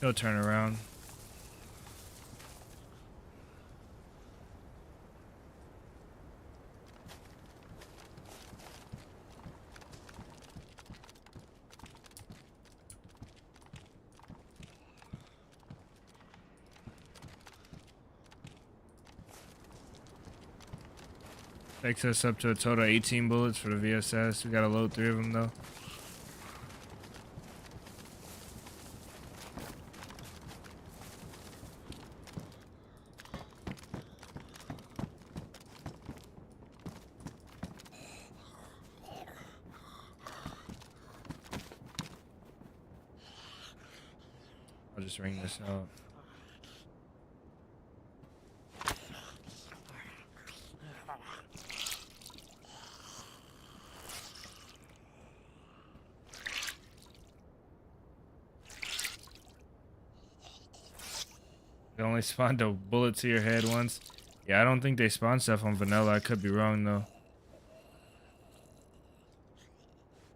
Speaker 1: He'll turn around. Takes us up to a total of 18 bullets for the VSS. We gotta load 3 of them though. I'll just ring this out. They only spawned a bullet to your head once. Yeah, I don't think they spawn stuff on vanilla. I could be wrong though.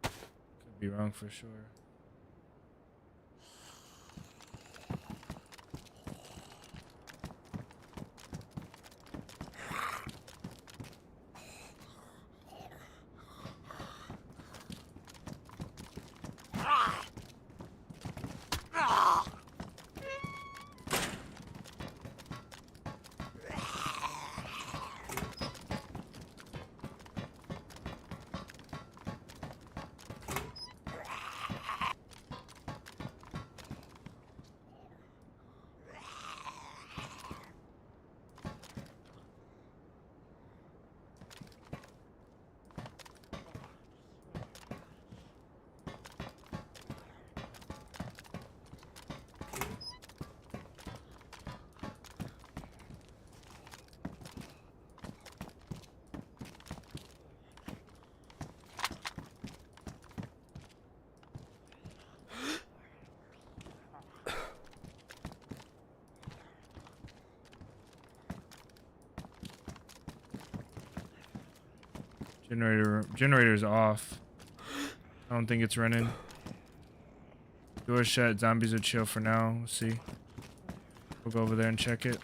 Speaker 1: Could be wrong for sure. Generator's off. I don't think it's running. Door shut. Zombies are chill for now. We'll see. We'll go over there and check it.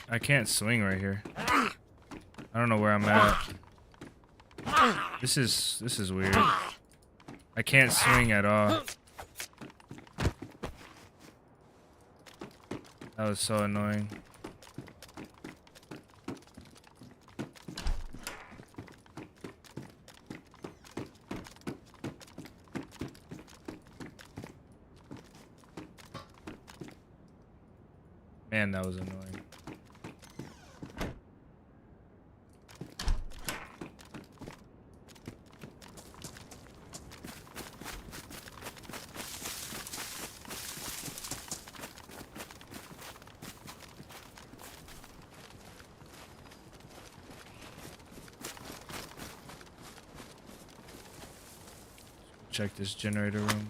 Speaker 1: I can't swing right here. I don't know where I'm at. This is weird. I can't swing at all. That was so annoying. Man, that was annoying. Check this generator room.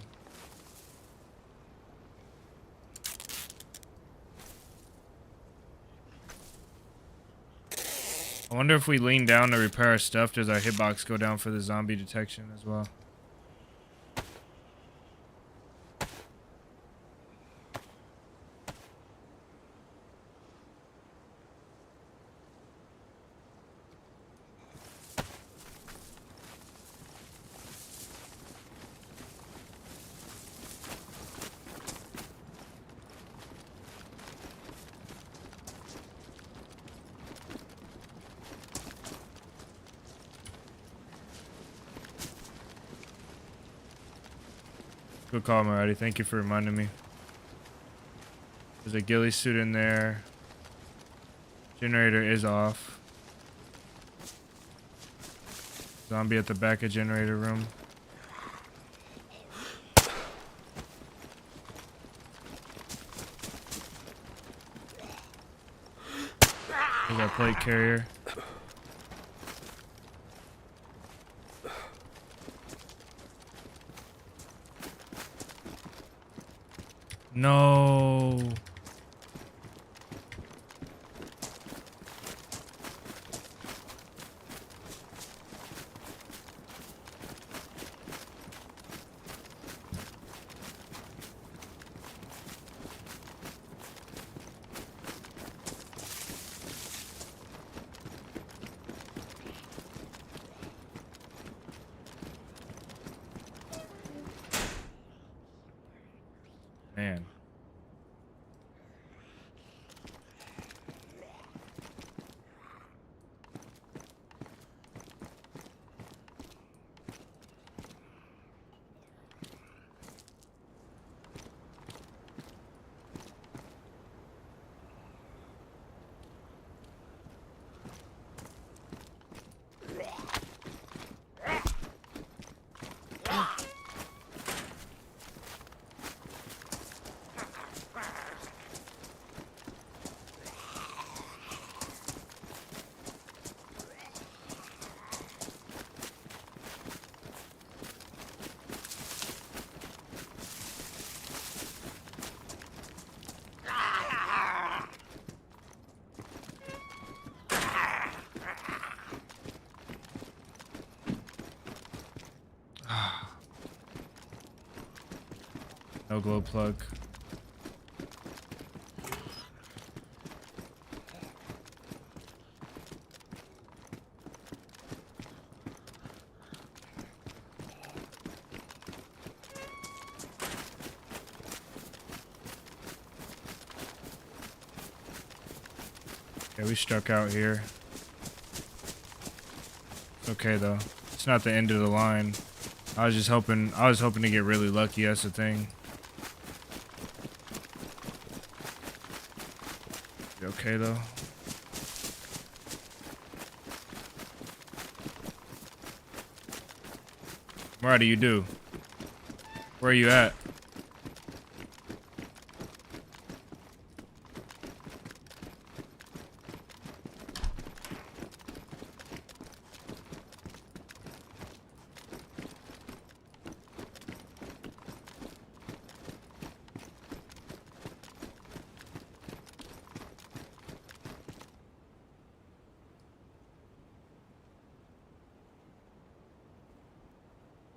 Speaker 1: I wonder if we lean down to repair our stuff, does our hitbox go down for the zombie detection as well? Good call, Maradi. Thank you for reminding me. There's a ghillie suit in there. Generator is off. Zombie at the back of generator room. There's our plate carrier. No. Man. No glow plug. Okay, we struck out here. It's okay though. It's not the end of the line. I was hoping to get really lucky, that's the thing. You okay though? What do you do? Where are you at?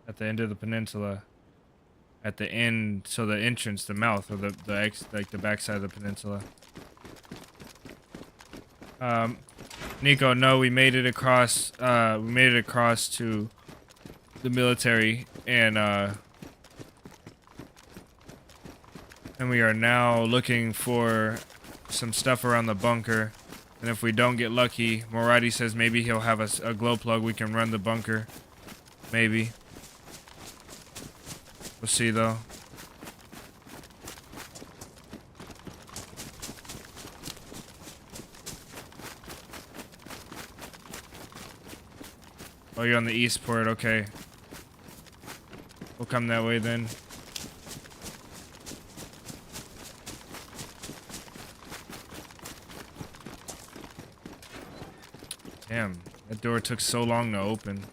Speaker 1: At the end of the peninsula. At the end, so the entrance, the mouth, or like the backside of the peninsula. Nico, no, we made it across. We made it across to the military, and we are now looking for some stuff around the bunker. And if we don't get lucky, Moradi says maybe he'll have a glow plug. We can run the bunker, maybe. We'll see though. Oh, you're on the east port, okay. We'll come that way then. Damn, that door took so long to open.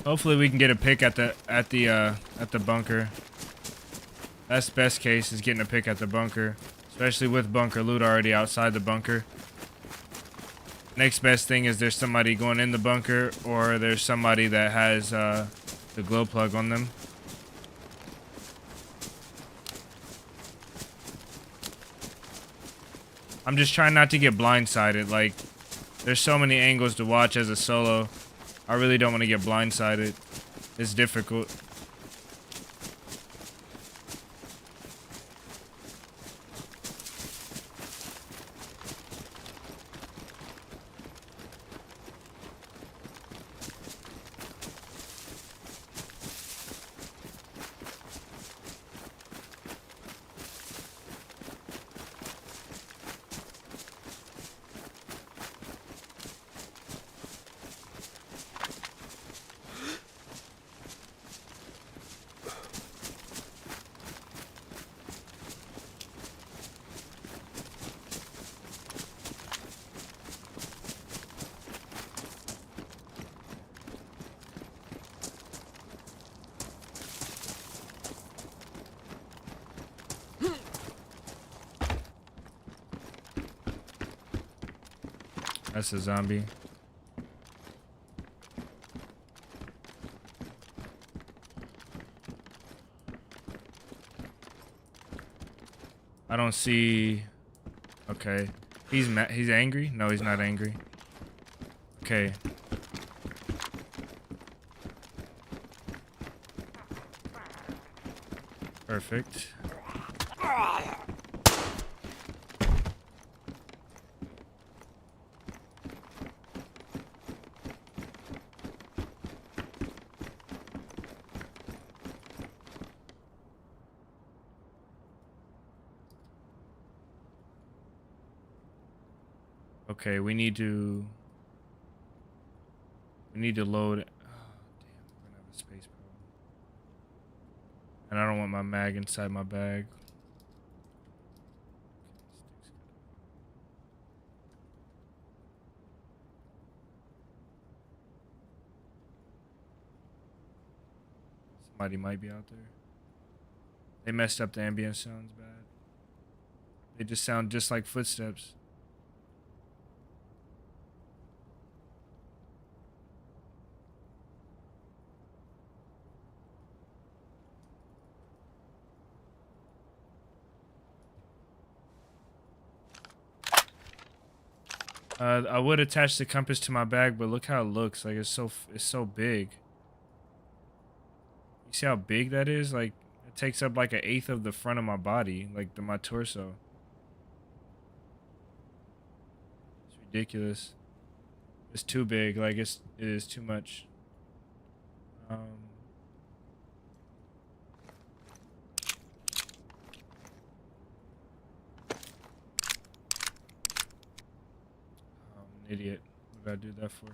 Speaker 1: Hopefully we can get a pick at the bunker. That's best case, is getting a pick at the bunker, especially with bunker loot already outside the bunker. Next best thing is there's somebody going in the bunker, or there's somebody that has the glow plug on them. I'm just trying not to get blindsided. Like, there's so many angles to watch as a solo. I really don't want to get blindsided. It's difficult. That's a zombie. I don't see. Okay, he's angry. No, he's not angry. Okay. Perfect. Okay, we need to load. Oh, damn, we're gonna have a space problem. And I don't want my mag inside my bag. Somebody might be out there. They messed up the ambient sounds bad. They just sound just like footsteps. I would attach the compass to my bag, but look how it looks. Like it's so big. You see how big that is? Like it takes up like 1/8 of the front of my body, like my torso. It's ridiculous. It's too big. Like it is too much. Idiot. What did I do that for?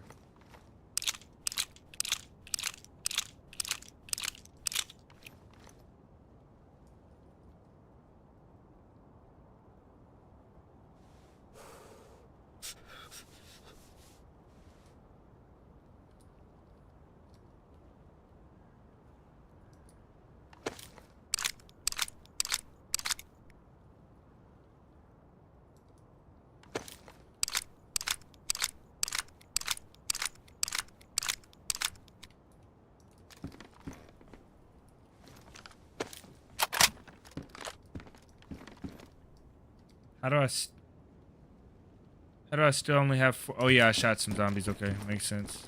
Speaker 1: How do I still only have 4? Oh yeah, I shot some zombies. Okay, makes sense.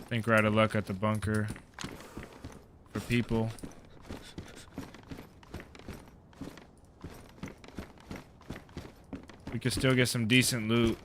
Speaker 1: I think we're out of luck at the bunker for people. We could still get some decent loot.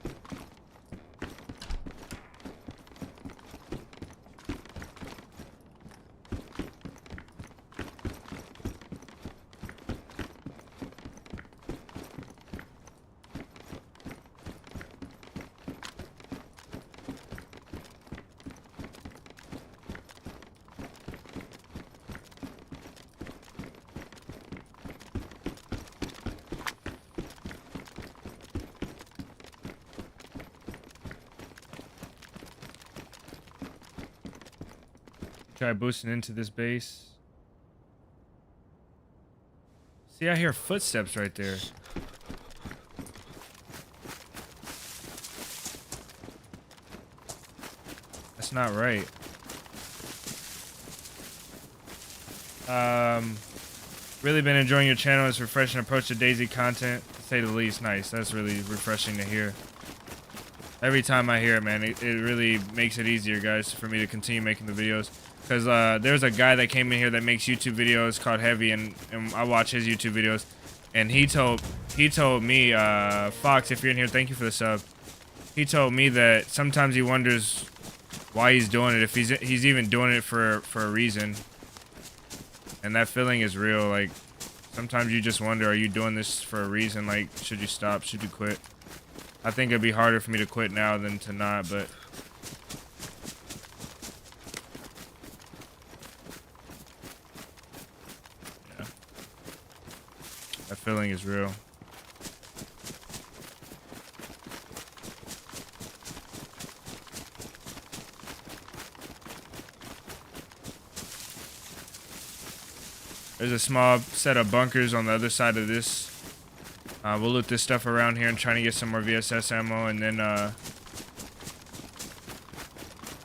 Speaker 1: Try boosting into this base. See, I hear footsteps right there. That's not right. Really been enjoying your channel. It's refreshing approach to DayZ content, to say the least. Nice. That's really refreshing to hear. Every time I hear it, man, it really makes it easier, guys, for me to continue making the videos. Because there's a guy that came in here that makes YouTube videos called Heavy, and I watch his YouTube videos. And he told me, Fox, if you're in here, thank you for the sub. He told me that sometimes he wonders why he's doing it, if he's even doing it for a reason. And that feeling is real. Like, sometimes you just wonder, are you doing this for a reason? Like, should you stop? Should you quit? I think it'd be harder for me to quit now than to not, but yeah, that feeling is real. There's a small set of bunkers on the other side of this. We'll loot this stuff around here and try to get some more VSS ammo, and then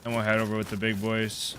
Speaker 1: we'll head over with the big boys.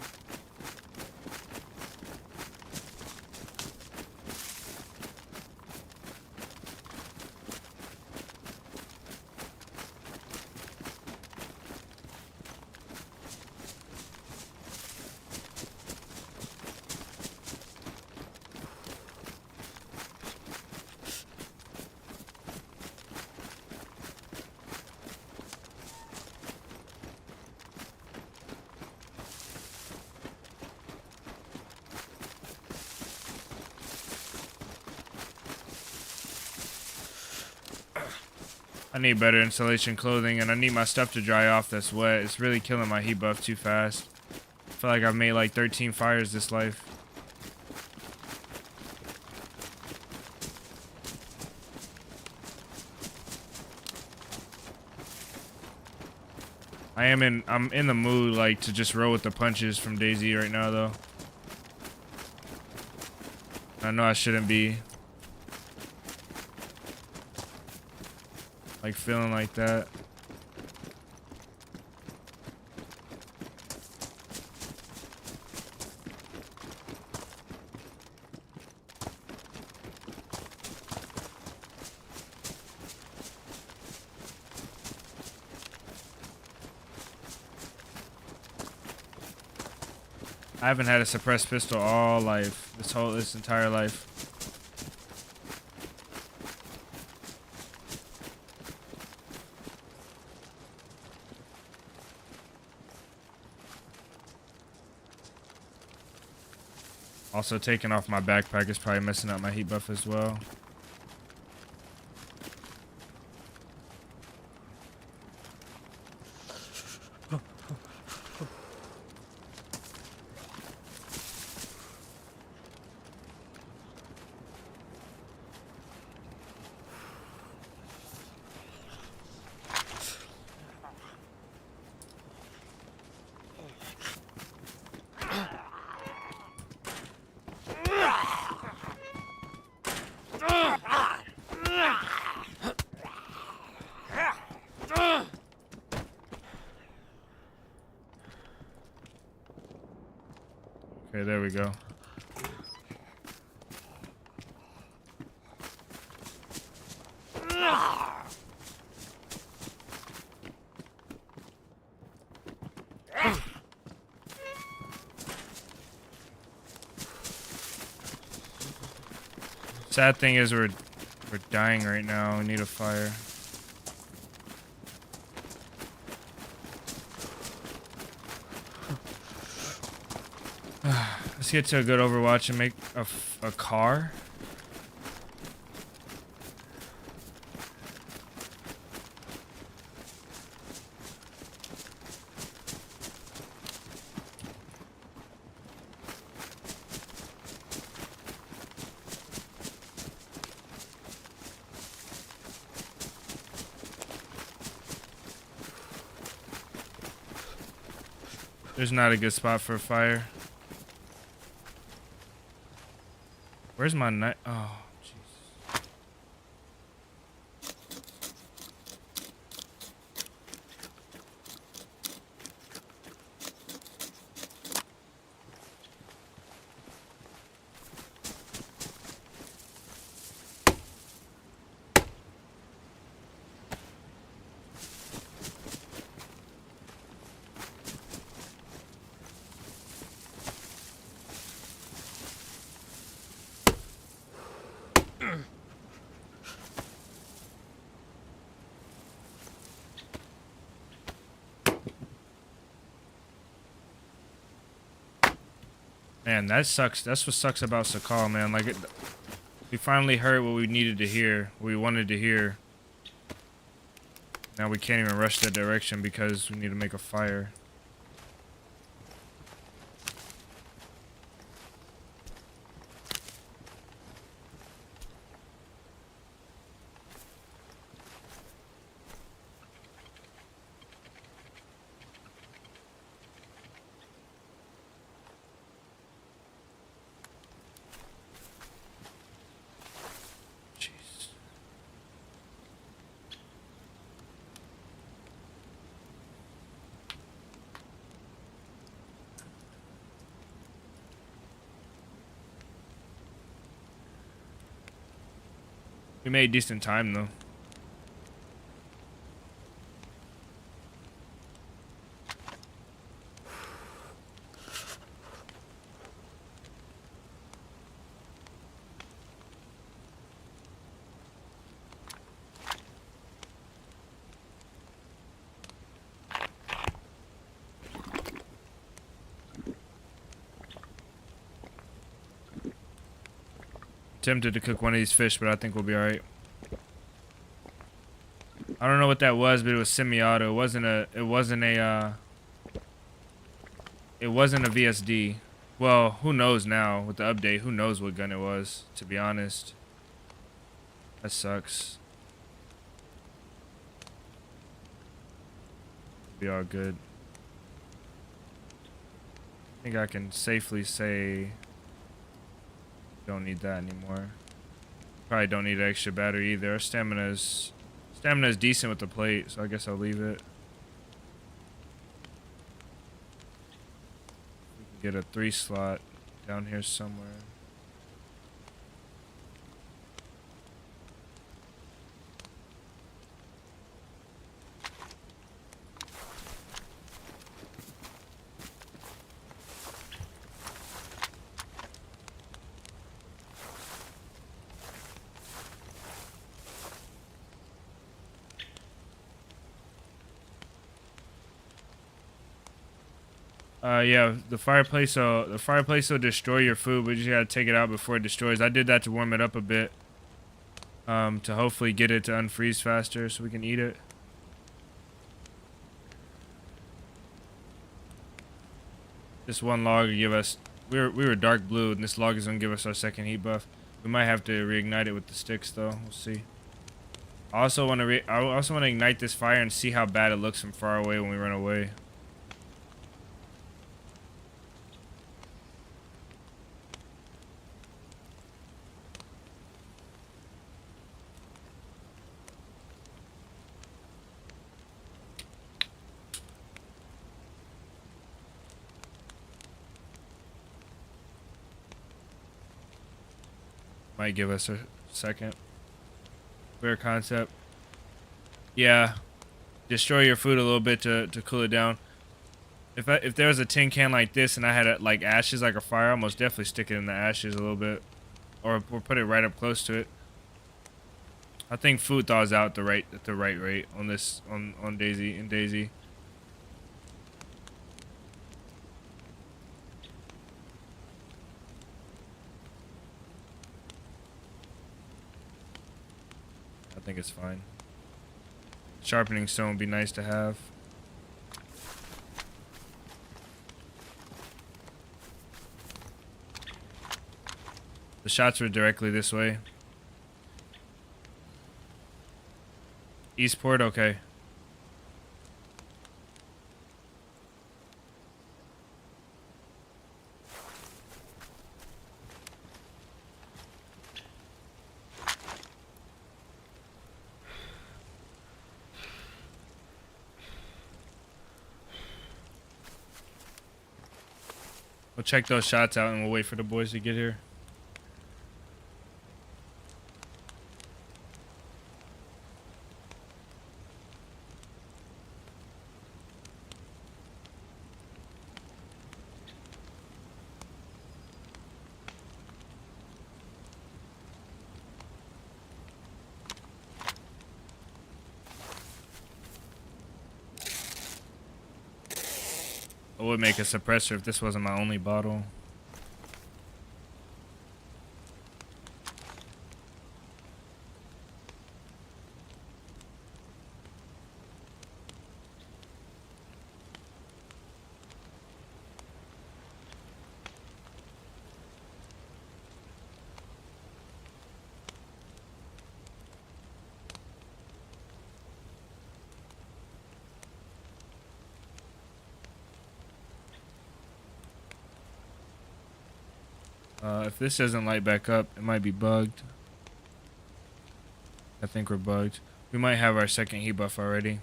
Speaker 1: I need better insulation clothing, and I need my stuff to dry off that's wet. It's really killing my heat buff too fast. I feel like I've made like 13 fires this life. I'm in the mood like to just roll with the punches from DayZ right now though. I know I shouldn't be like feeling like that. I haven't had a suppressed pistol all life, this entire life. Also, taking off my backpack is probably messing up my heat buff as well. Okay, there we go. Sad thing is we're dying right now. We need a fire. Let's get to a good Overwatch and make a car. There's not a good spot for a fire. Where's my knife? Oh, jeez. Man, that sucks. That's what sucks about Sakhal, man. Like, we finally heard what we needed to hear, what we wanted to hear. Now we can't even rush that direction because we need to make a fire. We made decent time though. Tempted to cook one of these fish, but I think we'll be alright. I don't know what that was, but it was semi-auto. It wasn't a VSD. Well, who knows now with the update? Who knows what gun it was, to be honest. That sucks. Be all good. I think I can safely say don't need that anymore. Probably don't need an extra battery either. Our stamina's decent with the plate, so I guess I'll leave it. We can get a 3 slot down here somewhere. Yeah, the fireplace will destroy your food, but you just gotta take it out before it destroys. I did that to warm it up a bit, to hopefully get it to unfreeze faster so we can eat it. This one log will give us, we were dark blue, and this log is gonna give us our second heat buff. We might have to reignite it with the sticks though. We'll see. I also want to ignite this fire and see how bad it looks from far away when we run away. Might give us a second. Weird concept. Yeah. Destroy your food a little bit to cool it down. If there was a tin can like this and I had like ashes like a fire, I'll most definitely stick it in the ashes a little bit. or put it right up close to it. I think food thaws out at the right rate on this on DayZ in DayZ. I think it's fine. Sharpening stone would be nice to have. The shots were directly this way. Eastport, okay. We'll check those shots out and we'll wait for the boys to get here. I would make a suppressor if this wasn't my only bottle. If this doesn't light back up, it might be bugged. I think we're bugged. We might have our second heat buff already.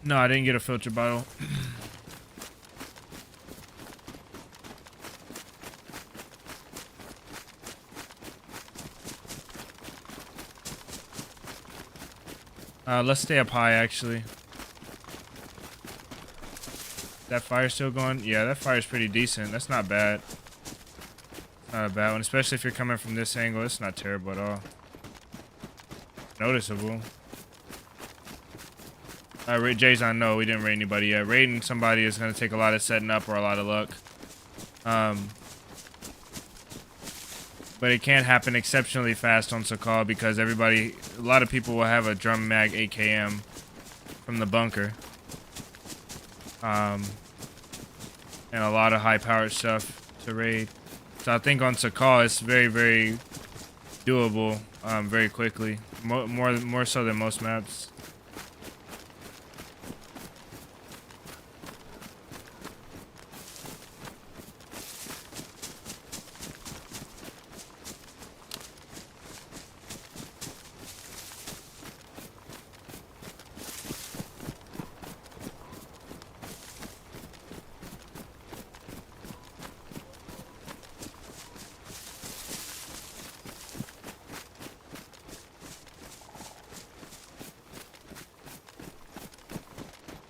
Speaker 1: No, I didn't get a filter bottle. Let's stay up high, actually. That fire still going? Yeah, that fire's pretty decent. That's not bad. Not a bad one, especially if you're coming from this angle. It's not terrible at all. Noticeable. Jay's on no, we didn't raid anybody yet. Raiding somebody is going to take a lot of setting up or a lot of luck. But it can happen exceptionally fast on Sakhal because a lot of people will have a drum mag AKM from the bunker. And a lot of high powered stuff to raid. So I think on Sakhal it's very, very doable very quickly. More so than most maps.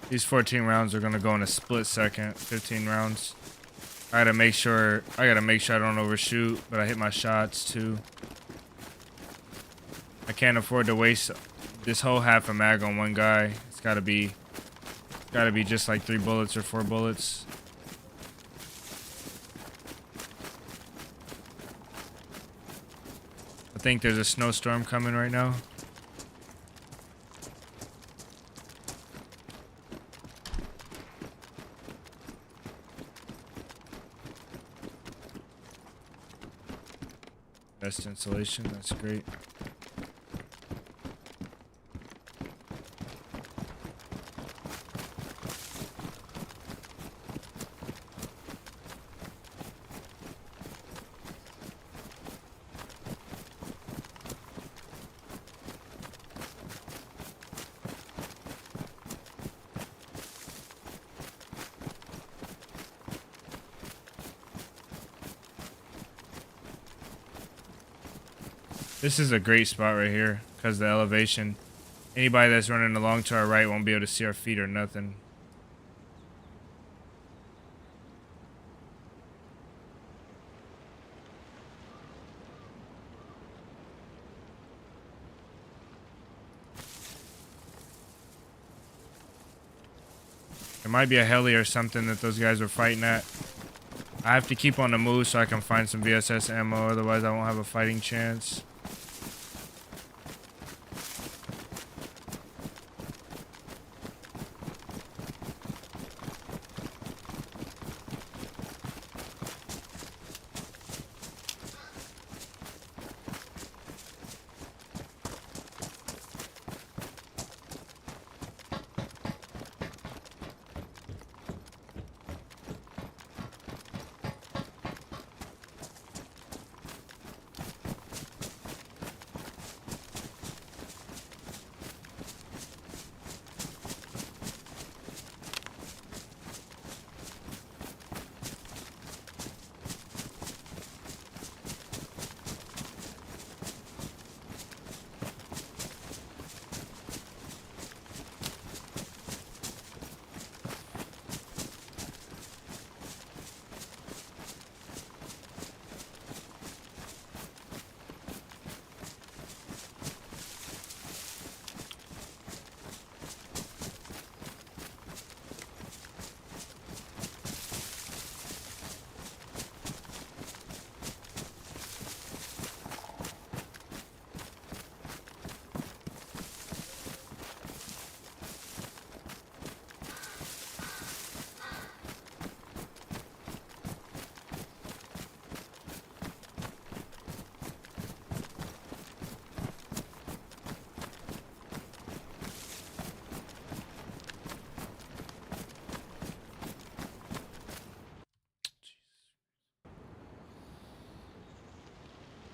Speaker 1: These 14 rounds are gonna go in a split second. 15 rounds. I gotta make sure I don't overshoot, but I hit my shots too. I can't afford to waste this whole half a mag on one guy. It's gotta be just like 3 bullets or 4 bullets. I think there's a snowstorm coming right now. Best insulation, that's great. This is a great spot right here because the elevation. Anybody that's running along to our right won't be able to see our feet or nothing. There might be a heli or something that those guys were fighting at. I have to keep on the move so I can find some VSS ammo, otherwise I won't have a fighting chance.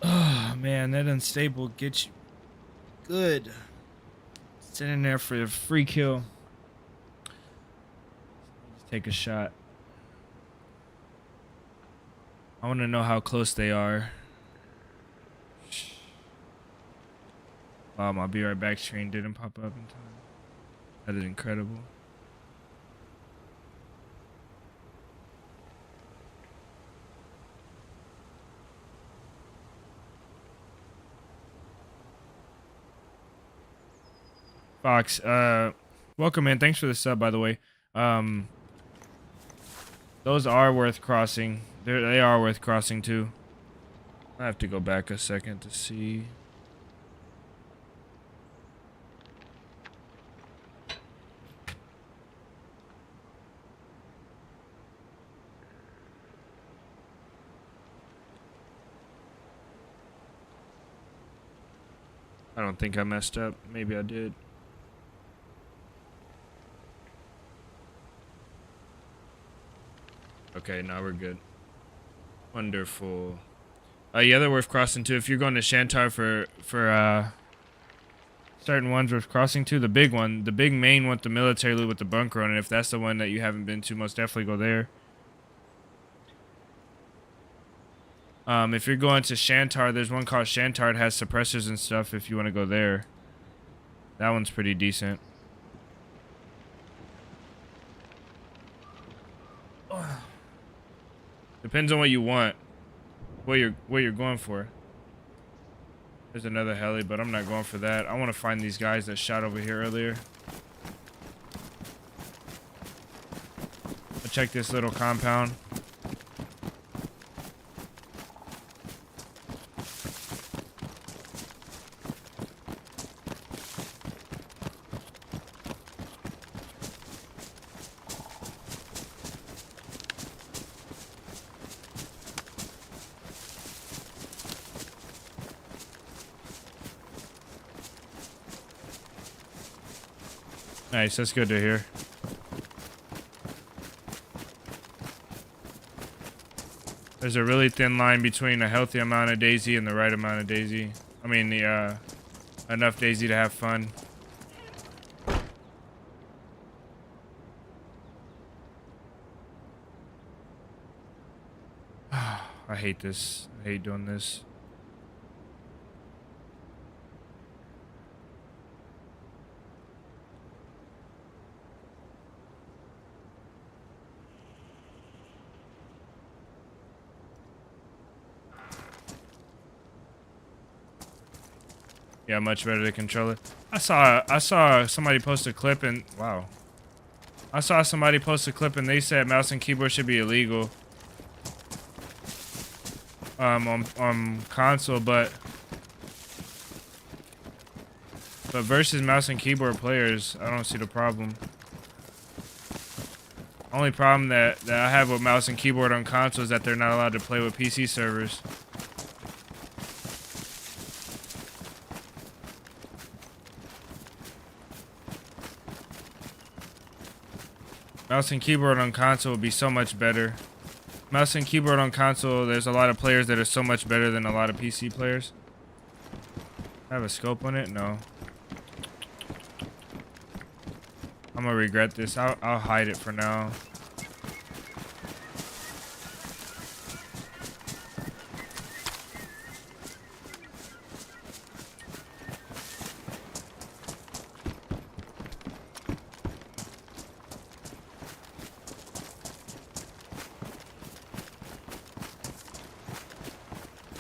Speaker 1: Oh man, that unstable gets you good. Sitting there for a free kill. Just take a shot. I want to know how close they are. Wow, my be right back screen didn't pop up in time. That is incredible. Fox, welcome in. Thanks for the sub, by the way. Those are worth crossing. They are worth crossing too. I have to go back a second to see. I don't think I messed up. Maybe I did. Okay, now we're good. Wonderful. Yeah, they're worth crossing too. If you're going to Shantar for certain ones worth crossing too, the big one, the big main one, the military loot with the bunker on it. If that's the one that you haven't been to, most definitely go there. If you're going to Shantar, there's one called Shantar. It has suppressors and stuff. If you want to go there, that one's pretty decent. Depends on what you want, what you're going for. There's another heli, but I'm not going for that. I want to find these guys that shot over here earlier. I'll check this little compound. Nice, that's good to hear. There's a really thin line between a healthy amount of DayZ and the right amount of DayZ. I mean, the enough DayZ to have fun. I hate this. I hate doing this. Yeah, much better to control it. I saw somebody post a clip and wow. I saw somebody post a clip and they said mouse and keyboard should be illegal. On console, but versus mouse and keyboard players, I don't see the problem. Only problem that I have with mouse and keyboard on console is that they're not allowed to play with PC servers. Mouse and keyboard on console would be so much better. Mouse and keyboard on console, there's a lot of players that are so much better than a lot of PC players. I have a scope on it? No. I'm gonna regret this. I'll hide it for now.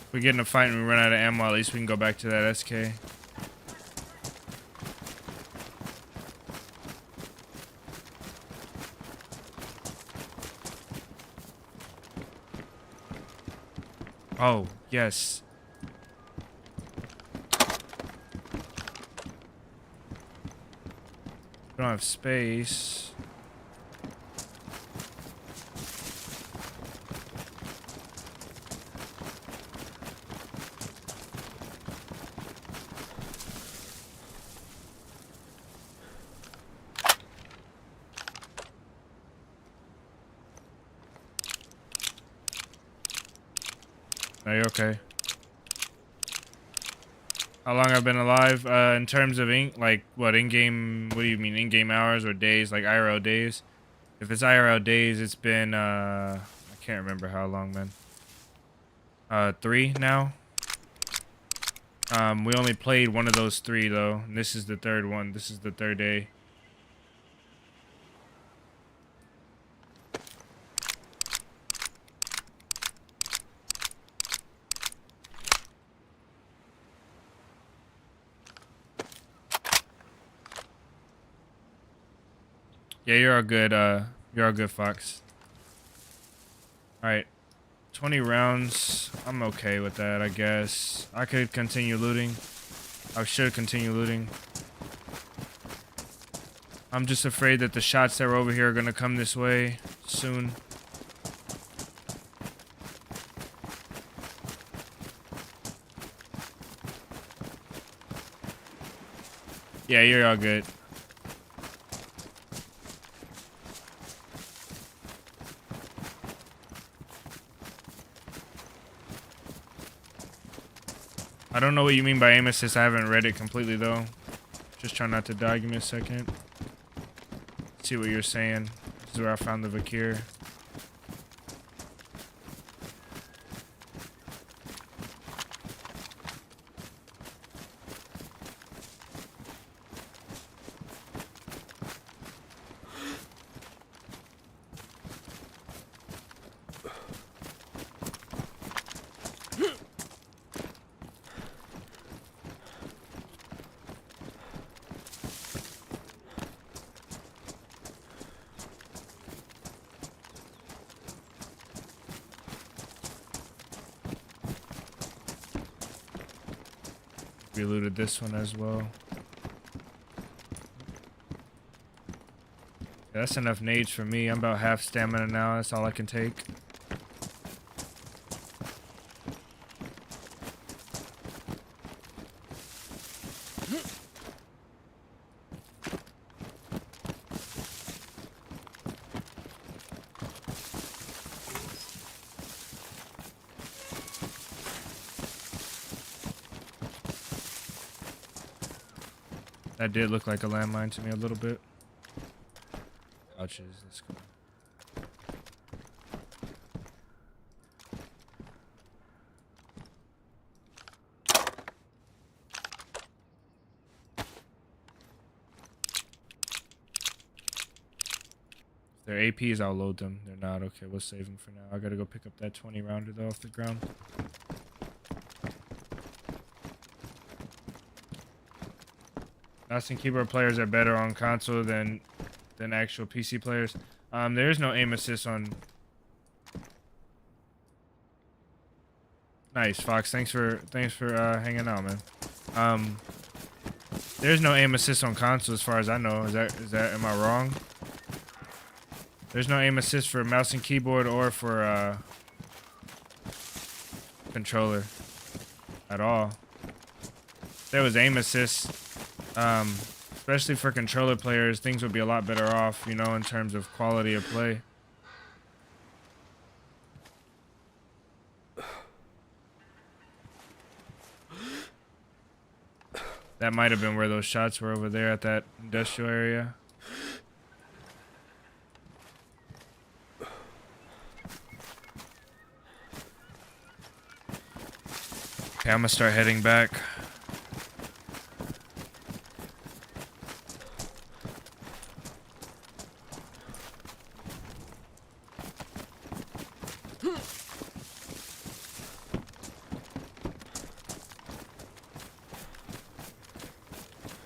Speaker 1: If we get in a fight and we run out of ammo, at least we can go back to that SK. Oh, yes. We don't have space. Are you okay? How long I've been alive? In terms of in-game, what do you mean, in-game hours or days, like IRL days? If it's IRL days, it's been, I can't remember how long, man. 3 now. We only played one of those 3 though, and this is the 3rd one. This is the 3rd day. Yeah, you're all good, Fox. Alright. 20 rounds. I'm okay with that, I guess. I could continue looting. I should continue looting. I'm just afraid that the shots that were over here are gonna come this way soon. Yeah, you're all good. I don't know what you mean by aim assist. I haven't read it completely though. Just try not to die. Give me a second. See what you're saying. This is where I found the Vakir. We looted this one as well. Yeah, that's enough nades for me. I'm about half stamina now. That's all I can take. That did look like a landmine to me a little bit. Ouches, let's go. If they're APs, I'll load them. They're not. Okay, we'll save them for now. I gotta go pick up that 20 rounder though off the ground. Mouse and keyboard players are better on console than actual PC players. There is no aim assist on. Nice, Fox. Thanks for hanging out, man. There's no aim assist on console as far as I know. Is that am I wrong? There's no aim assist for mouse and keyboard or for controller at all. If there was aim assist, especially for controller players, things would be a lot better off, you know, in terms of quality of play. That might have been where those shots were, over there at that industrial area. Okay, I'm gonna start heading back.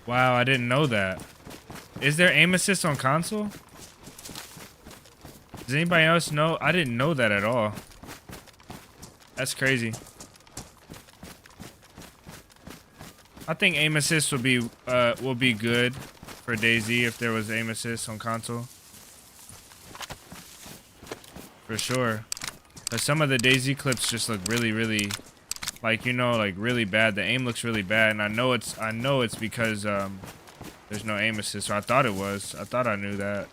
Speaker 1: Wow, I didn't know that. Is there aim assist on console? Does anybody else know? I didn't know that at all. That's crazy. I think aim assist will be good for DayZ if there was aim assist on console. For sure. But some of the DayZ clips just look really like, you know, like really bad. The aim looks really bad, and I know it's because there's no aim assist. Or I thought it was. I thought I knew that.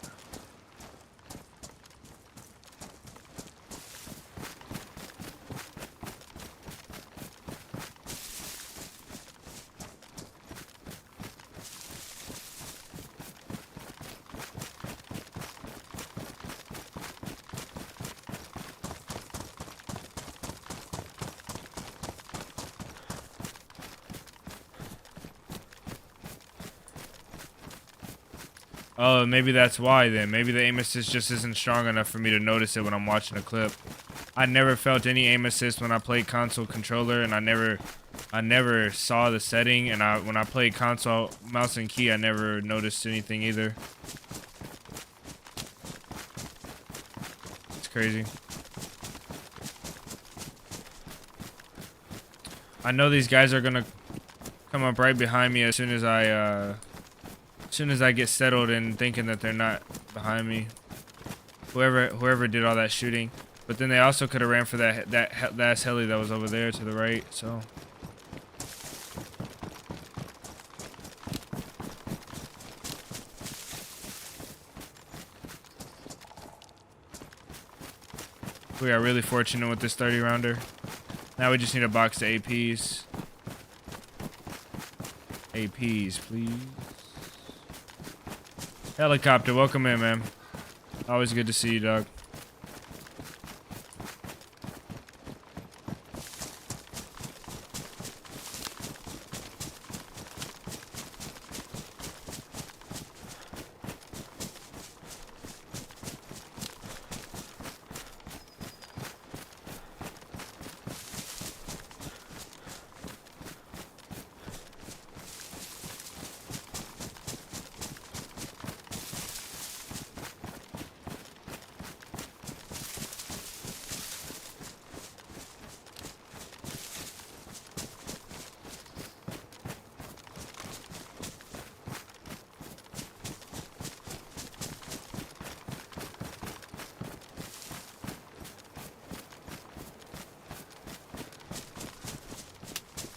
Speaker 1: Oh, maybe that's why then. Maybe the aim assist just isn't strong enough for me to notice it when I'm watching a clip. I never felt any aim assist when I played console controller, and I never saw the setting, and when I played console mouse and key, I never noticed anything either. It's crazy. I know these guys are gonna come up right behind me as soon as I get settled in thinking that they're not behind me. Whoever did all that shooting. But then they also could have ran for that last heli that was over there to the right, so. We are really fortunate with this 30 rounder. Now we just need a box of APs. APs, please. Helicopter, welcome in, man. Always good to see you, dog.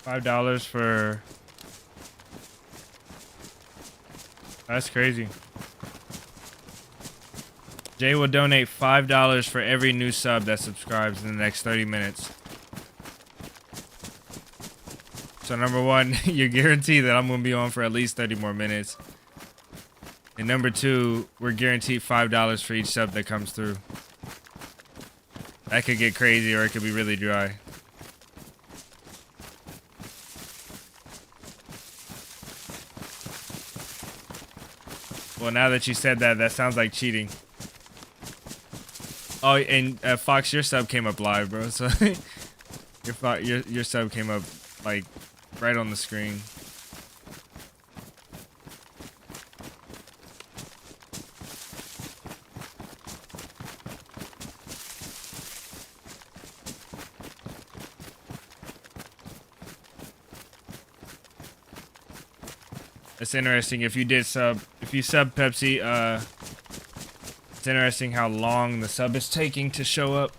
Speaker 1: $5 for... That's crazy. Jay will donate $5 for every new sub that subscribes in the next 30 minutes. So number one, you're guaranteed that I'm going to be on for at least 30 more minutes. And number two, we're guaranteed $5 for each sub that comes through. That could get crazy or it could be really dry. Well, now that you said that, that sounds like cheating. Oh, and Fox, your sub came up live, bro. So your sub came up like right on the screen. It's interesting if you sub Pepsi. It's interesting how long the sub is taking to show up.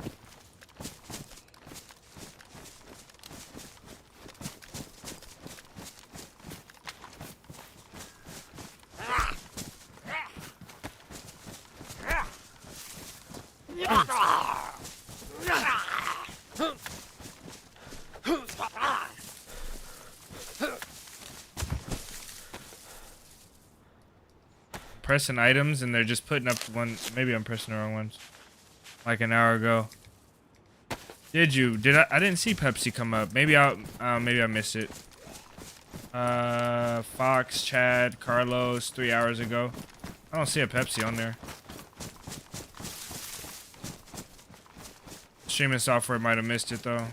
Speaker 1: Pressing items and they're just putting up one. Maybe I'm pressing the wrong ones. Like an hour ago. Did you? I didn't see Pepsi come up. Maybe I missed it. Fox, Chad, Carlos, 3 hours ago. I don't see a Pepsi on there. Streaming software might have missed it though.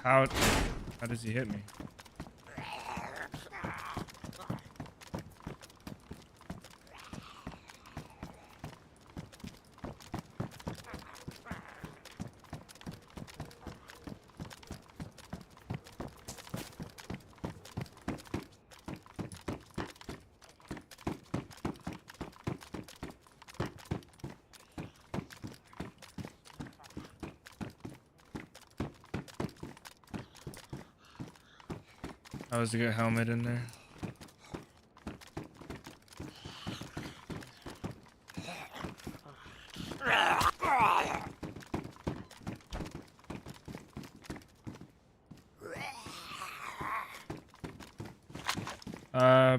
Speaker 1: How does he hit me? That was a good helmet in there.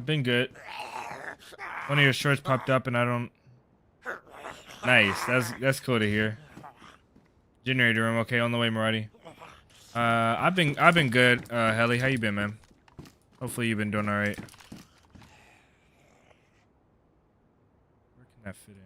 Speaker 1: Been good. One of your shorts popped up and I don't. Nice. That's cool to hear. Generator room. Okay, on the way, Marati. I've been good. Helly, how you been, man? Hopefully you've been doing all right. Where can that fit in?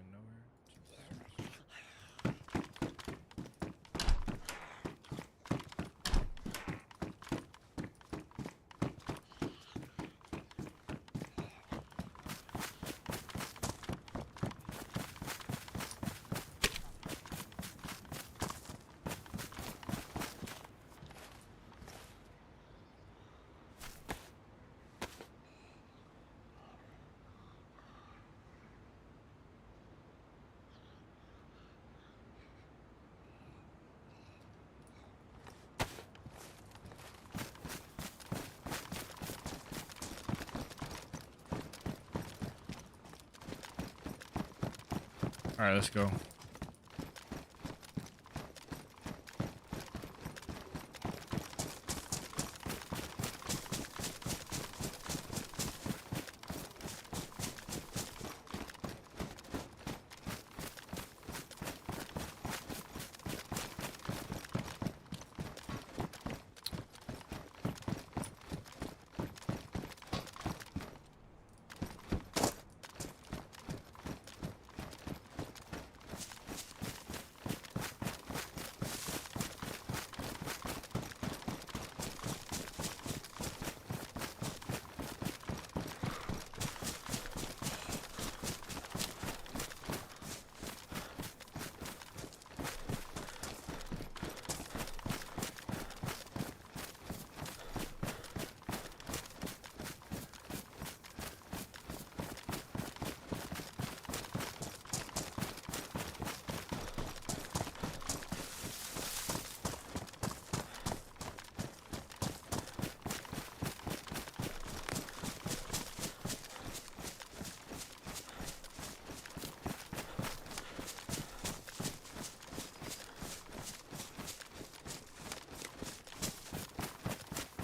Speaker 1: All right, let's go.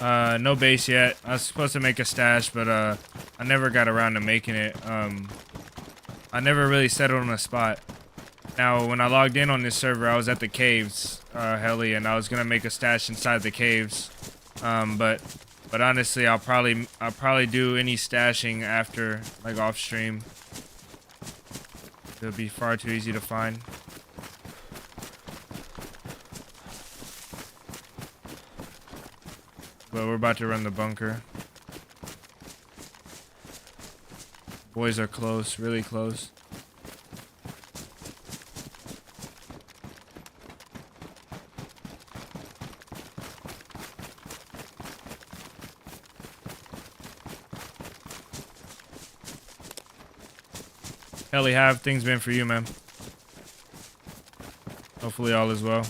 Speaker 1: No base yet. I was supposed to make a stash, but I never got around to making it. I never really settled on a spot. Now, when I logged in on this server, I was at the caves, heli, and I was gonna make a stash inside the caves. But honestly, I'll probably do any stashing after, like, off stream. It'll be far too easy to find. But we're about to run the bunker. Boys are close, really close. Helly, how have things been for you, man? Hopefully all is well.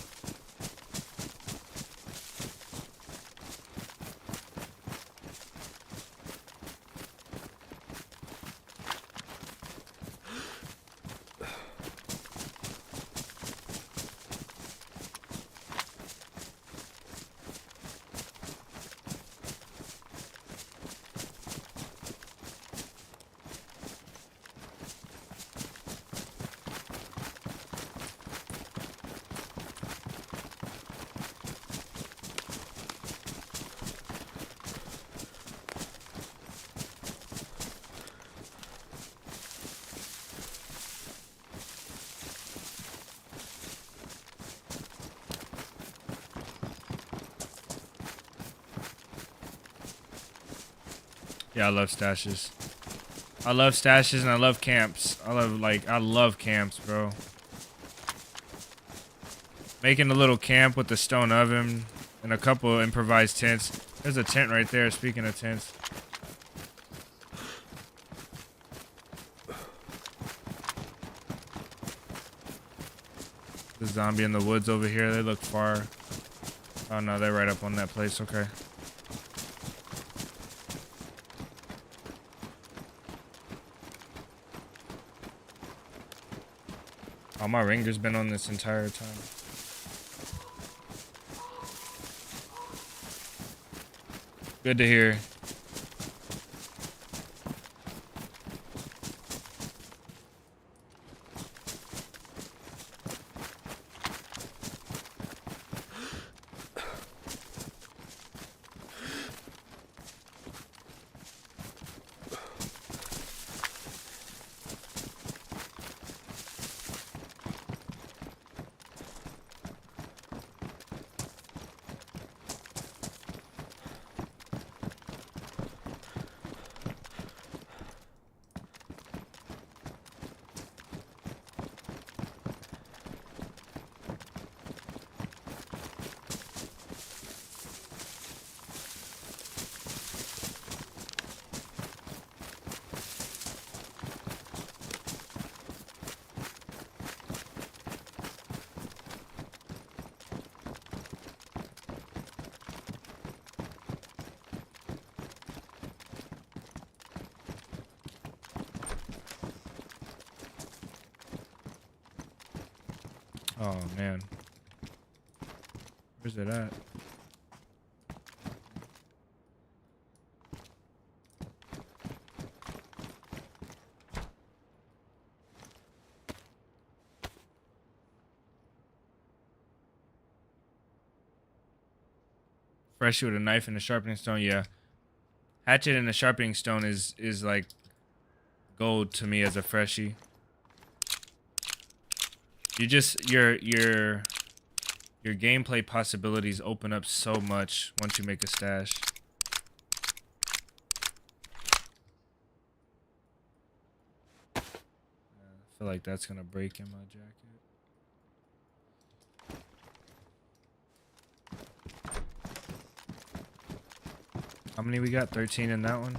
Speaker 1: Yeah, I love stashes. I love stashes and I love camps. I love camps, bro. Making a little camp with the stone oven and a couple improvised tents. There's a tent right there, speaking of tents. The zombie in the woods over here, they look far. Oh no, they're right up on that place, okay. Oh, my ringer's been on this entire time. Good to hear. Oh man. Where's it at? Freshie with a knife and a sharpening stone, yeah. Hatchet and a sharpening stone is like gold to me as a freshie. You just your gameplay possibilities open up so much once you make a stash. I feel like that's gonna break in my jacket. How many we got? 13 in that one.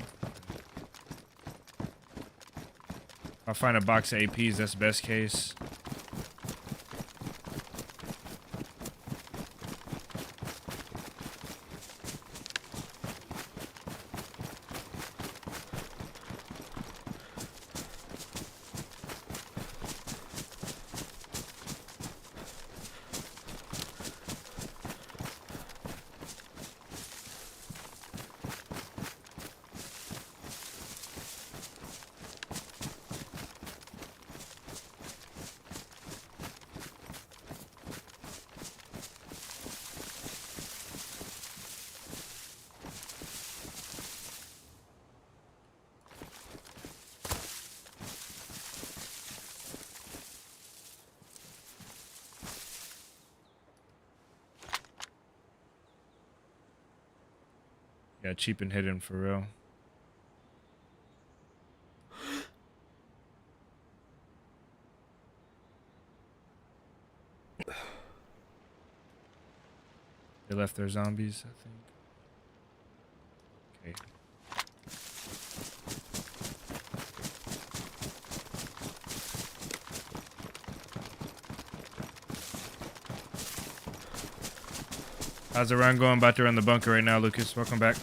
Speaker 1: I'll find a box of APs, that's best case. Yeah, cheap and hidden for real. They left their zombies, I think. Okay. How's the round going? About to run the bunker right now, Lucas. Welcome back.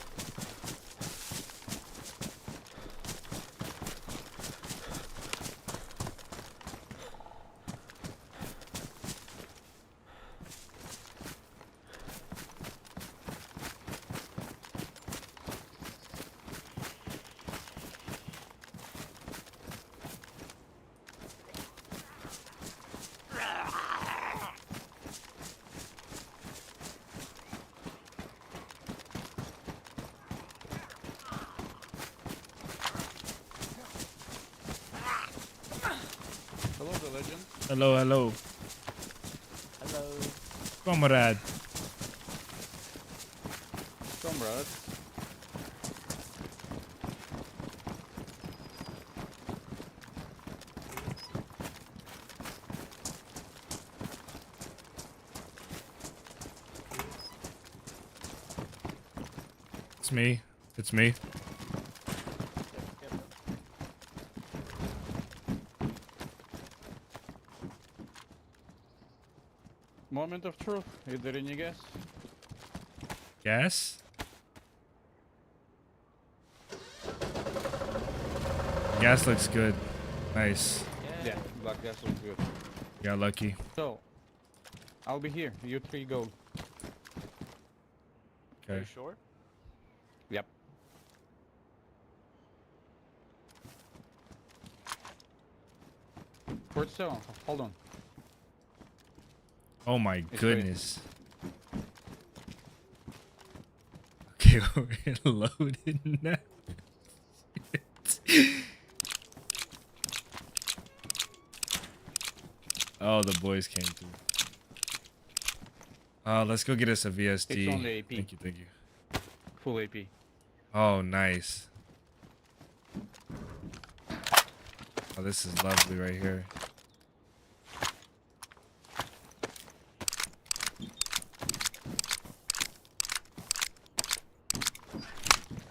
Speaker 2: Hello, the legend.
Speaker 1: Hello, hello.
Speaker 3: Hello.
Speaker 1: Comrade.
Speaker 2: Comrade.
Speaker 1: It's me. It's me.
Speaker 2: Moment of truth. Is there any guess?
Speaker 1: Gas? Gas looks good. Nice.
Speaker 2: Yeah, black gas looks good.
Speaker 1: Got lucky.
Speaker 2: So, I'll be here. You three go.
Speaker 3: Are
Speaker 1: Okay.
Speaker 3: you sure?
Speaker 2: Yep. Port still. Hold on.
Speaker 1: Oh my
Speaker 2: It's
Speaker 1: goodness. Okay, we're loaded now. Oh, the boys came through. Let's go get us a VSD.
Speaker 2: It's only AP.
Speaker 1: Thank you, thank you.
Speaker 2: Full AP.
Speaker 1: Oh, nice. Oh, this is lovely right here.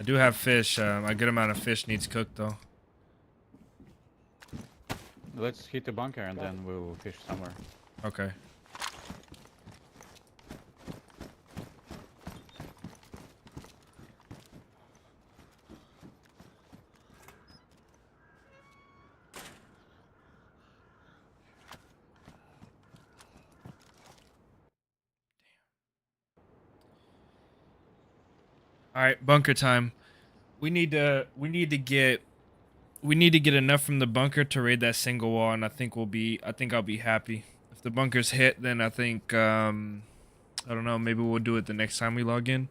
Speaker 1: I do have fish. A good amount of fish needs cooked though.
Speaker 2: Let's hit the bunker and then we'll fish somewhere.
Speaker 1: Okay. All right, bunker time. We need to get enough from the bunker to raid that single wall, and I think I'll be happy. If the bunker's hit, then I think I don't know, maybe we'll do it the next time we log in.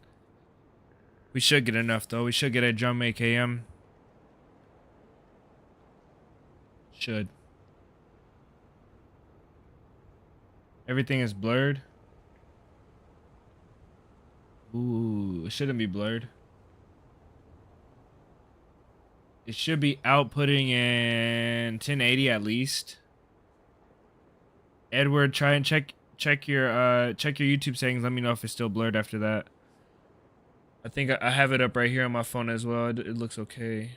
Speaker 1: We should get enough though. We should get a drum AKM. Should. Everything is blurred. Ooh, it shouldn't be blurred. It should be outputting in 1080 at least. Edward, try and check your YouTube settings. Let me know if it's still blurred after that. I think I have it up right here on my phone as well. It looks okay.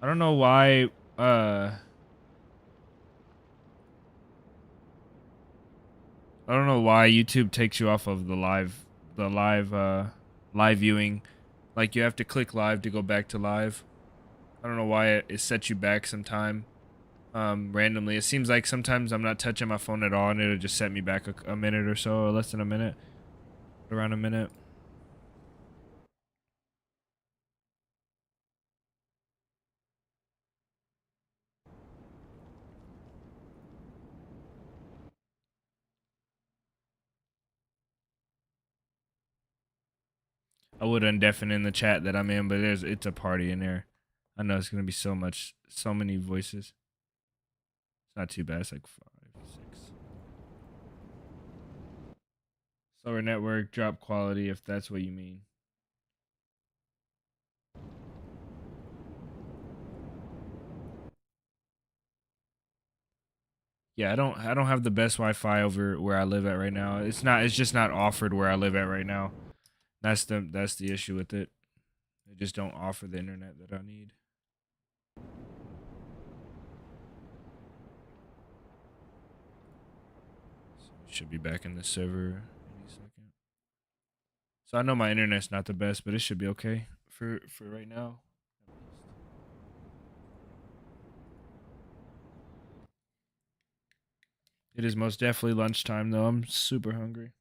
Speaker 1: I don't know why I don't know why YouTube takes you off of the live viewing. Like you have to click live to go back to live. I don't know why it sets you back sometime. Randomly. It seems like sometimes I'm not touching my phone at all and it'll just set me back a minute or so, or less than a minute. Around a minute. I would undeafen in the chat that I'm in, but it's a party in there. I know it's gonna be so many voices. It's not too bad. It's like 5, 6. Slower network, drop quality, if that's what you mean. Yeah, I don't have the best Wi-Fi over where I live at right now. It's just not offered where I live at right now. That's the issue with it. They just don't offer the internet that I need. So we should be back in the server any second. So I know my internet's not the best, but it should be okay for right now. It is most definitely lunchtime though. I'm super hungry.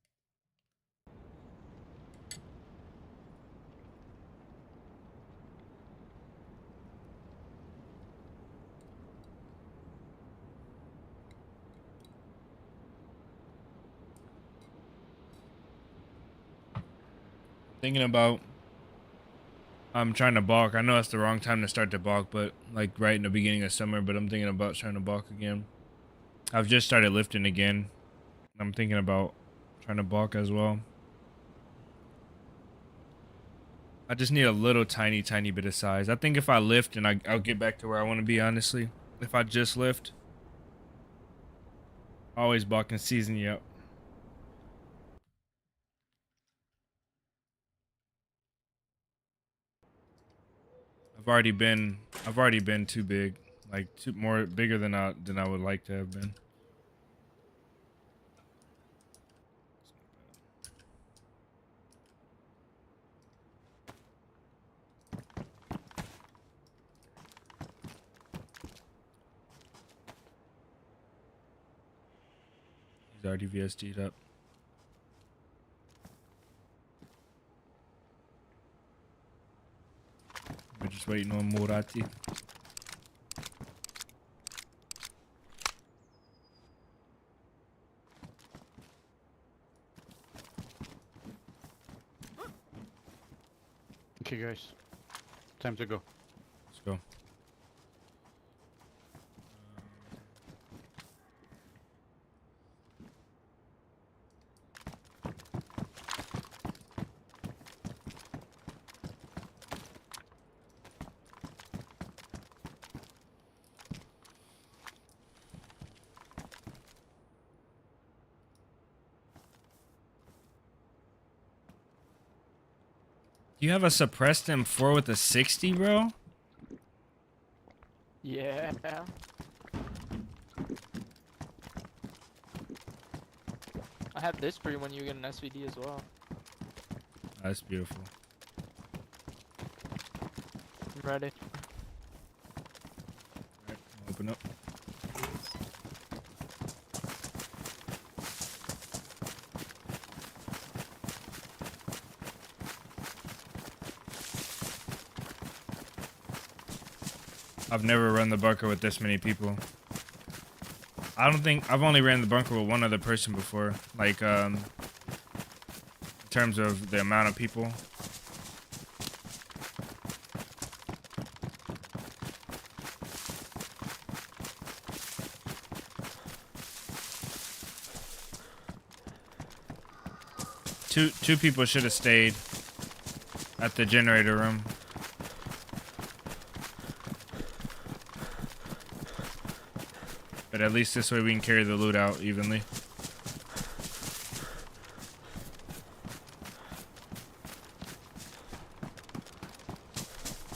Speaker 1: Thinking about I'm trying to bulk. I know it's the wrong time to start to bulk, but like right in the beginning of summer, but I'm thinking about trying to bulk again. I've just started lifting again. I'm thinking about trying to bulk as well. I just need a little tiny bit of size. I think if I lift and I'll get back to where I want to be, honestly. If I just lift. Always bulk and season you up. I've already been too big. Like more bigger than I would like to have been. He's already VSD'd up. We're just waiting on Murati.
Speaker 2: Okay, guys. Time to go.
Speaker 1: Let's go. You have a suppressed M4 with a 60, bro?
Speaker 3: Yeah. I have this for you when you get an SVD as well.
Speaker 1: That's beautiful.
Speaker 3: I'm ready.
Speaker 1: Alright, open up. I've never run the bunker with this many people. I don't think I've only ran the bunker with one other person before. Like, in terms of the amount of people. Two people should have stayed at the generator room. But at least this way we can carry the loot out evenly.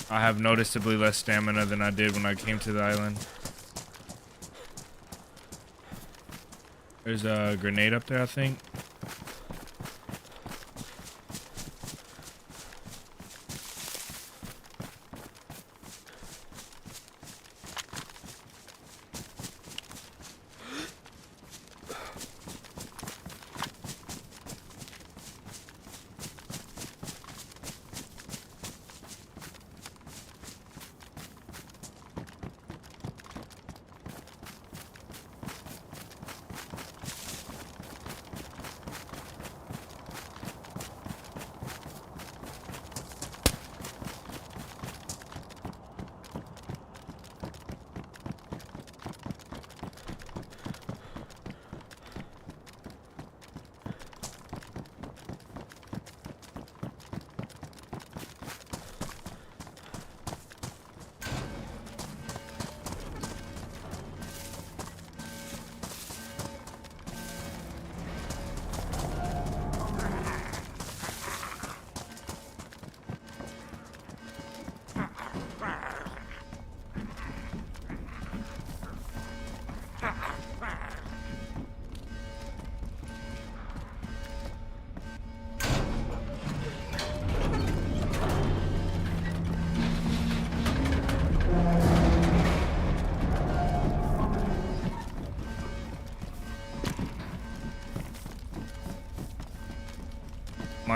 Speaker 1: I have noticeably less stamina than I did when I came to the island. There's a grenade up there, I think.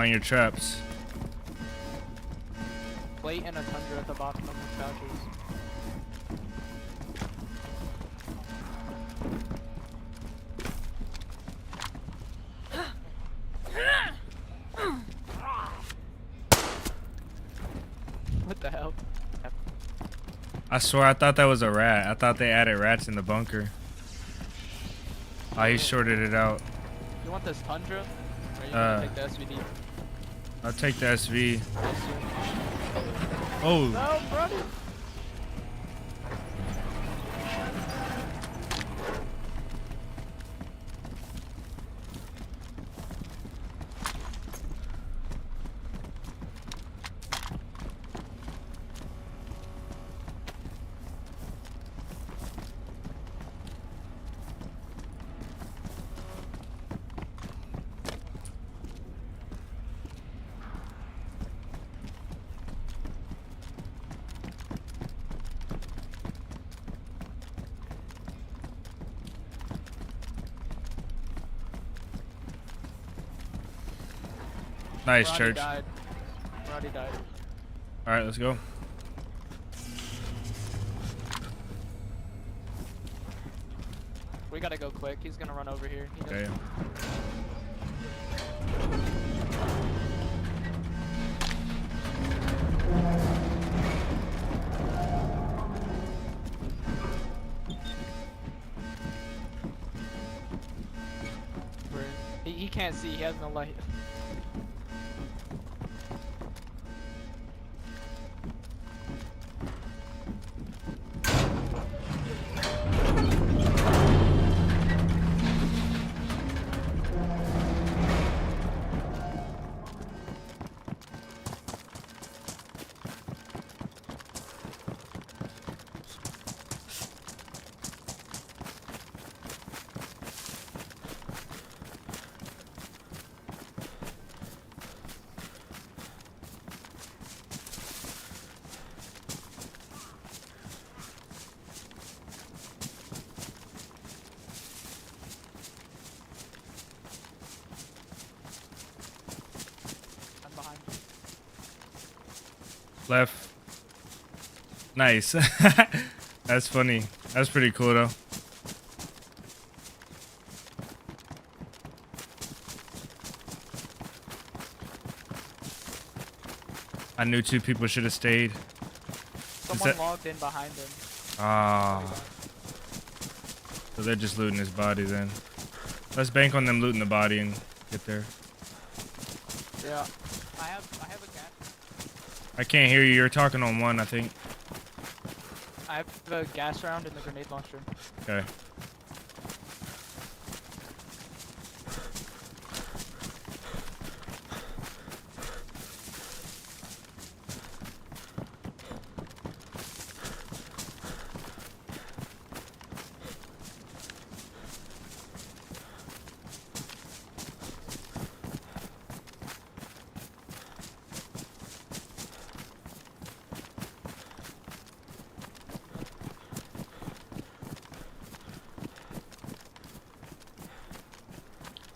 Speaker 1: Mind your traps.
Speaker 3: Plate and a tundra at the bottom of the couches. What the hell?
Speaker 1: I swear I thought that was a rat. I thought they added rats in the bunker. Oh, he shorted it out.
Speaker 3: You want this tundra? Or you gonna take the SVD?
Speaker 1: I'll take the SV. Oh.
Speaker 3: No, brother.
Speaker 1: Nice,
Speaker 3: Roddy
Speaker 1: church.
Speaker 3: died. Roddy died.
Speaker 1: All right, let's go.
Speaker 3: We gotta go quick. He's gonna run over here. He
Speaker 1: Okay.
Speaker 3: doesn't- He can't see. He has no light. I'm behind you.
Speaker 1: Left. Nice. That's funny. That's pretty cool though. I knew two people should have stayed.
Speaker 3: Someone
Speaker 1: that-
Speaker 3: logged in behind him.
Speaker 1: Ah. So they're just looting his body then. Let's bank on them looting the body and get there.
Speaker 3: Yeah. I have a gas.
Speaker 1: I can't hear you. You're talking on one, I think.
Speaker 3: I have a gas round and the grenade launcher.
Speaker 1: Okay.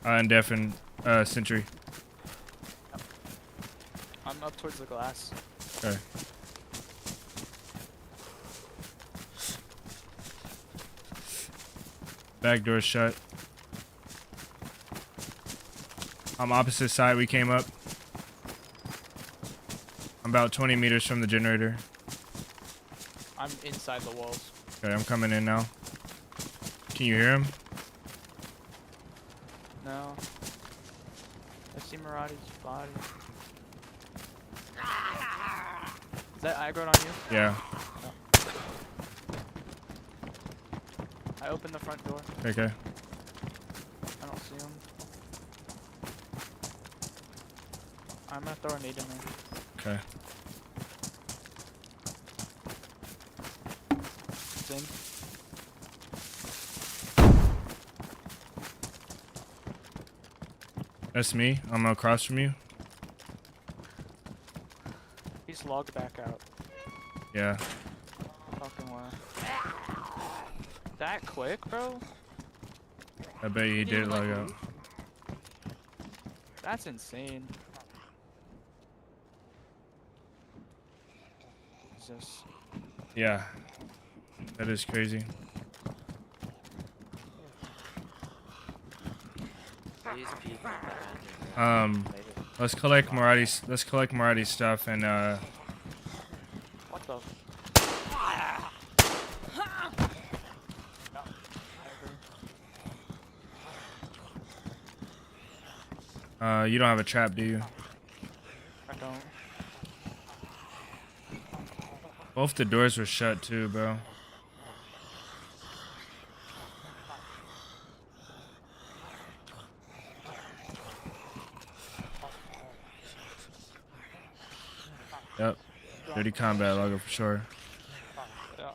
Speaker 1: And deafen sentry.
Speaker 3: I'm up towards the glass.
Speaker 1: Okay. Back door shut. I'm opposite side we came up. I'm about 20 meters from the generator.
Speaker 3: I'm inside the walls.
Speaker 1: Okay, I'm coming in now. Can you hear him?
Speaker 3: No. I see Maradi's body. Is that aggroed on you?
Speaker 1: Yeah.
Speaker 3: I opened the front door.
Speaker 1: Okay.
Speaker 3: I don't see him. I'm gonna throw a nade in there.
Speaker 1: Okay.
Speaker 3: It's in.
Speaker 1: That's me. I'm across from you.
Speaker 3: He's logged back out.
Speaker 1: Yeah.
Speaker 3: Fucking wow. That quick, bro?
Speaker 1: I bet you did log out.
Speaker 3: That's insane. Jesus.
Speaker 1: Yeah. That is crazy.
Speaker 4: He's peeking behind you, bro.
Speaker 1: Let's collect Marati's stuff and
Speaker 3: What the?
Speaker 1: you don't have a trap, do you?
Speaker 3: I don't.
Speaker 1: Both the doors were shut too, bro. Yep. Dirty combat logo for sure.
Speaker 3: Yeah.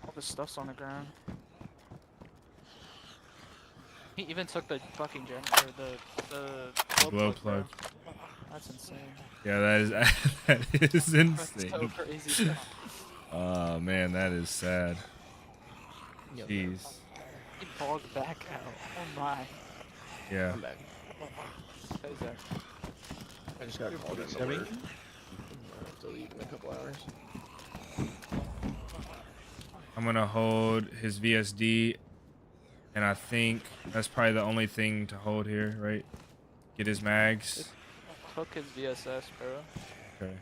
Speaker 3: All the stuff's on the ground. He even took the fucking gen or the
Speaker 1: Glow
Speaker 3: bro.
Speaker 1: plug.
Speaker 3: That's insane.
Speaker 1: Yeah, that is that is
Speaker 3: That's
Speaker 1: insane.
Speaker 3: so crazy.
Speaker 1: Oh man, that is sad. Jeez.
Speaker 3: He bogged back out. Oh my.
Speaker 1: Yeah.
Speaker 5: I'm back.
Speaker 3: Hey, Zach.
Speaker 5: I just got called in to work. I have to leave in a couple hours.
Speaker 1: I'm gonna hold his VSD, and I think that's probably the only thing to hold here, right? Get his mags.
Speaker 3: Took his VSS, bro.
Speaker 1: Okay.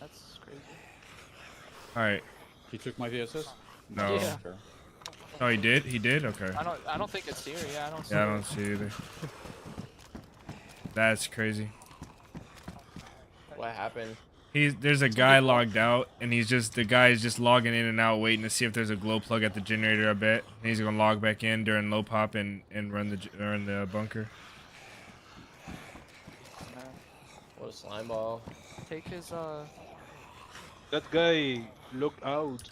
Speaker 3: That's crazy.
Speaker 1: All right.
Speaker 2: He took my VSS?
Speaker 1: No.
Speaker 3: Yeah.
Speaker 2: Sure.
Speaker 1: Oh, he did. He did. Okay.
Speaker 3: I don't think it's here. Yeah, I don't see
Speaker 1: Yeah, I
Speaker 3: it.
Speaker 1: don't see either. That's crazy.
Speaker 5: What happened?
Speaker 1: There's a guy logged out, and the guy is just logging in and out, waiting to see if there's a glow plug at the generator. I bet and he's gonna log back in during low pop and run the bunker.
Speaker 3: Man.
Speaker 5: What a slime ball.
Speaker 3: Take his
Speaker 6: That guy looked out.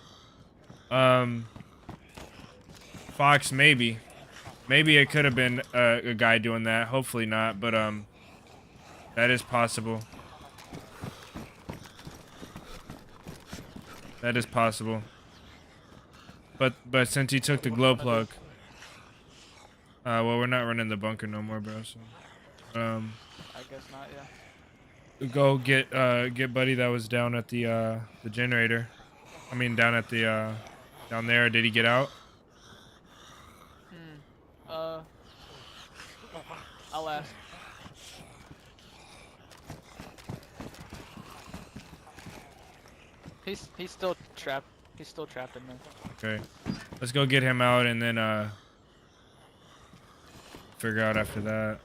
Speaker 1: Fox, maybe it could have been a guy doing that. Hopefully not, but that is possible. That is possible. But since he took the glow plug, well, we're not running the bunker no more, bro. So,
Speaker 3: I guess not. Yeah.
Speaker 1: go get buddy that was down at the generator. I mean, down at the down there. Did he get out?
Speaker 3: I'll ask. He's still trapped. He's still trapped in there.
Speaker 1: Okay, let's go get him out and then figure out after that.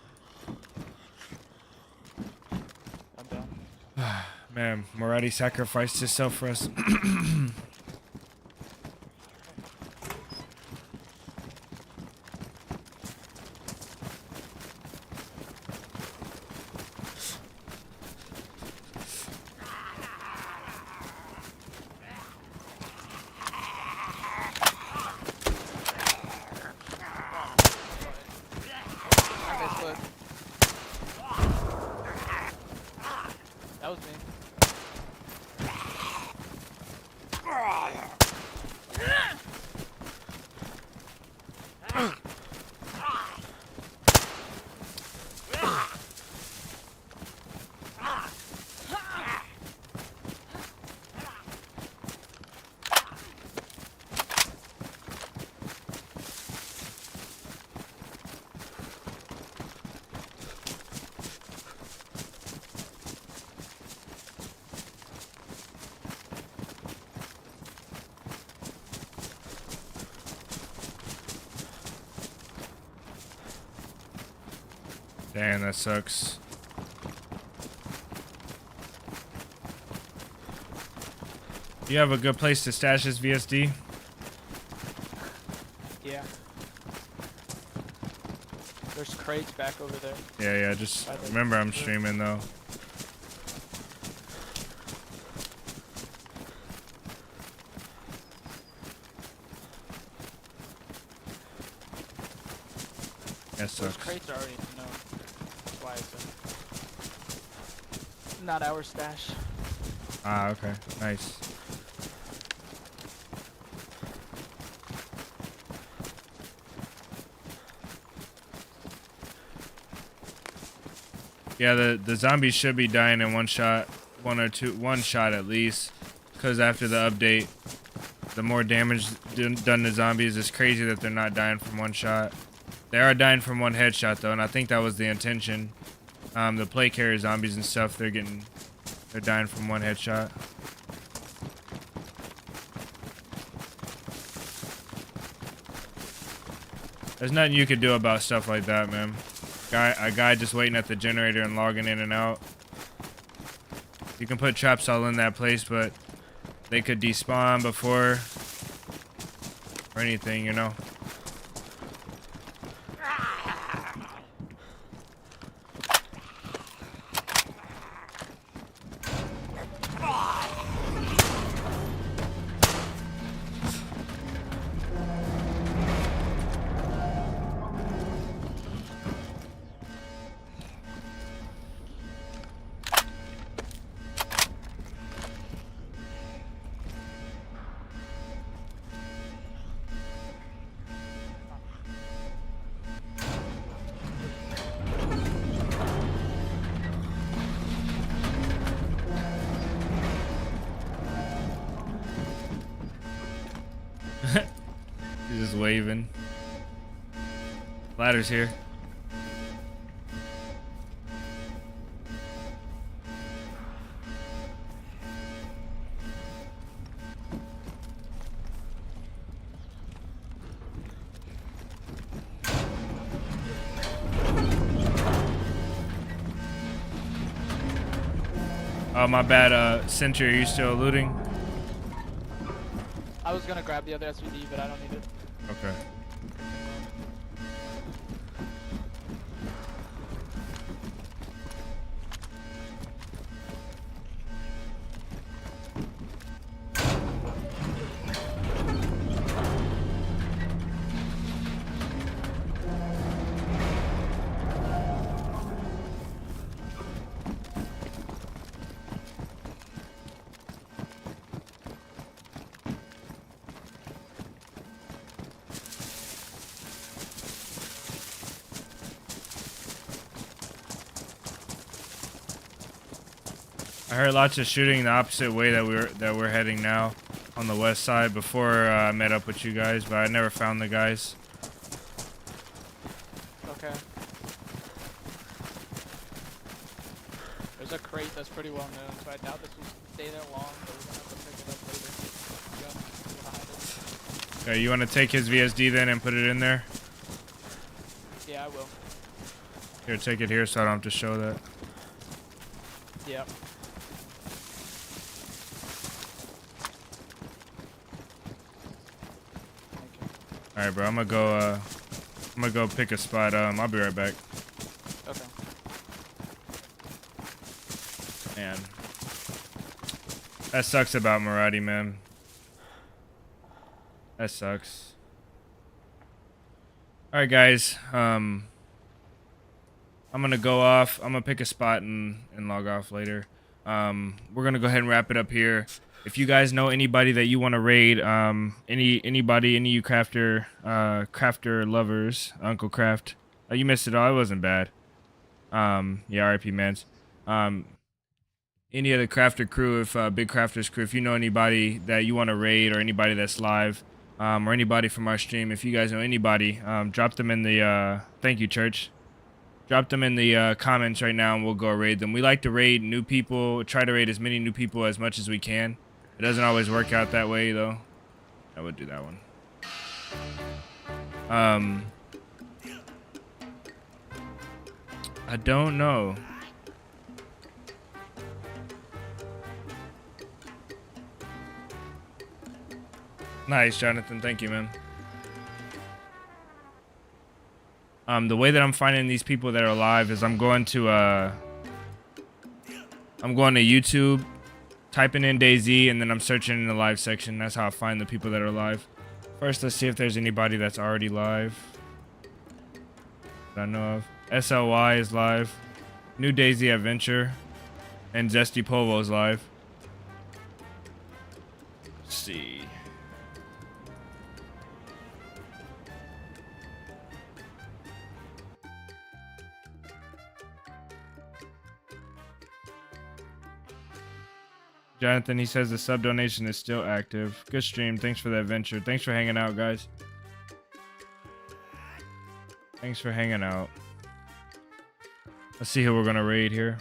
Speaker 3: I'm down.
Speaker 1: Man, Morati sacrificed himself for us.
Speaker 3: I missed it. That was me.
Speaker 1: Damn, that sucks. You have a good place to stash this VSD?
Speaker 3: Yeah. There's crates back over there.
Speaker 1: Yeah, just remember I'm streaming though. That
Speaker 3: Those
Speaker 1: sucks.
Speaker 3: crates are already known. That's why it's not our stash.
Speaker 1: Ah, okay, nice. Yeah, the zombies should be dying in one shot at least, because after the update, the more damage done to zombies. It's crazy that they're not dying from one shot. They are dying from one headshot though, and I think that was the intention. The play carrier zombies and stuff, they're dying from one headshot. There's nothing you could do about stuff like that, man. A guy just waiting at the generator and logging in and out. You can put traps all in that place, but they could despawn before or anything, you know. He's just waving. Ladder's here. Oh, my bad, Sentry, are you still looting?
Speaker 3: I was gonna grab the other SVD, but I don't need it.
Speaker 1: Okay. I heard lots of shooting the opposite way that we're heading now, on the west side. Before I met up with you guys, but I never found the guys.
Speaker 3: Okay. There's a crate that's pretty well known, so I doubt this will stay there long, but we're gonna have to pick it up later. Yep, behind it.
Speaker 1: Okay, you want to take his VSD then and put it in there?
Speaker 3: Yeah, I will.
Speaker 1: Here, take it here so I don't have to show that.
Speaker 3: Yep.
Speaker 1: Alright, bro, I'm gonna go pick a spot. I'll be right back.
Speaker 3: Okay.
Speaker 1: Man. That sucks about Maradi, man. That sucks. Alright, guys. I'm gonna go off. I'm gonna pick a spot and log off later. We're gonna go ahead and wrap it up here. If you guys know anybody that you want to raid, any of you crafter lovers, Uncle Craft. Oh, you missed it all. It wasn't bad. Yeah, RIP, mans. Any of the crafter crew, if big crafters crew, if you know anybody that you want to raid or anybody that's live, or anybody from our stream, if you guys know anybody, drop them in the thank you, church. Drop them in the comments right now and we'll go raid them. We like to raid new people, try to raid as many new people as much as we can. It doesn't always work out that way though. I would do that one. I don't know. Nice, Jonathan. Thank you, man. The way that I'm finding these people that are alive is I'm going to YouTube, typing in DayZ, and then I'm searching in the live section. That's how I find the people that are live. First, let's see if there's anybody that's already live that I know of. SLY is live. New DayZ Adventure. And Zesty Polvo is live. Let's see. Jonathan, he says the sub donation is still active. Good stream. Thanks for that venture. Thanks for hanging out, guys. Thanks for hanging out. Let's see who we're gonna raid here.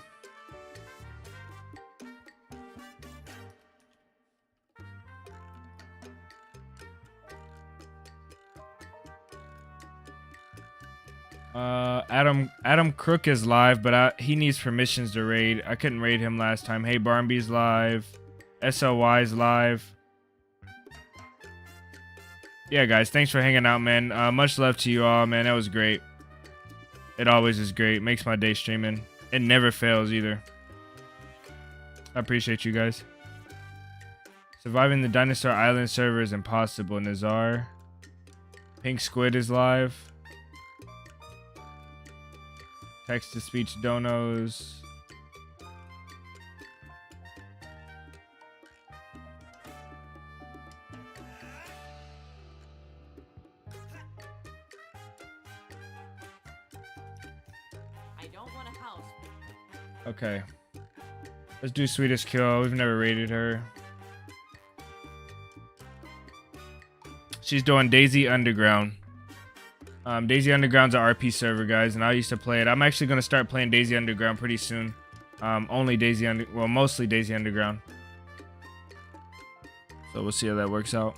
Speaker 1: Adam Crook is live, but he needs permissions to raid. I couldn't raid him last time. Hey Barnby's live. SLY's live. Yeah, guys, thanks for hanging out, man. Much love to you all, man. That was great. It always is great. Makes my day streaming. It never fails either. I appreciate you guys. Surviving the Dinosaur Island server is impossible. Nazar. Pink Squid is live. Text to speech donos.
Speaker 4: I don't want a house.
Speaker 1: Okay. Let's do Sweetest Kill. We've never rated her. She's doing DayZ Underground. DayZ Underground's an RP server, guys, and I used to play it. I'm actually going to start playing DayZ Underground pretty soon. Only mostly DayZ Underground. So we'll see how that works out.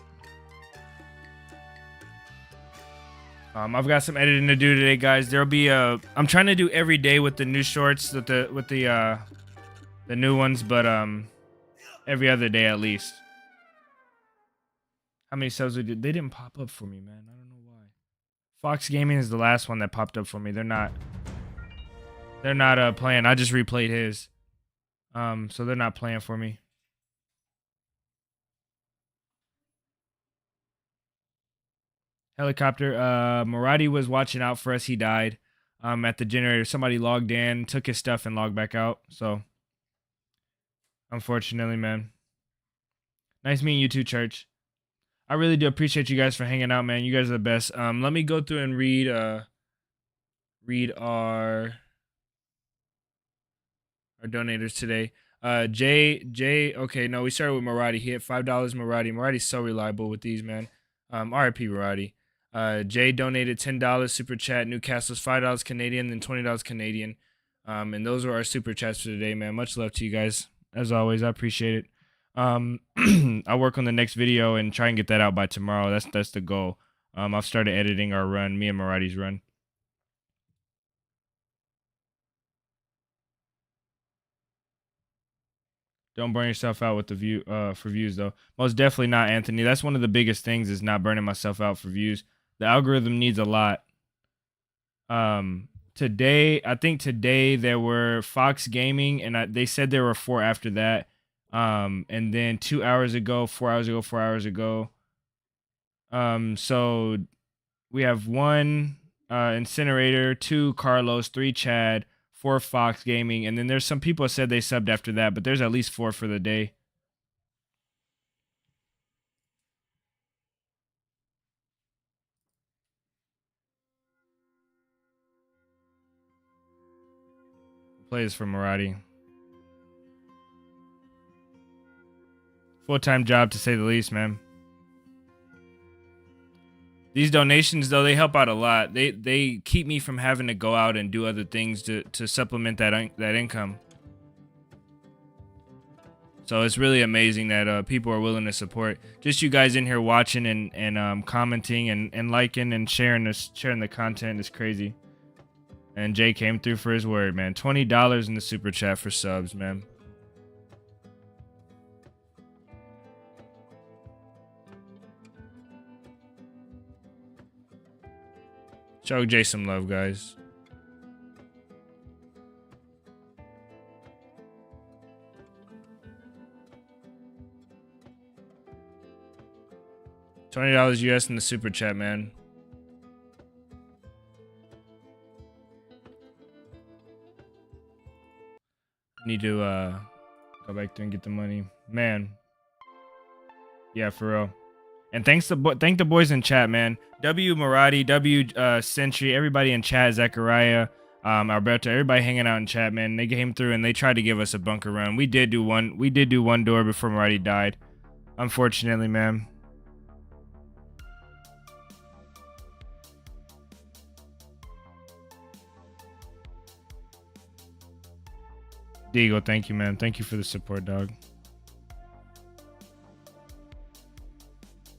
Speaker 1: I've got some editing to do today, guys. There'll be I'm trying to do every day with the new shorts, with the new ones, but every other day at least. How many subs we did? They didn't pop up for me, man. I don't know why. Fox Gaming is the last one that popped up for me. They're not playing. I just replayed his. So they're not playing for me. Helicopter. Murati was watching out for us. He died. At the generator. Somebody logged in, took his stuff, and logged back out. So, unfortunately, man. Nice meeting you too, Church. I really do appreciate you guys for hanging out, man. You guys are the best. Let me go through and read our donators today. Jay. Okay, no, we started with Murati. He hit $5. Murati. Murati's so reliable with these, man. RIP Murati. Jay donated $10 super chat. Newcastle's $5 Canadian, then $20 Canadian. And those are our super chats for today, man. Much love to you guys. As always, I appreciate it. I'll work on the next video and try and get that out by tomorrow. That's the goal. I've started editing our run, me and Murati's run. Don't burn yourself out with the for views though. Most definitely not, Anthony. That's one of the biggest things is not burning myself out for views. The algorithm needs a lot. I think today there were Fox Gaming, and they said there were 4 after that. And then 2 hours ago, 4 hours ago, 4 hours ago. So we have 1 Incinerator, 2 Carlos, 3 Chad, 4 Fox Gaming, and then there's some people said they subbed after that, but there's at least 4 for the day. Plays for Murati. Full-time job to say the least, man. These donations, though, they help out a lot. They keep me from having to go out and do other things to supplement that income. So it's really amazing that people are willing to support. Just you guys in here watching and commenting and liking and sharing the content is crazy. And Jay came through for his word, man. $20 in the super chat for subs, man. Show Jay some love, guys. $20 US in the super chat, man. Need to go back there and get the money, man. Yeah, for real. And thank the boys in chat, man. W Murati, W Sentry, everybody in chat, Zachariah, Alberto, everybody hanging out in chat, man. They came through and they tried to give us a bunker run. We did do one door before Marty died. Unfortunately, man. Diego, thank you, man. Thank you for the support, dog.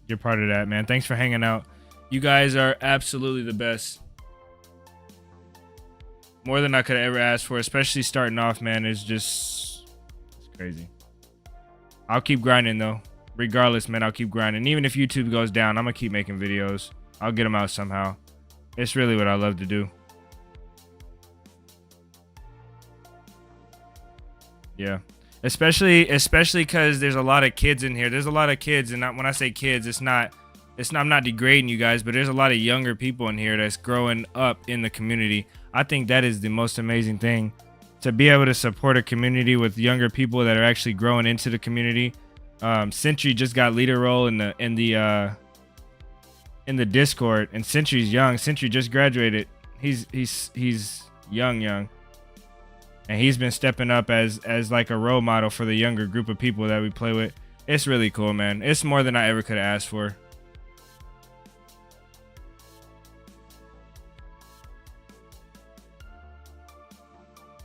Speaker 1: You're part of that, man. Thanks for hanging out. You guys are absolutely the best. More than I could ever ask for, especially starting off, man. It's crazy. I'll keep grinding, though. Regardless, man, I'll keep grinding. Even if YouTube goes down, I'm going to keep making videos. I'll get them out somehow. It's really what I love to do. Yeah. Especially because there's a lot of kids in here. There's a lot of kids, and when I say kids, I'm not degrading you guys, but there's a lot of younger people in here that's growing up in the community. I think that is the most amazing thing, to be able to support a community with younger people that are actually growing into the community. Sentry just got leader role in the Discord, and Sentry's young. Sentry just graduated. He's young. And he's been stepping up as like a role model for the younger group of people that we play with. It's really cool, man. It's more than I ever could have asked for.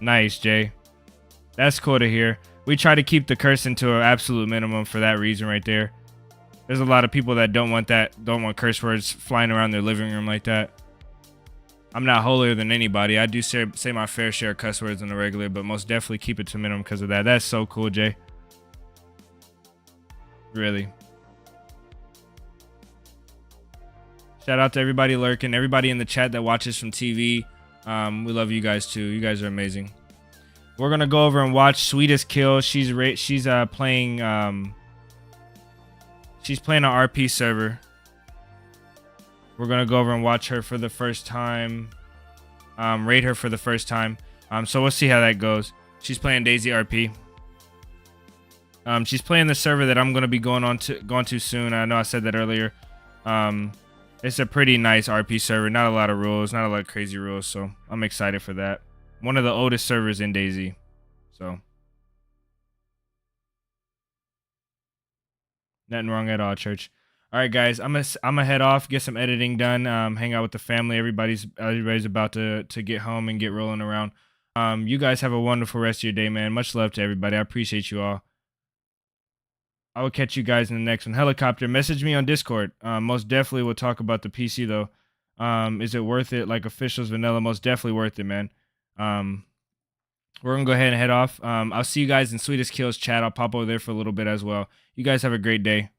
Speaker 1: Nice, Jay. That's cool to hear. We try to keep the cursing to an absolute minimum for that reason right there. There's a lot of people that don't want curse words flying around their living room like that. I'm not holier than anybody. I do say my fair share of cuss words on the regular, but most definitely keep it to minimum because of that. That's so cool, Jay. Really. Shout out to everybody lurking, everybody in the chat that watches from TV. We love you guys too. You guys are amazing. We're gonna go over and watch Sweetest Kill. She's playing an RP server. We're gonna go over and watch her for the first time, rate her for the first time. So we'll see how that goes. She's playing DayZ RP. She's playing the server that I'm gonna be going to soon. I know I said that earlier. It's a pretty nice RP server. Not a lot of rules, not a lot of crazy rules. So I'm excited for that. One of the oldest servers in DayZ. So nothing wrong at all, church. All right, guys, I'm gonna head off, get some editing done, hang out with the family. Everybody's about to get home and get rolling around. You guys have a wonderful rest of your day, man. Much love to everybody. I appreciate you all. I will catch you guys in the next one. Helicopter, message me on Discord. Most definitely we'll talk about the PC though. Is it worth it? Like officials vanilla, most definitely worth it, man. We're gonna go ahead and head off. I'll see you guys in Sweetest Kills chat. I'll pop over there for a little bit as well. You guys have a great day.